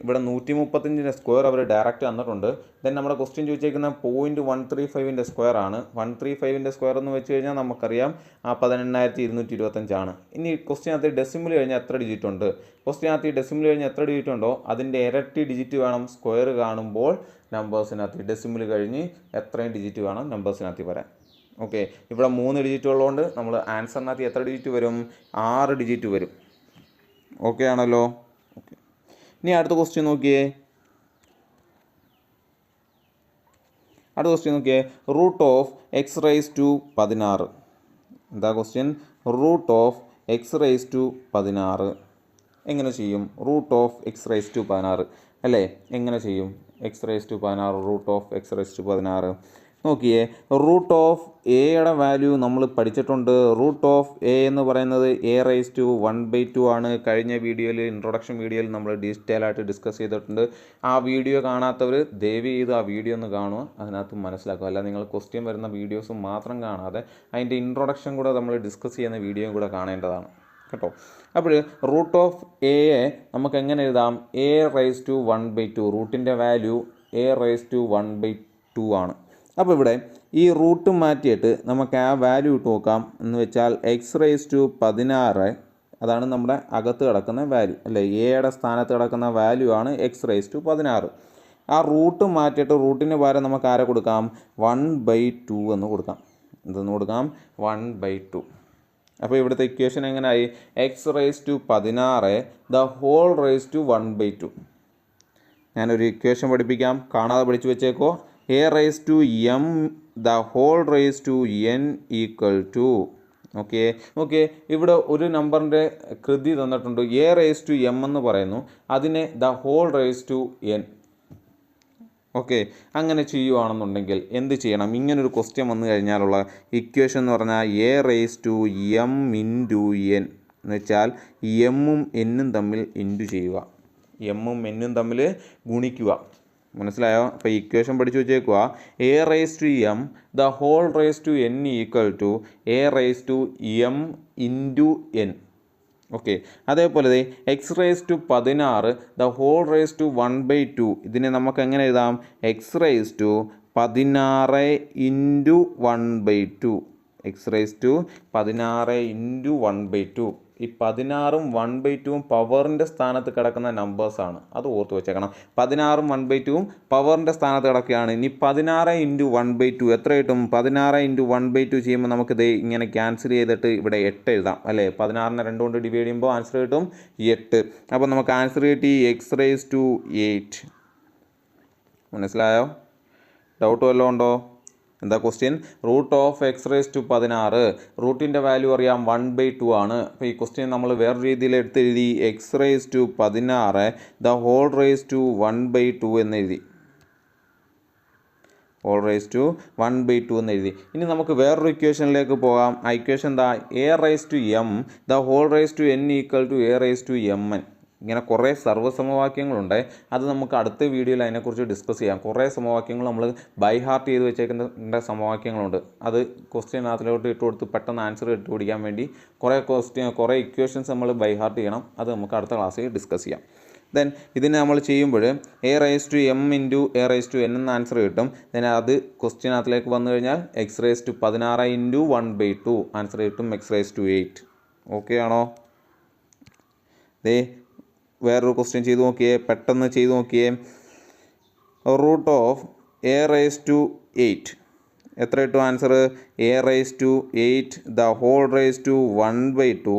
ഇവിടെ 135ൻ്റെ സ്ക്വയർ അവർ ഡയറക്റ്റ് തന്നിട്ടുണ്ട്. ദെൻ നമ്മുടെ ക്വസ്റ്റ്യൻ ചോദിച്ചേക്കുന്ന 0.135ൻ്റെ സ്ക്വയർ ആണ്. 135ൻ്റെ സ്ക്വയർ എന്ന് വെച്ച് കഴിഞ്ഞാൽ നമുക്കറിയാം 18225 ആണ്. ഇനി ക്വസ്റ്റ്യനകത്ത് ഡെസിമൽ കഴിഞ്ഞാൽ എത്ര ഡിജിറ്റ് ഉണ്ട്? ക്വസ്റ്റ്യനകത്ത് ഡെസിമൽ കഴിഞ്ഞാൽ എത്ര ഡിജിറ്റ് ഉണ്ടോ അതിൻ്റെ ഇരട്ടി ഡിജിറ്റ് വേണം സ്ക്വയർ കാണുമ്പോൾ നമ്പേഴ്സിനകത്ത്. ഡെസിമൽ കഴിഞ്ഞ് എത്രയും ഡിജിറ്റ് വേണം നമ്പേഴ്സിനകത്ത് വരാൻ. ഓക്കെ. ഇവിടെ 3 ഡിജിറ്റ് ഉള്ളതുകൊണ്ട് നമ്മൾ ആൻസറിനകത്ത് എത്ര ഡിജിറ്റ് വരും? 6 ഡിജിറ്റ് വരും. ഓക്കെ ആണല്ലോ? ഓക്കെ. ഇനി അടുത്ത ക്വസ്റ്റ്യൻ നോക്കിയേ. Root of x raise to 16. എന്താ question? Root of x raise to 16 എങ്ങനെ ചെയ്യും? Root of x raise to 16, അല്ലേ? എങ്ങനെ ചെയ്യും? X raise to 16, root of x raise to 16. നോക്കിയേ, റൂട്ട് ഓഫ് എയുടെ വാല്യൂ നമ്മൾ പഠിച്ചിട്ടുണ്ട്. റൂട്ട് ഓഫ് എ എന്ന് പറയുന്നത് a⁻1/2 ആണ്. കഴിഞ്ഞ വീഡിയോയിൽ, ഇൻട്രൊഡക്ഷൻ വീഡിയോയിൽ നമ്മൾ ഡീറ്റെയിൽ ആയിട്ട് ഡിസ്കസ് ചെയ്തിട്ടുണ്ട്. ആ വീഡിയോ കാണാത്തവർ ദയവ് ചെയ്ത് ആ വീഡിയോ ഒന്ന് കാണുക, അതിനകത്ത് മനസ്സിലാക്കുക. അല്ല നിങ്ങൾ ക്വസ്റ്റ്യൻ വരുന്ന വീഡിയോസ് മാത്രം കാണാതെ അതിൻ്റെ ഇൻട്രൊഡക്ഷൻ കൂടെ നമ്മൾ ഡിസ്കസ് ചെയ്യുന്ന വീഡിയോയും കൂടെ കാണേണ്ടതാണ് കേട്ടോ. അപ്പോൾ റൂട്ട് ഓഫ് എയെ നമുക്ക് എങ്ങനെ എഴുതാം? a⁻1/2. റൂട്ടിൻ്റെ വാല്യൂ a⁻1/2 ആണ്. അപ്പോൾ ഇവിടെ ഈ റൂട്ട് മാറ്റിയിട്ട് നമുക്ക് ആ വാല്യൂ ഇട്ട് നോക്കാം. എന്ന് വെച്ചാൽ x⁻16, അതാണ് നമ്മുടെ അകത്ത് കിടക്കുന്ന വാല്യൂ അല്ലേ. എയുടെ സ്ഥാനത്ത് കിടക്കുന്ന വാല്യൂ ആണ് x⁻16. ആ റൂട്ട് മാറ്റിയിട്ട് റൂട്ടിന് പകരം നമുക്ക് ആരെ കൊടുക്കാം? 1/2 എന്ന് കൊടുക്കാം. എന്തെന്ന് കൊടുക്കാം? 1/2. അപ്പോൾ ഇവിടുത്തെ ഇക്വേഷൻ എങ്ങനെയായി? x⁻16 ഞാനൊരു ഇക്വേഷൻ പഠിപ്പിക്കാം, കാണാതെ പഠിച്ചു വെച്ചേക്കോ. a⁻m⁴n okay. ഇവിടെ ഒരു നമ്പറിൻ്റെ കൃതി തന്നിട്ടുണ്ട്, a⁻m എന്ന് പറയുന്നു, അതിനെ n. ഓക്കെ, അങ്ങനെ ചെയ്യുകയാണെന്നുണ്ടെങ്കിൽ എന്ത് ചെയ്യണം? ഇങ്ങനൊരു ക്വസ്റ്റ്യൻ വന്നു കഴിഞ്ഞാലുള്ള ഇക്വേഷൻ എന്ന് പറഞ്ഞാൽ a⁻m × n എന്ന് വെച്ചാൽ എമ്മും എന്നും തമ്മിൽ ഇൻറ്റു ചെയ്യുക, എമ്മും എന്നും തമ്മിൽ ഗുണിക്കുക. മനസ്സിലായോ? അപ്പോൾ ഇക്വേഷൻ പഠിച്ചു വെച്ചേക്കുക. a⁻m a⁻m × n. ഓക്കെ, അതേപോലെ x⁻16 1/2. ഇതിനെ നമുക്ക് എങ്ങനെ എഴുതാം? x⁻16 × 1/2. x⁻16 × 1/2. ഈ 16ഉം 1/2ഉം പവറിൻ്റെ സ്ഥാനത്ത് കിടക്കുന്ന നമ്പേഴ്സാണ്, അത് ഓർത്ത് വെച്ചേക്കണം. 16ഉം 1/2ഉം പവറിൻ്റെ സ്ഥാനത്ത് കിടക്കുകയാണ്. ഇനി 16 × 1/2 എത്ര കിട്ടും? 16 × 1/2 ചെയ്യുമ്പോൾ നമുക്കിത് ഇങ്ങനെ ക്യാൻസൽ ചെയ്തിട്ട് ഇവിടെ 8 എഴുതാം അല്ലേ. 16നെ 2 കൊണ്ട് ഡിവൈഡ് ചെയ്യുമ്പോൾ ആൻസർ കിട്ടും 8. അപ്പോൾ നമുക്ക് ആൻസർ കിട്ടി x⁸8. മനസ്സിലായോ? ഡൗട്ട് വല്ലതും ഉണ്ടോ? എന്താ ക്വസ്റ്റ്യൻ? റൂട്ട് ഓഫ് x⁻16, റൂട്ടിൻ്റെ വാല്യൂ അറിയാം 1/2 ആണ്. അപ്പോൾ ഈ ക്വസ്റ്റ്യൻ നമ്മൾ വേറെ രീതിയിൽ എടുത്തെഴുതി, x⁻16 1/2 എന്നെഴുതി, 1/2 എന്നെഴുതി. ഇനി നമുക്ക് വേറൊരു ഇക്വേഷനിലേക്ക് പോകാം. ആ ഇക്വേഷൻ എന്താ? a⁻m a⁻m. ഇങ്ങനെ കുറേ സർവ്വസമവാക്യങ്ങളുണ്ട്. അത് നമുക്ക് അടുത്ത വീഡിയോയിൽ അതിനെക്കുറിച്ച് ഡിസ്കസ് ചെയ്യാം. കുറേ സമവാക്യങ്ങൾ നമ്മൾ ബൈ ഹാർട്ട് ചെയ്ത് വെച്ചേക്കുന്ന സമവാക്യങ്ങളുണ്ട്. അത് ക്വസ്റ്റ്യനകത്തിലോട്ട് ഇട്ട് കൊടുത്ത് പെട്ടെന്ന് ആൻസർ ഇട്ടുപിടിക്കാൻ വേണ്ടി കുറേ ഇക്വേഷൻസ് നമ്മൾ ബൈ ഹാർട്ട് ചെയ്യണം. അത് നമുക്ക് അടുത്ത ക്ലാസ്സിൽ ഡിസ്കസ് ചെയ്യാം. ദെൻ ഇതിന് നമ്മൾ ചെയ്യുമ്പോൾ a⁻m × a⁻n എന്ന ആൻസർ കിട്ടും. ദെൻ അത് ക്വസ്റ്റ്യനകത്തിലേക്ക് വന്നു കഴിഞ്ഞാൽ x⁻16 × 1/2 ആൻസർ കിട്ടും x⁸8. ഓക്കെ ആണോ? വേറൊരു ക്വസ്റ്റ്യൻ ചെയ്ത് നോക്കിയേ, പെട്ടെന്ന് ചെയ്ത് നോക്കിയേ. റൂട്ട് ഓഫ് a⁸8 എത്ര കിട്ടും ആൻസർ? a⁸8 1/2.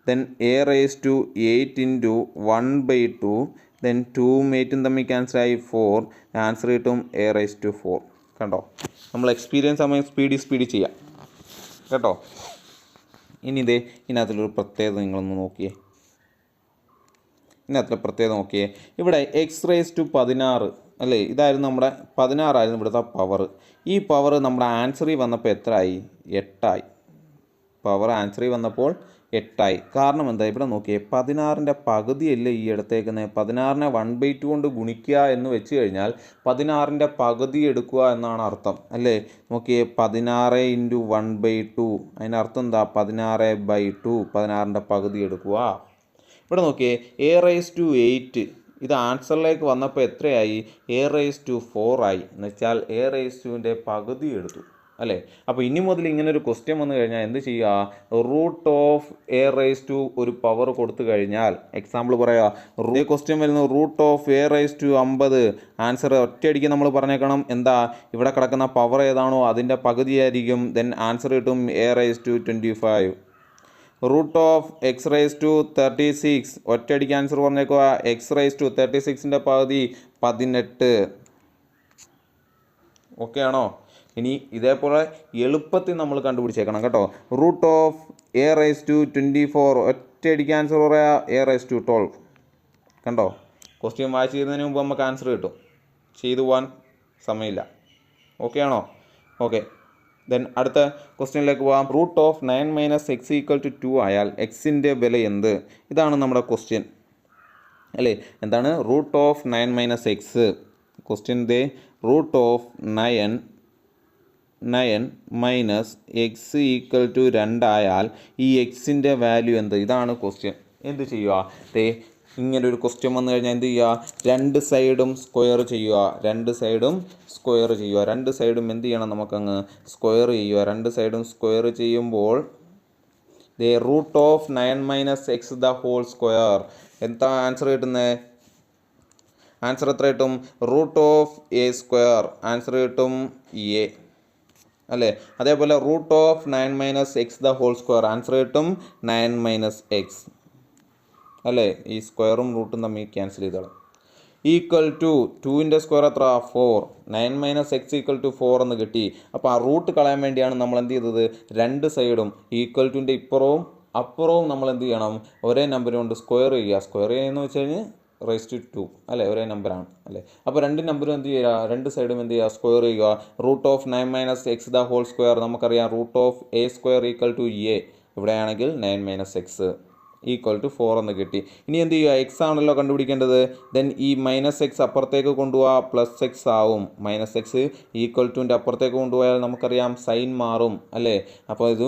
ദെൻ a⁸8 × 1/2. ദെൻ 2ഉം 8ഉം തമ്മിൽ ക്യാൻസലായി 4. ആൻസർ കിട്ടും a⁻4. കണ്ടോ? നമ്മൾ എക്സ്പീരിയൻസ് സമയം സ്പീഡിൽ ചെയ്യാം കേട്ടോ. ഇനി ഇതിനകത്തുള്ളൊരു പ്രത്യേകത നിങ്ങളൊന്ന് നോക്കിയേ. ഇതിനകത്ത് പ്രത്യേകത നോക്കിയേ. ഇവിടെ x⁻16 അല്ലേ, ഇതായിരുന്നു നമ്മുടെ 16 ആയിരുന്നു ഇവിടുത്തെ പവർ. ഈ പവർ നമ്മുടെ ആൻസറിൽ വന്നപ്പോൾ എത്രയായി? 8 പവർ ആൻസറിൽ വന്നപ്പോൾ 8. കാരണം എന്താ? ഇവിടെ നോക്കിയേ, 16ൻ്റെ പകുതിയല്ലേ ഈ എടുത്തേക്കുന്നത്. 16നെ 1/2 കൊണ്ട് ഗുണിക്കുക എന്ന് വെച്ച് കഴിഞ്ഞാൽ 16ൻ്റെ പകുതി എടുക്കുക എന്നാണ് അർത്ഥം അല്ലേ. നോക്കിയേ, 16 × 1/2 അതിനർത്ഥം എന്താ? 16/2, 16ൻ്റെ പകുതി എടുക്കുക. ഇവിടെ നോക്കിയേ, a⁻8 ഇത് ആൻസറിലേക്ക് വന്നപ്പോൾ എത്രയായി? a⁻4 ആയി. എന്ന് വെച്ചാൽ a⁻ൻ്റെ പകുതി എടുത്തു അല്ലേ. അപ്പോൾ ഇനി മുതൽ ഇങ്ങനൊരു ക്വസ്റ്റ്യൻ വന്നു കഴിഞ്ഞാൽ എന്ത് ചെയ്യുക? റൂട്ട് ഓഫ് a⁻2 ഒരു പവർ കൊടുത്തു കഴിഞ്ഞാൽ, എക്സാമ്പിൾ പറയാം, ക്വസ്റ്റ്യൻ വരുന്നത് റൂട്ട് ഓഫ് a⁻50. ആൻസർ ഒറ്റയടിക്ക് നമ്മൾ പറഞ്ഞേക്കണം എന്താ? ഇവിടെ കിടക്കുന്ന പവർ ഏതാണോ അതിൻ്റെ പകുതിയായിരിക്കും. ദെൻ ആൻസർ കിട്ടും a⁻25. റൂട്ട് ഓഫ് x⁻36 ഒറ്റയടിക്ക് ആൻസർ പറഞ്ഞേക്കുക x⁻36ൻ്റെ പകുതി 18. ഓക്കെ ആണോ? ഇനി ഇതേപോലെ എളുപ്പത്തിൽ നമ്മൾ കണ്ടുപിടിച്ചേക്കണം കേട്ടോ. റൂട്ട് ഓഫ് a⁻24 ഒറ്റയടിക്ക് ആൻസർ പറയാം a⁻12. കണ്ടോ? ക്വസ്റ്റ്യൻ വായിച്ച് ചെയ്യുന്നതിന് മുമ്പ് നമുക്ക് ആൻസർ കിട്ടും. ചെയ്തു പോകാൻ സമയമില്ല. ഓക്കെ ആണോ? ഓക്കെ, ദെൻ അടുത്ത ക്വസ്റ്റ്യനിലേക്ക് പോകാം. റൂട്ട് ഓഫ് 9 - x = 2 ആയാൽ എക്സിൻ്റെ വില എന്ത്? ഇതാണ് നമ്മുടെ ക്വസ്റ്റ്യൻ അല്ലേ. എന്താണ് റൂട്ട് ഓഫ് 9 - x? ക്വസ്റ്റ്യൻ്റെ റൂട്ട് ഓഫ് 9 - x = 2 ആയാൽ ഈ എക്സിൻ്റെ വാല്യൂ എന്ത്? ഇതാണ് ക്വസ്റ്റ്യൻ. എന്ത് ചെയ്യുക? ഇങ്ങനെ ഒരു ക്വസ്റ്റ്യൻ വന്നു കഴിഞ്ഞാൽ എന്ത് ചെയ്യുക? രണ്ട് സൈഡും സ്ക്വയർ ചെയ്യുക. രണ്ട് സൈഡും എന്ത് ചെയ്യണം? നമുക്കങ്ങ് സ്ക്വയർ ചെയ്യുക. രണ്ട് സൈഡും സ്ക്വയർ ചെയ്യുമ്പോൾ root of 9 - x the whole square. എന്താ ആൻസർ കിട്ടുന്നത്? ആൻസർ എത്ര കിട്ടും? Root of a square. Answer കിട്ടും a അല്ലേ. അതേപോലെ root of 9 - x the whole square. Answer കിട്ടും 9 - x അല്ലേ. ഈ സ്ക്വയറും റൂട്ടും തമ്മിൽ ക്യാൻസൽ ചെയ്തോളാം. ഈക്വൽ ടു 2ൻ്റെ സ്ക്വയർ എത്ര? 4. 9 - x = 4 എന്ന് കിട്ടി. അപ്പോൾ ആ റൂട്ട് കളയാൻ വേണ്ടിയാണ് നമ്മൾ എന്ത് ചെയ്തത്? രണ്ട് സൈഡും ഈക്വൽ ടുൻ്റെ ഇപ്പുറവും അപ്പുറവും നമ്മൾ എന്ത് ചെയ്യണം? ഒരേ നമ്പർ കൊണ്ട് സ്ക്വയർ ചെയ്യുക. സ്ക്വയർ ചെയ്യുകയെന്ന് വെച്ച് കഴിഞ്ഞാൽ ⁻², അല്ലേ, ഒരേ നമ്പറാണ് അല്ലേ. അപ്പോൾ രണ്ട് നമ്പറും എന്ത് ചെയ്യുക? രണ്ട് സൈഡും എന്ത് ചെയ്യുക? സ്ക്വയർ ചെയ്യുക. Root of 9 - x the whole square നമുക്കറിയാം. Root of a square = a. ഇവിടെയാണെങ്കിൽ 9 - x = 4 എന്ന് കിട്ടി. ഇനി എന്ത് ചെയ്യുക? x ആണല്ലോ കണ്ടുപിടിക്കേണ്ടത്. ദെൻ ഈ -x അപ്പുറത്തേക്ക് കൊണ്ടുപോവുക, +x ആവും. -x = 2ൻ്റെ അപ്പുറത്തേക്ക് കൊണ്ടുപോയാൽ നമുക്കറിയാം സൈൻ മാറും അല്ലേ. അപ്പോൾ ഇത്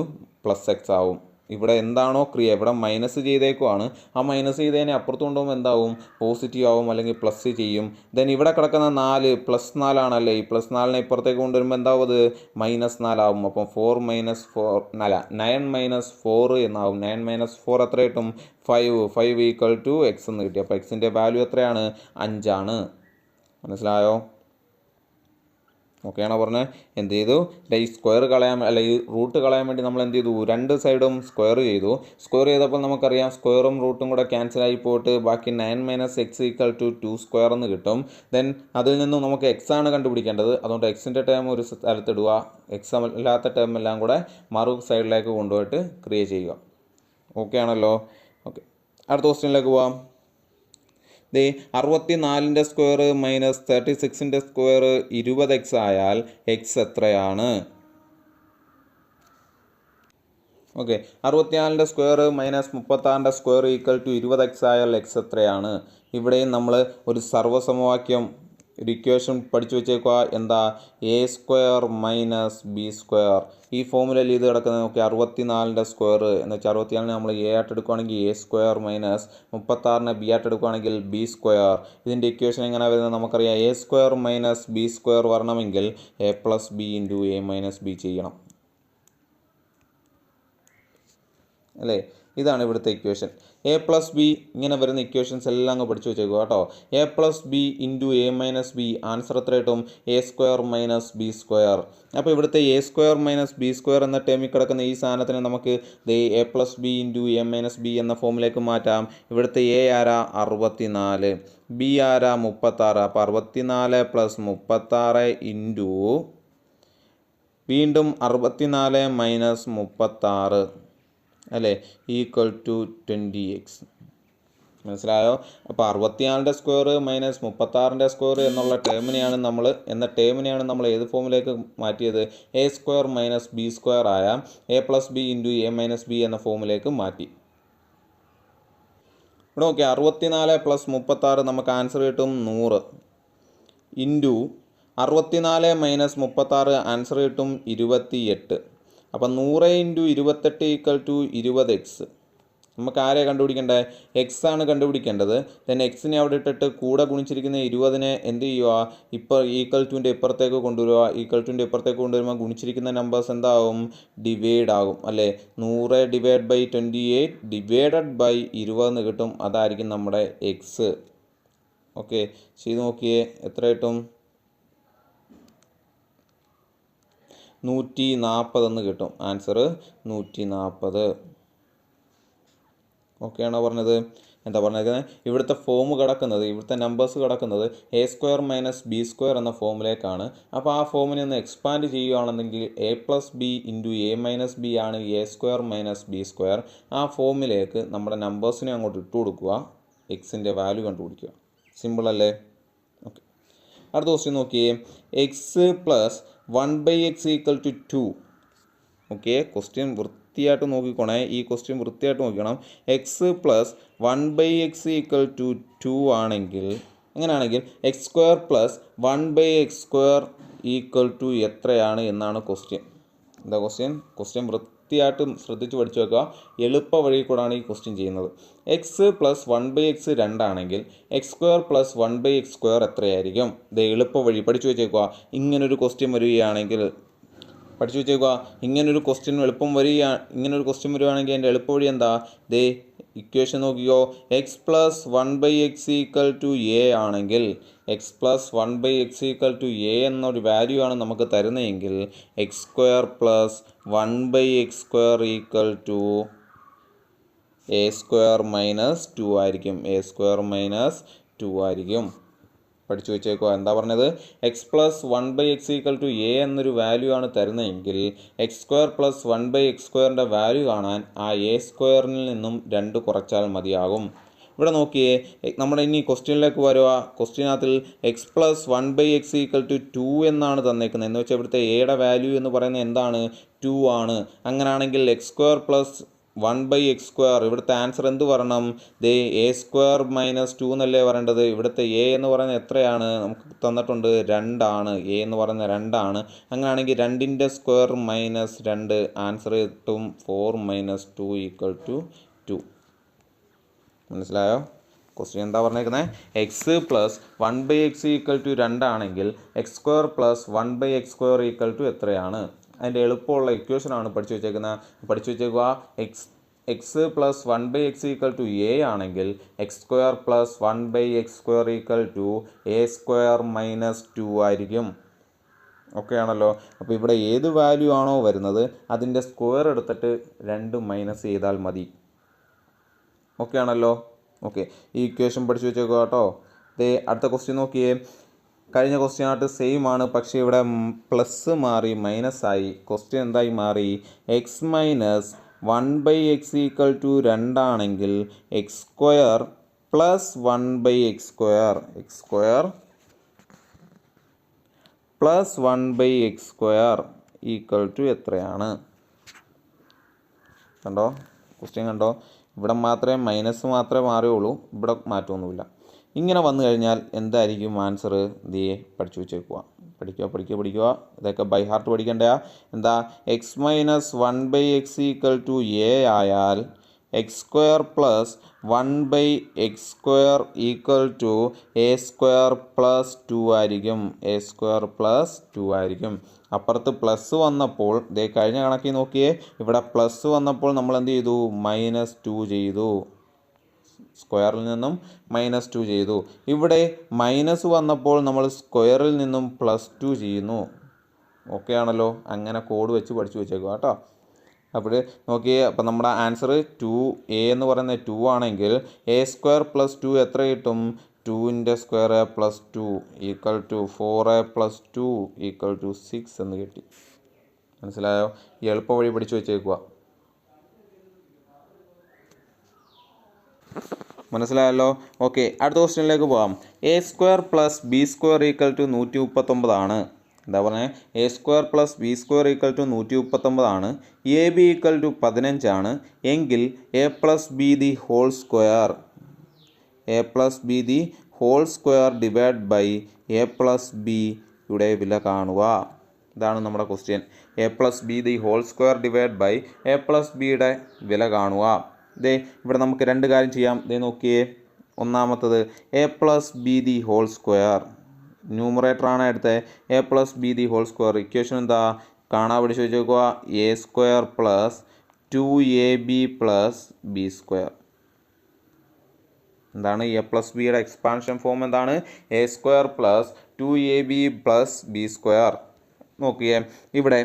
+x ആവും. ഇവിടെ എന്താണോ ക്രിയ, ഇവിടെ മൈനസ് ചെയ്തേക്കുവാണ്. ആ മൈനസ് ചെയ്തതിനെ അപ്പുറത്ത് കൊണ്ടുപോകുമ്പോൾ എന്താവും? പോസിറ്റീവ് ആവും, അല്ലെങ്കിൽ പ്ലസ് ചെയ്യും. ദെൻ ഇവിടെ കിടക്കുന്ന 4 +4 ആണല്ലേ. ഈ +4നെ ഇപ്പുറത്തേക്ക് കൊണ്ടുവരുമ്പോൾ എന്താവും? അത് -4 ആവും. അപ്പം 9 - 4 എന്നാവും. 9 - 4 എത്ര കിട്ടും? 5 = x എന്ന് കിട്ടി. അപ്പോൾ എക്സിൻ്റെ വാല്യൂ എത്രയാണ്? 5 ആണ്. മനസ്സിലായോ? ഓക്കെ ആണോ പറഞ്ഞത്? എന്ത് ചെയ്തു? ഈ സ്ക്വയർ കളയാൻ, അല്ല ഈ റൂട്ട് കളയാൻ വേണ്ടി നമ്മൾ എന്ത് ചെയ്തു? രണ്ട് സൈഡും സ്ക്വയർ ചെയ്തു. സ്ക്വയർ ചെയ്തപ്പോൾ നമുക്കറിയാം സ്ക്വയറും റൂട്ടും കൂടെ ക്യാൻസലായി പോയിട്ട് ബാക്കി 9 - x = 2² എന്ന് കിട്ടും. ദെൻ അതിൽ നിന്നും നമുക്ക് x ആണ് കണ്ടുപിടിക്കേണ്ടത്. അതുകൊണ്ട് എക്സിൻ്റെ ടേം ഒരു സ്ഥലത്തിടുക. എക്സ് അല്ലാത്ത ടേം എല്ലാം കൂടെ മറു സൈഡിലേക്ക് കൊണ്ടുപോയിട്ട് ക്രിയേറ്റ് ചെയ്യുക. ഓക്കെ ആണല്ലോ. ഓക്കെ, അടുത്ത ക്വസ്റ്റ്യനിലേക്ക് പോവാം. 64ൻ്റെ സ്ക്വയർ - 36ൻ്റെ സ്ക്വയർ 20x ആയാൽ എക്സ് എത്രയാണ്? ഓക്കെ, 64ൻ്റെ സ്ക്വയർ - 36ൻ്റെ സ്ക്വയർ = 20x ആയാൽ എക്സ് എത്രയാണ്? ഇവിടെയും നമ്മൾ ഒരു സർവ്വസമവാക്യം, ഒരു ഇക്വേഷൻ പഠിച്ചു വെച്ചേക്കുക. എന്താ? a² - b². ഈ ഫോമുലയിൽ ഇത് കിടക്കുന്നത് നോക്കി. 64ൻ്റെ സ്ക്വയർ എന്ന് വെച്ചാൽ 64നെ നമ്മൾ a ആയിട്ട് എടുക്കുകയാണെങ്കിൽ a² - 36നെ b ആയിട്ട് എടുക്കുകയാണെങ്കിൽ b². ഇതിൻ്റെ ഇക്വേഷൻ എങ്ങനെ വരുന്നത് നമുക്കറിയാം. a² - b² വരണമെങ്കിൽ a + b × a - b ചെയ്യണം അല്ലേ. ഇതാണ് ഇവിടുത്തെ ഇക്വേഷൻ. a + b ഇങ്ങനെ വരുന്ന ഇക്വേഷൻസ് എല്ലാം അങ്ങ് പഠിച്ചു വെച്ചേക്കുക കേട്ടോ. a + b × a - b. Answer എത്ര കിട്ടും? a² - b². അപ്പോൾ ഇവിടുത്തെ a² - b² എന്ന ടേമിൽ കിടക്കുന്ന ഈ സാധനത്തിന് നമുക്ക് a + b × a - b എന്ന ഫോമിലേക്ക് മാറ്റാം. ഇവിടുത്തെ a ആരാ? 64. b ആരാ? 36. അപ്പോൾ 64 + 36 ഇൻറ്റു വീണ്ടും 64 - 36 അല്ലേ = 20x. മനസ്സിലായോ? അപ്പോൾ 64ൻ്റെ സ്ക്വയർ - 36ൻ്റെ സ്ക്വയർ എന്നുള്ള ടേമിനെയാണ് നമ്മൾ ഏത് ഫോമിലേക്ക് മാറ്റിയത്? a² - b² ആയ a + b × a - b എന്ന ഫോമിലേക്ക് മാറ്റി. ഇവിടെ നോക്കി 64 + 36 നമുക്ക് ആൻസർ കിട്ടും 100 ഇൻറ്റു 64 - 36 ആൻസർ കിട്ടും 28. അപ്പം 100 × 28 = 20x. നമുക്ക് ആരെ കണ്ടുപിടിക്കേണ്ടത്? എക്സ് ആണ് കണ്ടുപിടിക്കേണ്ടത്. ദെൻ എക്സിനെ അവിടെ ഇട്ടിട്ട് കൂടെ ഗുണിച്ചിരിക്കുന്ന 20നെ എന്ത് ചെയ്യുക? ഇപ്പോൾ =ൻ്റെ ഇപ്പുറത്തേക്ക് കൊണ്ടുവരിക. =ൻ്റെ ഇപ്പുറത്തേക്ക് കൊണ്ടുവരുമ്പോൾ ഗുണിച്ചിരിക്കുന്ന നമ്പേഴ്സ് എന്താവും? ഡിവൈഡ് ആകും അല്ലേ. 100 / 28 /20 എന്ന് കിട്ടും. അതായിരിക്കും നമ്മുടെ എക്സ്. ഓക്കെ, ചെയ്ത് നോക്കിയേ എത്ര കിട്ടും? 140 എന്ന് കിട്ടും. ആൻസർ 140. ഓക്കെ ആണോ പറഞ്ഞത്? എന്താ പറഞ്ഞേക്കുന്നത്? ഇവിടുത്തെ ഫോം കിടക്കുന്നത്, ഇവിടുത്തെ നമ്പേഴ്സ് കിടക്കുന്നത് a² - b² എന്ന ഫോമിലേക്കാണ്. അപ്പോൾ ആ ഫോമിനെ ഒന്ന് expand ചെയ്യുകയാണെന്നെങ്കിൽ a + b × a - b ആണ് a² - b². ആ ഫോമിലേക്ക് നമ്മുടെ നമ്പേഴ്സിനെ അങ്ങോട്ട് ഇട്ട് കൊടുക്കുക. എക്സിൻ്റെ വാല്യൂ കണ്ടുപിടിക്കുക. സിമ്പിൾ അല്ലേ? ഓക്കെ, അടുത്ത ക്വസ്റ്റ്യൻ നോക്കിയേ. x + 1/x equal to 2. Okay, question വൃത്തിയായിട്ട് നോക്കിക്കോണേ, ഈ ക്വസ്റ്റ്യൻ വൃത്തിയായിട്ട് നോക്കണം. X plus 1/x equal to 2 ആണെങ്കിൽ, അങ്ങനെയാണെങ്കിൽ x² plus 1/x² equal to എത്രയാണ് എന്നാണ് ക്വസ്റ്റ്യൻ. എന്താ ക്വസ്റ്റ്യൻ വൃത്തിയായിട്ട് ശ്രദ്ധിച്ച് പഠിച്ചു വെക്കുക. എളുപ്പ വഴി കൂടാണ് ഈ ക്വസ്റ്റ്യൻ ചെയ്യുന്നത്. എക്സ് പ്ലസ് 1/x 2 ആണെങ്കിൽ x² പ്ലസ് 1/x² എത്രയായിരിക്കും? ഇത് എളുപ്പ വഴി പഠിച്ചു വെച്ചേക്കുക. ഇങ്ങനൊരു ക്വസ്റ്റ്യൻ വരികയാണെങ്കിൽ പഠിച്ചു വെച്ചേക്കുക. ഇങ്ങനൊരു ക്വസ്റ്റ്യൻ വരുവാണെങ്കിൽ എൻ്റെ എളുപ്പ വഴി എന്താ? ദേ ഇക്വേഷൻ നോക്കിയോ. X plus 1/x equal to A ആണെങ്കിൽ, X plus 1/x equal to A എന്നൊരു വാല്യൂ ആണ് നമുക്ക് തരുന്നതെങ്കിൽ x² plus 1/x² equal to a² minus 2 ആയിരിക്കും. a² മൈനസ് 2 ആയിരിക്കും. പഠിച്ചു വെച്ചേക്കുക. എന്താ പറഞ്ഞത്? X plus 1/x equal to A എന്നൊരു വാല്യൂ ആണ് തരുന്നതെങ്കിൽ x² പ്ലസ് 1/x² വാല്യൂ കാണാൻ ആ a² നിന്നും 2 കുറച്ചാൽ മതിയാകും. ഇവിടെ നോക്കിയേ, നമ്മുടെ ഇനി ക്വസ്റ്റ്യനിലേക്ക് വരുക. ക്വസ്റ്റ്യനകത്തിൽ X plus 1/x equal to 2 എന്നാണ് തന്നേക്കുന്നത്. എന്ന് വെച്ചാൽ ഇവിടുത്തെ എയുടെ വാല്യൂ എന്ന് പറയുന്നത് എന്താണ്? 2 ആണ്. അങ്ങനെയാണെങ്കിൽ x² പ്ലസ് 1/x², ഇവിടുത്തെ ആൻസർ എന്ത് പറയണം? ദേ a² മൈനസ് 2 എന്നല്ലേ പറയേണ്ടത്. ഇവിടുത്തെ എ എന്ന് പറയുന്നത് എത്രയാണ്? നമുക്ക് തന്നിട്ടുണ്ട് 2 ആണ്. എ എന്ന് പറയുന്നത് 2 ആണ്. അങ്ങനെയാണെങ്കിൽ 2ൻ്റെ സ്ക്വയർ മൈനസ് 2, ആൻസർ കിട്ടും 4 മൈനസ് 2 ഈക്വൽ ടു 2. മനസ്സിലായോ? ക്വസ്റ്റ്യൻ എന്താ പറഞ്ഞേക്കുന്നത്? X plus 1/x equal to 2 ആണെങ്കിൽ x² plus 1/x² equal to എത്രയാണ്? അതിൻ്റെ എളുപ്പമുള്ള ഇക്വേഷനാണ് പഠിച്ചു വെച്ചേക്കുക. X plus 1/x equal to A ആണെങ്കിൽ x² plus 1/x² equal to a² minus 2 ആയിരിക്കും. ഓക്കെ ആണല്ലോ. അപ്പോൾ ഇവിടെ ഏത് വാല്യൂ ആണോ വരുന്നത് അതിൻ്റെ സ്ക്വയർ എടുത്തിട്ട് 2 മൈനസ് ചെയ്താൽ മതി. ഓക്കെ ആണല്ലോ. ഓക്കെ, ഈ ഇക്വേഷൻ പഠിച്ചു വെച്ചേക്കുക കേട്ടോ. അടുത്ത ക്വസ്റ്റ്യൻ നോക്കിയേ. കഴിഞ്ഞ ക്വസ്റ്റ്യനായിട്ട് സെയിം ആണ്, പക്ഷേ ഇവിടെ പ്ലസ് മാറി മൈനസ് ആയി. ക്വസ്റ്റ്യൻ എന്തായി മാറി? X minus 1/x equal to 2 ആണെങ്കിൽ x² plus 1/x² plus 1/x² equal to എത്രയാണ്? കണ്ടോ ക്വസ്റ്റ്യൻ കണ്ടോ? ഇവിടെ മാത്രമേ മൈനസ് മാത്രമേ മാറിയുള്ളൂ, ഇവിടെ മാറ്റമൊന്നുമില്ല. ഇങ്ങനെ വന്നു കഴിഞ്ഞാൽ എന്തായിരിക്കും ആൻസർ? പഠിച്ചു വെച്ചേക്കുക. പഠിക്കുക. ഇതൊക്കെ ബൈ ഹാർട്ട് പഠിക്കണ്ടേ? എന്താ? X minus 1/x equal to a ആയാൽ x² plus 1/x² equal to a² plus 2 ആയിരിക്കും. a² പ്ലസ് 2 ആയിരിക്കും. അപ്പുറത്ത് പ്ലസ് വന്നപ്പോൾ കഴിഞ്ഞ കണക്കിൽ നോക്കിയേ, ഇവിടെ പ്ലസ് വന്നപ്പോൾ നമ്മൾ എന്ത് ചെയ്തു? മൈനസ് 2 ചെയ്തു. സ്ക്വയറിൽ നിന്നും മൈനസ് 2 ചെയ്തു. ഇവിടെ മൈനസ് വന്നപ്പോൾ നമ്മൾ സ്ക്വയറിൽ നിന്നും പ്ലസ് 2 ചെയ്യുന്നു. ഓക്കെ ആണല്ലോ. അങ്ങനെ കോഡ് വെച്ച് പഠിച്ചു വെച്ചേക്കുക കേട്ടോ. അപ്പോൾ നോക്കിയേ, അപ്പോൾ നമ്മുടെ ആൻസർ 2a എന്ന് പറയുന്നത് 2 ആണെങ്കിൽ a² പ്ലസ് 2 എത്ര കിട്ടും? 2ൻ്റെ square plus 2 equal to 4a plus 2 equal to 6 എന്ന് കിട്ടി. മനസ്സിലായോ? ഈ എളുപ്പ വഴി പഠിച്ചു വെച്ചേക്കുക. മനസ്സിലായല്ലോ. ഓക്കെ, അടുത്ത ക്വസ്റ്റ്യനിലേക്ക് പോകാം. a² plus b² equal to 139 ആണ്. എന്താ പറഞ്ഞത്? a² plus b² equal to 139 ആണ്. ab ഈക്വൽ ടു 15 ആണ്. എങ്കിൽ a plus B the whole square divide by a plus b യുടെ വില കാണുക. ഇതാണ് നമ്മുടെ question. a plus B the whole square divide by a plus ബിയുടെ വില കാണുക. ഇവിടെ നമുക്ക് 2 കാര്യം ചെയ്യാം. നോക്കിയേ, ഒന്നാമത്തത് a plus B the whole square, ന്യൂമറേറ്ററാണ് എടുത്തത്. a plus B the whole square equation എന്താ? കാണാൻ പഠിച്ചു വെച്ചേക്കുക. a² plus 2ab plus b². എന്താണ്? a പ്ലസ് ബിയുടെ എക്സ്പാൻഷൻ ഫോം എന്താണ്? a² plus 2ab plus b². നോക്കിയേ, ഇവിടെ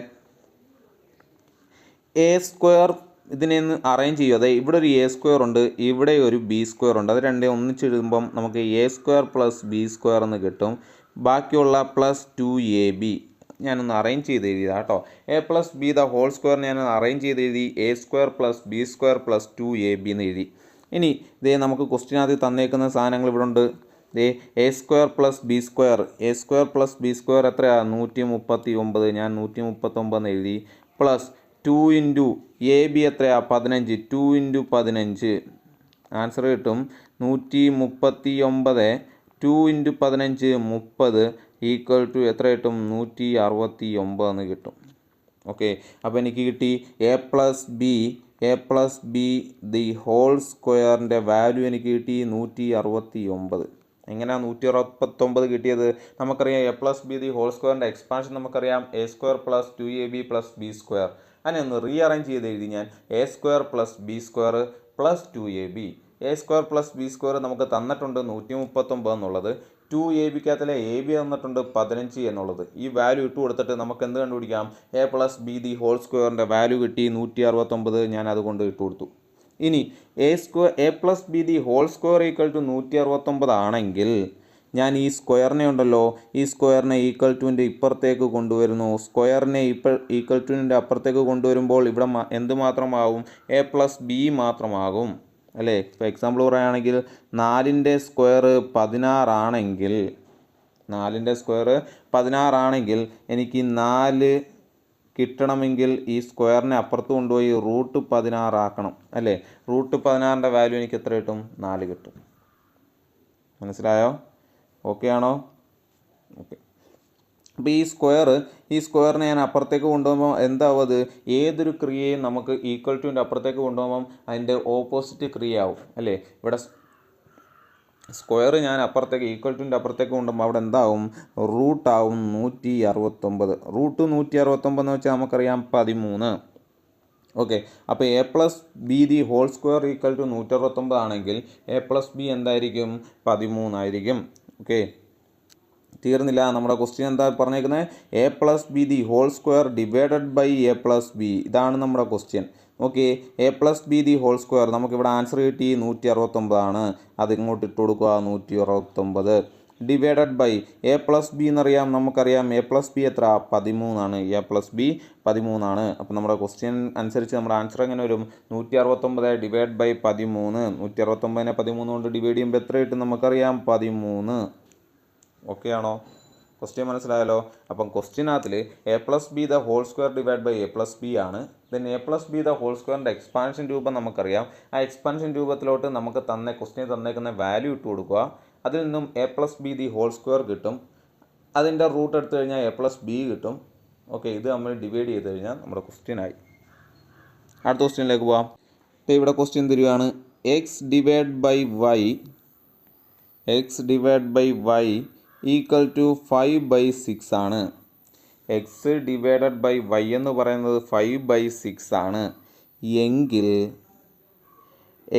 a² ഇതിനെ ഒന്ന് അറേഞ്ച് ചെയ്യുക. അതായത് ഇവിടെ ഒരു a² ഉണ്ട്, ഇവിടെ ഒരു b² ഉണ്ട്. അത് രണ്ടേ ഒന്നിച്ചെഴുതുമ്പം നമുക്ക് a² പ്ലസ് b² എന്ന് കിട്ടും. ബാക്കിയുള്ള പ്ലസ് 2ab ഞാനൊന്ന് അറേഞ്ച് ചെയ്ത് എഴുതിയതാണ് കേട്ടോ. a plus B the whole square ഞാനൊന്ന് അറേഞ്ച് ചെയ്ത് എഴുതി. a² plus b² plus 2ab എന്ന് എഴുതി. ഇനി നമുക്ക് ക്വസ്റ്റ്യനകത്ത് തന്നേക്കുന്ന സാധനങ്ങൾ ഇവിടെ ഉണ്ട്. A square plus B square, A square plus B square എത്രയാണ്? 139. ഞാൻ 139 എഴുതി. പ്ലസ് 2 ഇൻറ്റു എ ബി എത്രയാണ്? 15. 2 ഇൻറ്റു 15 ആൻസർ കിട്ടും 139. 2 ഇൻറ്റു 15 30 ഈക്വൽ ടു എത്ര കിട്ടും? 169 എന്ന് കിട്ടും. ഓക്കെ, അപ്പോൾ എനിക്ക് കിട്ടി A plus B the whole സ്ക്വയറിൻ്റെ വാല്യൂ എനിക്ക് കിട്ടി 169. എങ്ങനെയാണ് 169 കിട്ടിയത്? നമുക്കറിയാം A plus B the whole സ്ക്വയറിൻ്റെ എക്സ്പാൻഷൻ നമുക്കറിയാം A square plus 2ab plus B square. അതിനെ ഒന്ന് റീഅറേഞ്ച് ചെയ്ത് എഴുതി ഞാൻ. A square plus B square plus 2ab. A square plus B square നമുക്ക് തന്നിട്ടുണ്ട് 139 എന്നുള്ളത്. 2ab എ ബി തന്നിട്ടുണ്ട് 15 എന്നുള്ളത്. ഈ വാല്യൂ ഇട്ട് കൊടുത്തിട്ട് നമുക്ക് എന്ത് കണ്ടുപിടിക്കാം? A plus B the whole സ്ക്വയറിൻ്റെ വാല്യൂ കിട്ടി 169. ഞാൻ അതുകൊണ്ട് ഇട്ട് കൊടുത്തു. ഇനി A plus B the whole square equal to 169 ആണെങ്കിൽ ഞാൻ ഈ സ്ക്വയറിനെ ഉണ്ടല്ലോ, ഈ സ്ക്വയറിനെ ഈക്വൽ ടുവിൻ്റെ ഇപ്പുറത്തേക്ക് കൊണ്ടുവരുന്നു. സ്ക്വയറിനെ ഈക്വൽ ടുവിൻ്റെ അപ്പുറത്തേക്ക് കൊണ്ടുവരുമ്പോൾ ഇവിടെ എന്ത് മാത്രമാവും? എ പ്ലസ് ബി മാത്രമാകും അല്ലേ? ഇപ്പോൾ എക്സാമ്പിൾ പറയുകയാണെങ്കിൽ 4ൻ്റെ സ്ക്വയർ 16 ആണെങ്കിൽ, 4ൻ്റെ സ്ക്വയർ 16 ആണെങ്കിൽ എനിക്ക് 4 കിട്ടണമെങ്കിൽ ഈ സ്ക്വയറിനെ അപ്പുറത്ത് കൊണ്ടുപോയി √16 ആക്കണം അല്ലേ? √16ൻ്റെ വാല്യൂ എനിക്ക് എത്ര കിട്ടും? 4 കിട്ടും. മനസ്സിലായോ? ഓക്കെ ആണോ? ഓക്കെ. അപ്പോൾ ഈ സ്ക്വയറിനെ ഞാൻ അപ്പുറത്തേക്ക് കൊണ്ടുപോകുമ്പോൾ എന്താവും? അത് ഏതൊരു ക്രിയയും നമുക്ക് ഈക്വൽ ടുവിൻ്റെ അപ്പുറത്തേക്ക് കൊണ്ടുപോകുമ്പം അതിൻ്റെ ഓപ്പോസിറ്റ് ക്രിയ ആവും അല്ലേ? ഇവിടെ സ്ക്വയർ ഞാൻ അപ്പുറത്തേക്ക് ഈക്വൽ ടുവിൻ്റെ അപ്പുറത്തേക്ക് കൊണ്ടുപോകുമ്പോൾ അവിടെ എന്താവും? റൂട്ടാവും 169. റൂട്ട് 169 എന്ന് വെച്ചാൽ നമുക്കറിയാം 13. ഓക്കെ, അപ്പോൾ a plus B the whole square equal to 169 ആണെങ്കിൽ എ പ്ലസ് ബി എന്തായിരിക്കും? 13 ആയിരിക്കും. ഓക്കെ, തീർന്നില്ല. നമ്മുടെ ക്വസ്റ്റ്യൻ എന്താ പറഞ്ഞേക്കുന്നത്? A plus B the whole square divided by A plus b. ഇതാണ് നമ്മുടെ question. Okay, a plus B the whole square നമുക്കിവിടെ ആൻസർ കിട്ടി 169 ആണ്. അത് ഇങ്ങോട്ട് ഇട്ട് കൊടുക്കുക 169 divided by A plus b എന്നറിയാം, നമുക്കറിയാം എ പ്ലസ് ബി എത്ര? 13 ആണ്. എ പ്ലസ് ബി 13 ആണ്. അപ്പോൾ നമ്മുടെ ക്വസ്റ്റ്യൻ അനുസരിച്ച് നമ്മുടെ ആൻസർ എങ്ങനെ വരും? 169 ഡിവൈഡ് ബൈ 13. 169നെ 13 കൊണ്ട് ഡിവൈഡ് ചെയ്യുമ്പോൾ എത്ര കിട്ടും? നമുക്കറിയാം 13. ഓക്കെ ആണോ? ക്വസ്റ്റ്യൻ മനസ്സിലായല്ലോ? അപ്പം ക്വസ്റ്റ്യനകത്തിൽ A plus B the whole square divide by A plus B ആണ്. Then A plus B the whole സ്ക്വയറിൻ്റെ എക്സ്പാൻഷൻ രൂപം നമുക്കറിയാം. ആ എക്സ്പാൻഷൻ രൂപത്തിലോട്ട് നമുക്ക് ക്വസ്റ്റ്യൻ തന്നേക്കുന്ന വാല്യൂ ഇട്ട് കൊടുക്കുക. അതിൽ നിന്നും a plus B the whole square കിട്ടും. അതിൻ്റെ റൂട്ട് എടുത്തു കഴിഞ്ഞാൽ എ പ്ലസ് ബി കിട്ടും. ഓക്കെ, ഇത് നമ്മൾ ഡിവൈഡ് ചെയ്ത് കഴിഞ്ഞാൽ നമ്മുടെ ക്വസ്റ്റ്യനായി. അടുത്ത ക്വസ്റ്റ്യനിലേക്ക് പോവാം. ഇവിടെ ക്വസ്റ്റ്യൻ തരികയാണ് x divide by Y equal to 5/6 ആണ്. എക്സ് ഡിവൈഡഡ് ബൈ വൈ എന്ന് പറയുന്നത് 5/6 ആണ് എങ്കിൽ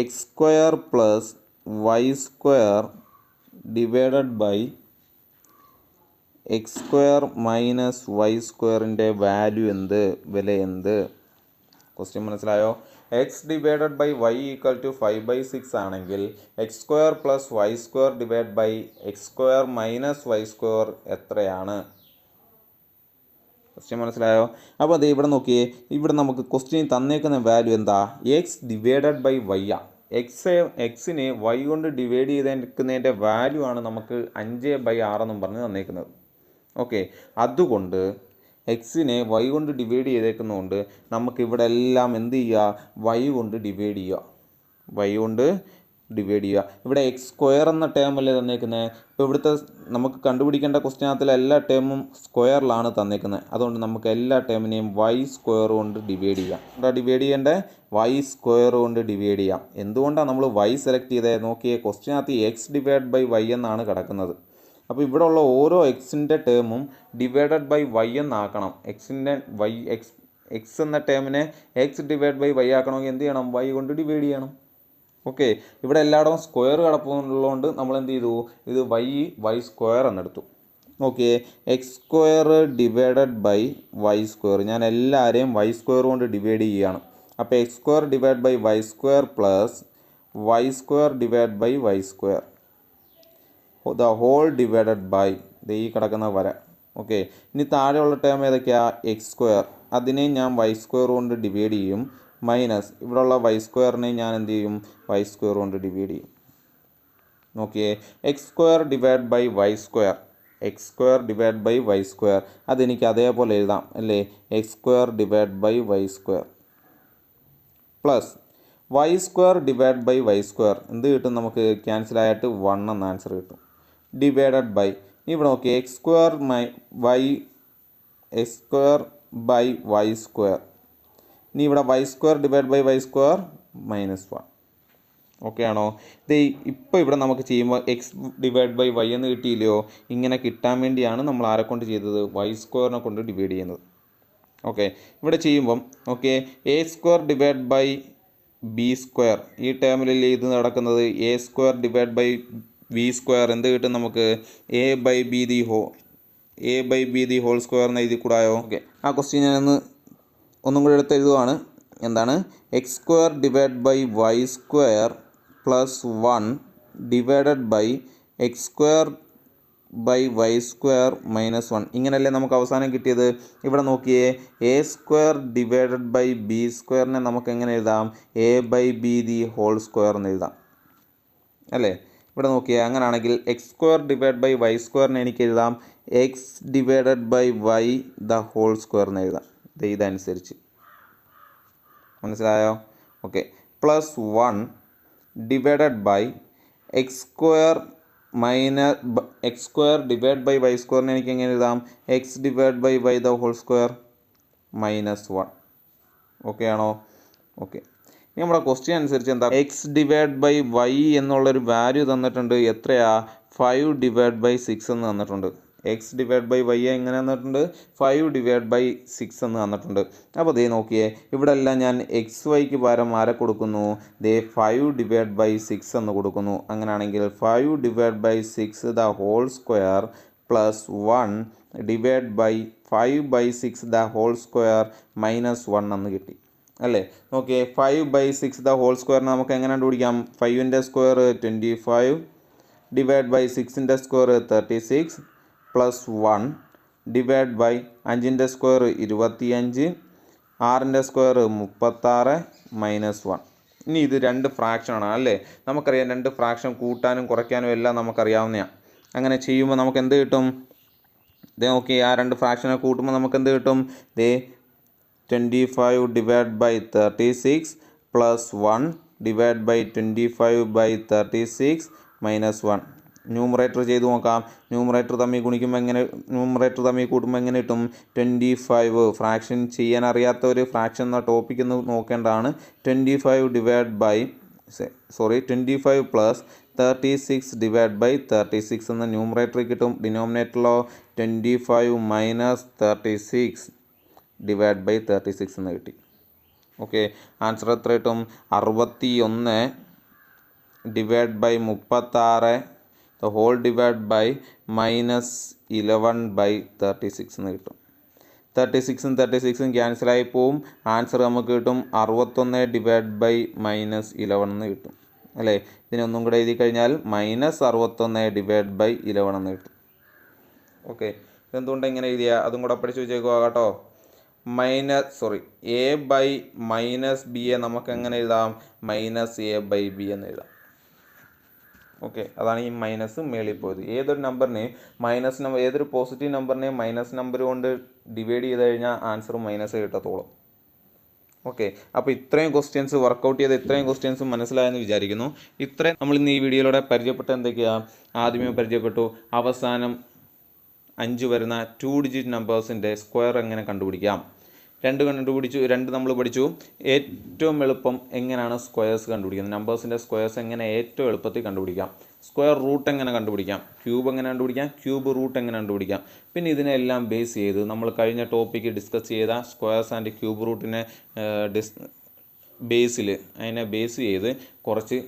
X square plus Y square divided by X square minus Y സ്ക്വയറിൻ്റെ വാല്യൂ എന്ത്? വില എന്ത്? ക്വസ്റ്റ്യൻ മനസ്സിലായോ? X divided by Y equal to 5/6 ആണെങ്കിൽ X square plus Y square divide by X square minus Y square എത്രയാണ്? ക്വസ്റ്റ്യൻ മനസ്സിലായോ? അപ്പോൾ അത് ഇവിടെ നോക്കിയേ, ഇവിടെ നമുക്ക് ക്വസ്റ്റ്യൻ തന്നേക്കുന്ന വാല്യൂ എന്താ? എക്സ് ഡിവൈഡഡ് ബൈ വൈ ആ. എക്സിനെ വൈ കൊണ്ട് ഡിവൈഡ് ചെയ്തേക്കുന്നതിൻ്റെ വാല്യൂ ആണ് നമുക്ക് 5/6 എന്നും പറഞ്ഞ് തന്നേക്കുന്നത്. ഓക്കെ, അതുകൊണ്ട് എക്സിനെ വൈ കൊണ്ട് ഡിവൈഡ് ചെയ്തേക്കുന്നതുകൊണ്ട് നമുക്ക് ഇവിടെ എല്ലാം എന്ത് ചെയ്യുക? വൈ കൊണ്ട് ഡിവൈഡ് ചെയ്യുക. ഇവിടെ എക്സ് സ്ക്വയർ എന്ന ടേമല്ലേ തന്നേക്കുന്നത്. ഇപ്പോൾ ഇവിടുത്തെ നമുക്ക് കണ്ടുപിടിക്കേണ്ട ക്വസ്റ്റ്യനകത്തിലെ എല്ലാ ടേമും സ്ക്വയറിലാണ് തന്നേക്കുന്നത്. അതുകൊണ്ട് നമുക്ക് എല്ലാ ടേമിനെയും വൈ സ്ക്വയർ കൊണ്ട് ഡിവൈഡ് ചെയ്യാം. ഇവിടെ ഡിവൈഡ് ചെയ്യേണ്ടത് വൈ സ്ക്വയർ കൊണ്ട് ഡിവൈഡ് ചെയ്യാം. എന്തുകൊണ്ടാണ് നമ്മൾ വൈ സെലക്ട് ചെയ്തത്? നോക്കിയേ, ക്വസ്റ്റ്യനകത്ത് എക്സ് ഡിവൈഡ് ബൈ വൈ എന്നാണ് കിടക്കുന്നത്. അപ്പോൾ ഇവിടെ ഉള്ള ഓരോ എക്സിൻ്റെ ടേമും ഡിവൈഡഡ് ബൈ വൈ എന്നാക്കണം. എക്സ് എന്ന ടേമിനെ എക്സ് ഡിവൈഡ് ബൈ വൈ ആക്കണമെങ്കിൽ എന്ത് ചെയ്യണം? വൈ കൊണ്ട് ഡിവൈഡ് ചെയ്യണം. ഓക്കെ, ഇവിടെ എല്ലായിടവും സ്ക്വയർ കിടപ്പുള്ളതുകൊണ്ട് നമ്മൾ എന്ത് ചെയ്തു? ഇത് വൈ സ്ക്വയർ എന്നെടുത്തു. Okay, X square divided by Y square. ഞാൻ എല്ലാവരെയും വൈ സ്ക്വയർ കൊണ്ട് ഡിവൈഡ് ചെയ്യുകയാണ്. അപ്പോൾ X square divide by Y square plus Y square divide by Y square the whole divided by ഈ കിടക്കുന്ന വര. ഓക്കെ, ഇനി താഴെയുള്ള ടേം ഏതൊക്കെയാണ്? X square. അതിനെയും ഞാൻ വൈ സ്ക്വയർ കൊണ്ട് ഡിവൈഡ് ചെയ്യും. മൈനസ് ഇവിടെയുള്ള വൈ സ്ക്വയറിനെയും ഞാൻ എന്ത് ചെയ്യും? വൈ സ്ക്വയർ കൊണ്ട് ഡിവൈഡ് ചെയ്യും. നോക്കിയേ, X square divide by Y square, X square divide by Y square, അതെനിക്ക് അതേപോലെ എഴുതാം അല്ലേ, x square divide by Y square plus Y square divide by Y square, എന്ത് കിട്ടും നമുക്ക്, ക്യാൻസലായിട്ട് 1 എന്ന ആൻസർ കിട്ടും. ഡിവൈഡഡ് ബൈ, ഇവിടെ നോക്കി x square X square by Y square, ഇനി ഇവിടെ y square divide by Y square -1. Okay ആണോ? ഇത് ഇപ്പോൾ ഇവിടെ നമുക്ക് ചെയ്യുമ്പോൾ എക്സ് ഡിവൈഡ് ബൈ വൈ എന്ന് കിട്ടിയില്ലയോ, ഇങ്ങനെ കിട്ടാൻ വേണ്ടിയാണ് നമ്മൾ ആരെ കൊണ്ട് ചെയ്തത്, വൈ സ്ക്വയറിനെ കൊണ്ട് ഡിവൈഡ് ചെയ്യുന്നത്. ഓക്കെ, ഇവിടെ ചെയ്യുമ്പം okay, a square divide by B square, ഈ ടേമിലല്ലേ ഇത് നടക്കുന്നത്, a square divide by B square, എന്ത് കിട്ടും നമുക്ക്, a by B the whole square എന്ന് എഴുതി കൂടായോ? ഓക്കെ, ആ ക്വസ്റ്റ്യൻ ഞാൻ ഒന്നും കൂടി എടുത്ത് എഴുതുവാണ്. എന്താണ്, X square divide by Y square plus 1 divided by X square by Y square -1, ഇങ്ങനെയല്ലേ നമുക്ക് അവസാനം കിട്ടിയത്. ഇവിടെ നോക്കിയേ, A square divided by B സ്ക്വയറിനെ നമുക്ക് എങ്ങനെ എഴുതാം, A by B the whole square എന്ന് എഴുതാം അല്ലേ. ഇവിടെ നോക്കിയേ, അങ്ങനെയാണെങ്കിൽ X square divide by Y സ്ക്വയറിനെ എനിക്ക് എഴുതാം X divided by Y the whole square എന്ന് എഴുതാം. ഇതനുസരിച്ച് മനസ്സിലായോ? Okay, plus 1 divided by X square X square divide by Y സ്ക്വയറിനെ എനിക്ക് എങ്ങനെ എഴുതാം, X divide by Y the whole square -1. Okay ആണോ? ഓക്കെ, ഇനി നമ്മുടെ ക്വസ്റ്റ്യൻ അനുസരിച്ച് എന്താ, എക്സ് ഡിവൈഡ് ബൈ വൈ എന്നുള്ളൊരു വാല്യൂ തന്നിട്ടുണ്ട്. എത്രയാ, 5 ഡിവൈഡ് ബൈ 6 എന്ന് തന്നിട്ടുണ്ട്. എക്സ് ഡിവൈഡ് ബൈ വൈ എങ്ങനെ തന്നിട്ടുണ്ട്, 5 ഡിവൈഡ് ബൈ 6 എന്ന് തന്നിട്ടുണ്ട്. അപ്പോൾ ദേ നോക്കിയേ, ഇവിടെ എല്ലാം ഞാൻ എക്സ് വൈക്ക് പകരം ആരെ കൊടുക്കുന്നു, ദേ 5 ഡിവൈഡ് ബൈ 6 എന്ന് കൊടുക്കുന്നു. അങ്ങനെയാണെങ്കിൽ 5 divide by 6 the whole square plus 1 divide by 5 by 6 the whole square -1 എന്ന് കിട്ടി അല്ലേ. നോക്കിയേ, 5 ബൈ 6 ദ ഹോൾ സ്ക്വയറിന് നമുക്ക് എങ്ങനെ കണ്ടുപിടിക്കാം, 5ൻ്റെ സ്ക്വയർ 25 ഡിവൈഡ് ബൈ 6ൻ്റെ സ്ക്വയർ 36 പ്ലസ് 1 ഡിവൈഡ് ബൈ 5ൻ്റെ സ്ക്വയർ 25, 6ൻ്റെ സ്ക്വയർ 36 -1. ഇനി ഇത് 2 ഫ്രാക്ഷനാണ് അല്ലേ. നമുക്കറിയാം 2 ഫ്രാക്ഷൻ കൂട്ടാനും കുറയ്ക്കാനും എല്ലാം നമുക്കറിയാവുന്നതാണ്. അങ്ങനെ ചെയ്യുമ്പോൾ നമുക്ക് എന്ത് കിട്ടും, ദേ നോക്കി, ആ 2 ഫ്രാക്ഷനെ കൂട്ടുമ്പോൾ നമുക്ക് എന്ത് കിട്ടും, ദേ 25 divide by 36 plus 1 divide by 25 by 36 -1. Numerator ചെയ്ത് നോക്കാം. ന്യൂമറേറ്റർ തമ്മിൽ കൂട്ടുമ്പോൾ എങ്ങനെ കിട്ടും, 25. ഫ്രാക്ഷൻ ചെയ്യാൻ അറിയാത്തവർ ഫ്രാക്ഷൻ എന്ന ടോപ്പിക് ഒന്ന് നോക്കേണ്ടതാണ്. 25 പ്ലസ് 36 ഡിവൈഡ് ബൈ 36 എന്ന ന്യൂമറേറ്റർ കിട്ടും. ഡിനോമിനേറ്ററിലോ 25 മൈനസ് 36 ഡിവൈഡ് ബൈ 36 എന്ന് കിട്ടി. ഓക്കെ, ആൻസർ എത്ര കിട്ടും, 61 divide by 36 the whole divide by -11 by 36 എന്ന് കിട്ടും. 36ഉം 36ഉം ക്യാൻസലായി പോവും. ആൻസർ നമുക്ക് കിട്ടും 61 ഡിവൈഡ് ബൈ -11 എന്ന് കിട്ടും അല്ലേ. ഇതിനൊന്നും കൂടെ എഴുതി കഴിഞ്ഞാൽ -61 ഡിവൈഡ് ബൈ 11 എന്ന് കിട്ടും. ഓക്കെ, ഇതെന്തുകൊണ്ട് ഇങ്ങനെ എഴുതിയാൽ അതും കൂടെ പഠിച്ചു വെച്ചേക്കുക കേട്ടോ. എ ബൈ മൈനസ് ബിയെ നമുക്ക് എങ്ങനെ എഴുതാം, -a ബൈ ബി എന്ന് എഴുതാം. ഓക്കെ, അതാണ് ഈ മൈനസ് മേളിൽ പോയത്. ഏതൊരു നമ്പറിനെ ഏതൊരു പോസിറ്റീവ് നമ്പറിനെ മൈനസ് നമ്പർ കൊണ്ട് ഡിവൈഡ് ചെയ്ത് കഴിഞ്ഞാൽ ആൻസർ മൈനസ് കിട്ടത്തോളും. ഓക്കെ, അപ്പോൾ ഇത്രയും ക്വസ്റ്റ്യൻസ് വർക്കൗട്ട് ചെയ്ത് ഇത്രയും ക്വസ്റ്റ്യൻസ് മനസ്സിലായെന്ന് വിചാരിക്കുന്നു. ഇത്രയും നമ്മൾ ഇന്ന് ഈ വീഡിയോയിലൂടെ പരിചയപ്പെട്ട എന്തൊക്കെയാണ്, ആദ്യമേ പരിചയപ്പെട്ടു അവസാനം 5 വരുന്ന 2 ഡിജിറ്റ് നമ്പേഴ്സിൻ്റെ സ്ക്വയർ എങ്ങനെ കണ്ടുപിടിക്കാം, 2 നമ്മൾ പഠിച്ചു. ഏറ്റവും എളുപ്പം എങ്ങനെയാണ് സ്ക്വയേഴ്സ് കണ്ടുപിടിക്കുന്നത്, നമ്പേഴ്സിൻ്റെ സ്ക്വയേഴ്സ് എങ്ങനെ ഏറ്റവും എളുപ്പത്തിൽ കണ്ടുപിടിക്കാം, സ്ക്വയർ റൂട്ട് എങ്ങനെ കണ്ടുപിടിക്കാം, ക്യൂബ് എങ്ങനെ കണ്ടുപിടിക്കാം, ക്യൂബ് റൂട്ട് എങ്ങനെ കണ്ടുപിടിക്കാം. പിന്നെ ഇതിനെല്ലാം ബേസ് ചെയ്ത് നമ്മൾ കഴിഞ്ഞ ടോപ്പിക്ക് ഡിസ്കസ് ചെയ്ത സ്ക്വയേഴ്സ് ആൻഡ് ക്യൂബ് റൂട്ടിനെ അതിനെ ബേസ് ചെയ്ത് കുറച്ച്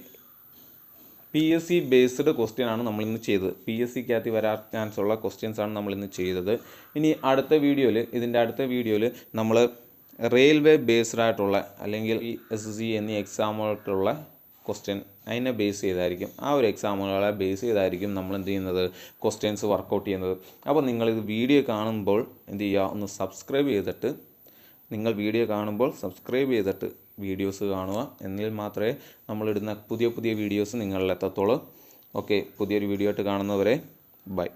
PSC ബേസ്ഡ് ക്വസ്റ്റ്യൻ ആണ് നമ്മളിന്ന് ചെയ്തത്. PSCക്കകത്ത് വരാൻ ചാൻസ് ഉള്ള ക്വസ്റ്റ്യൻസാണ് നമ്മളിന്ന് ചെയ്തത്. ഇനി അടുത്ത വീഡിയോയിൽ നമ്മൾ റെയിൽവേ ബേസ്ഡ് ആയിട്ടുള്ള അല്ലെങ്കിൽ ഈ SSC എന്നീ എക്സാമുകൾക്കുള്ള ക്വസ്റ്റ്യൻ അതിനെ ബേസ് ചെയ്തായിരിക്കും, ആ ഒരു എക്സാമുകളെ ബേസ് ചെയ്തായിരിക്കും നമ്മൾ എന്ത് ചെയ്യുന്നത്, ക്വസ്റ്റ്യൻസ് വർക്കൗട്ട് ചെയ്യുന്നത്. അപ്പോൾ നിങ്ങളിത് വീഡിയോ കാണുമ്പോൾ എന്ത് ചെയ്യുക, ഒന്ന് സബ്സ്ക്രൈബ് ചെയ്തിട്ട് വീഡിയോസ് കാണുക. എങ്കിൽ മാത്രമേ നമ്മളിടുന്ന പുതിയ വീഡിയോസ് നിങ്ങളിലെത്തത്തുള്ളൂ. ഓക്കെ, പുതിയൊരു വീഡിയോ ആയിട്ട് കാണുന്നവരെ ബൈ.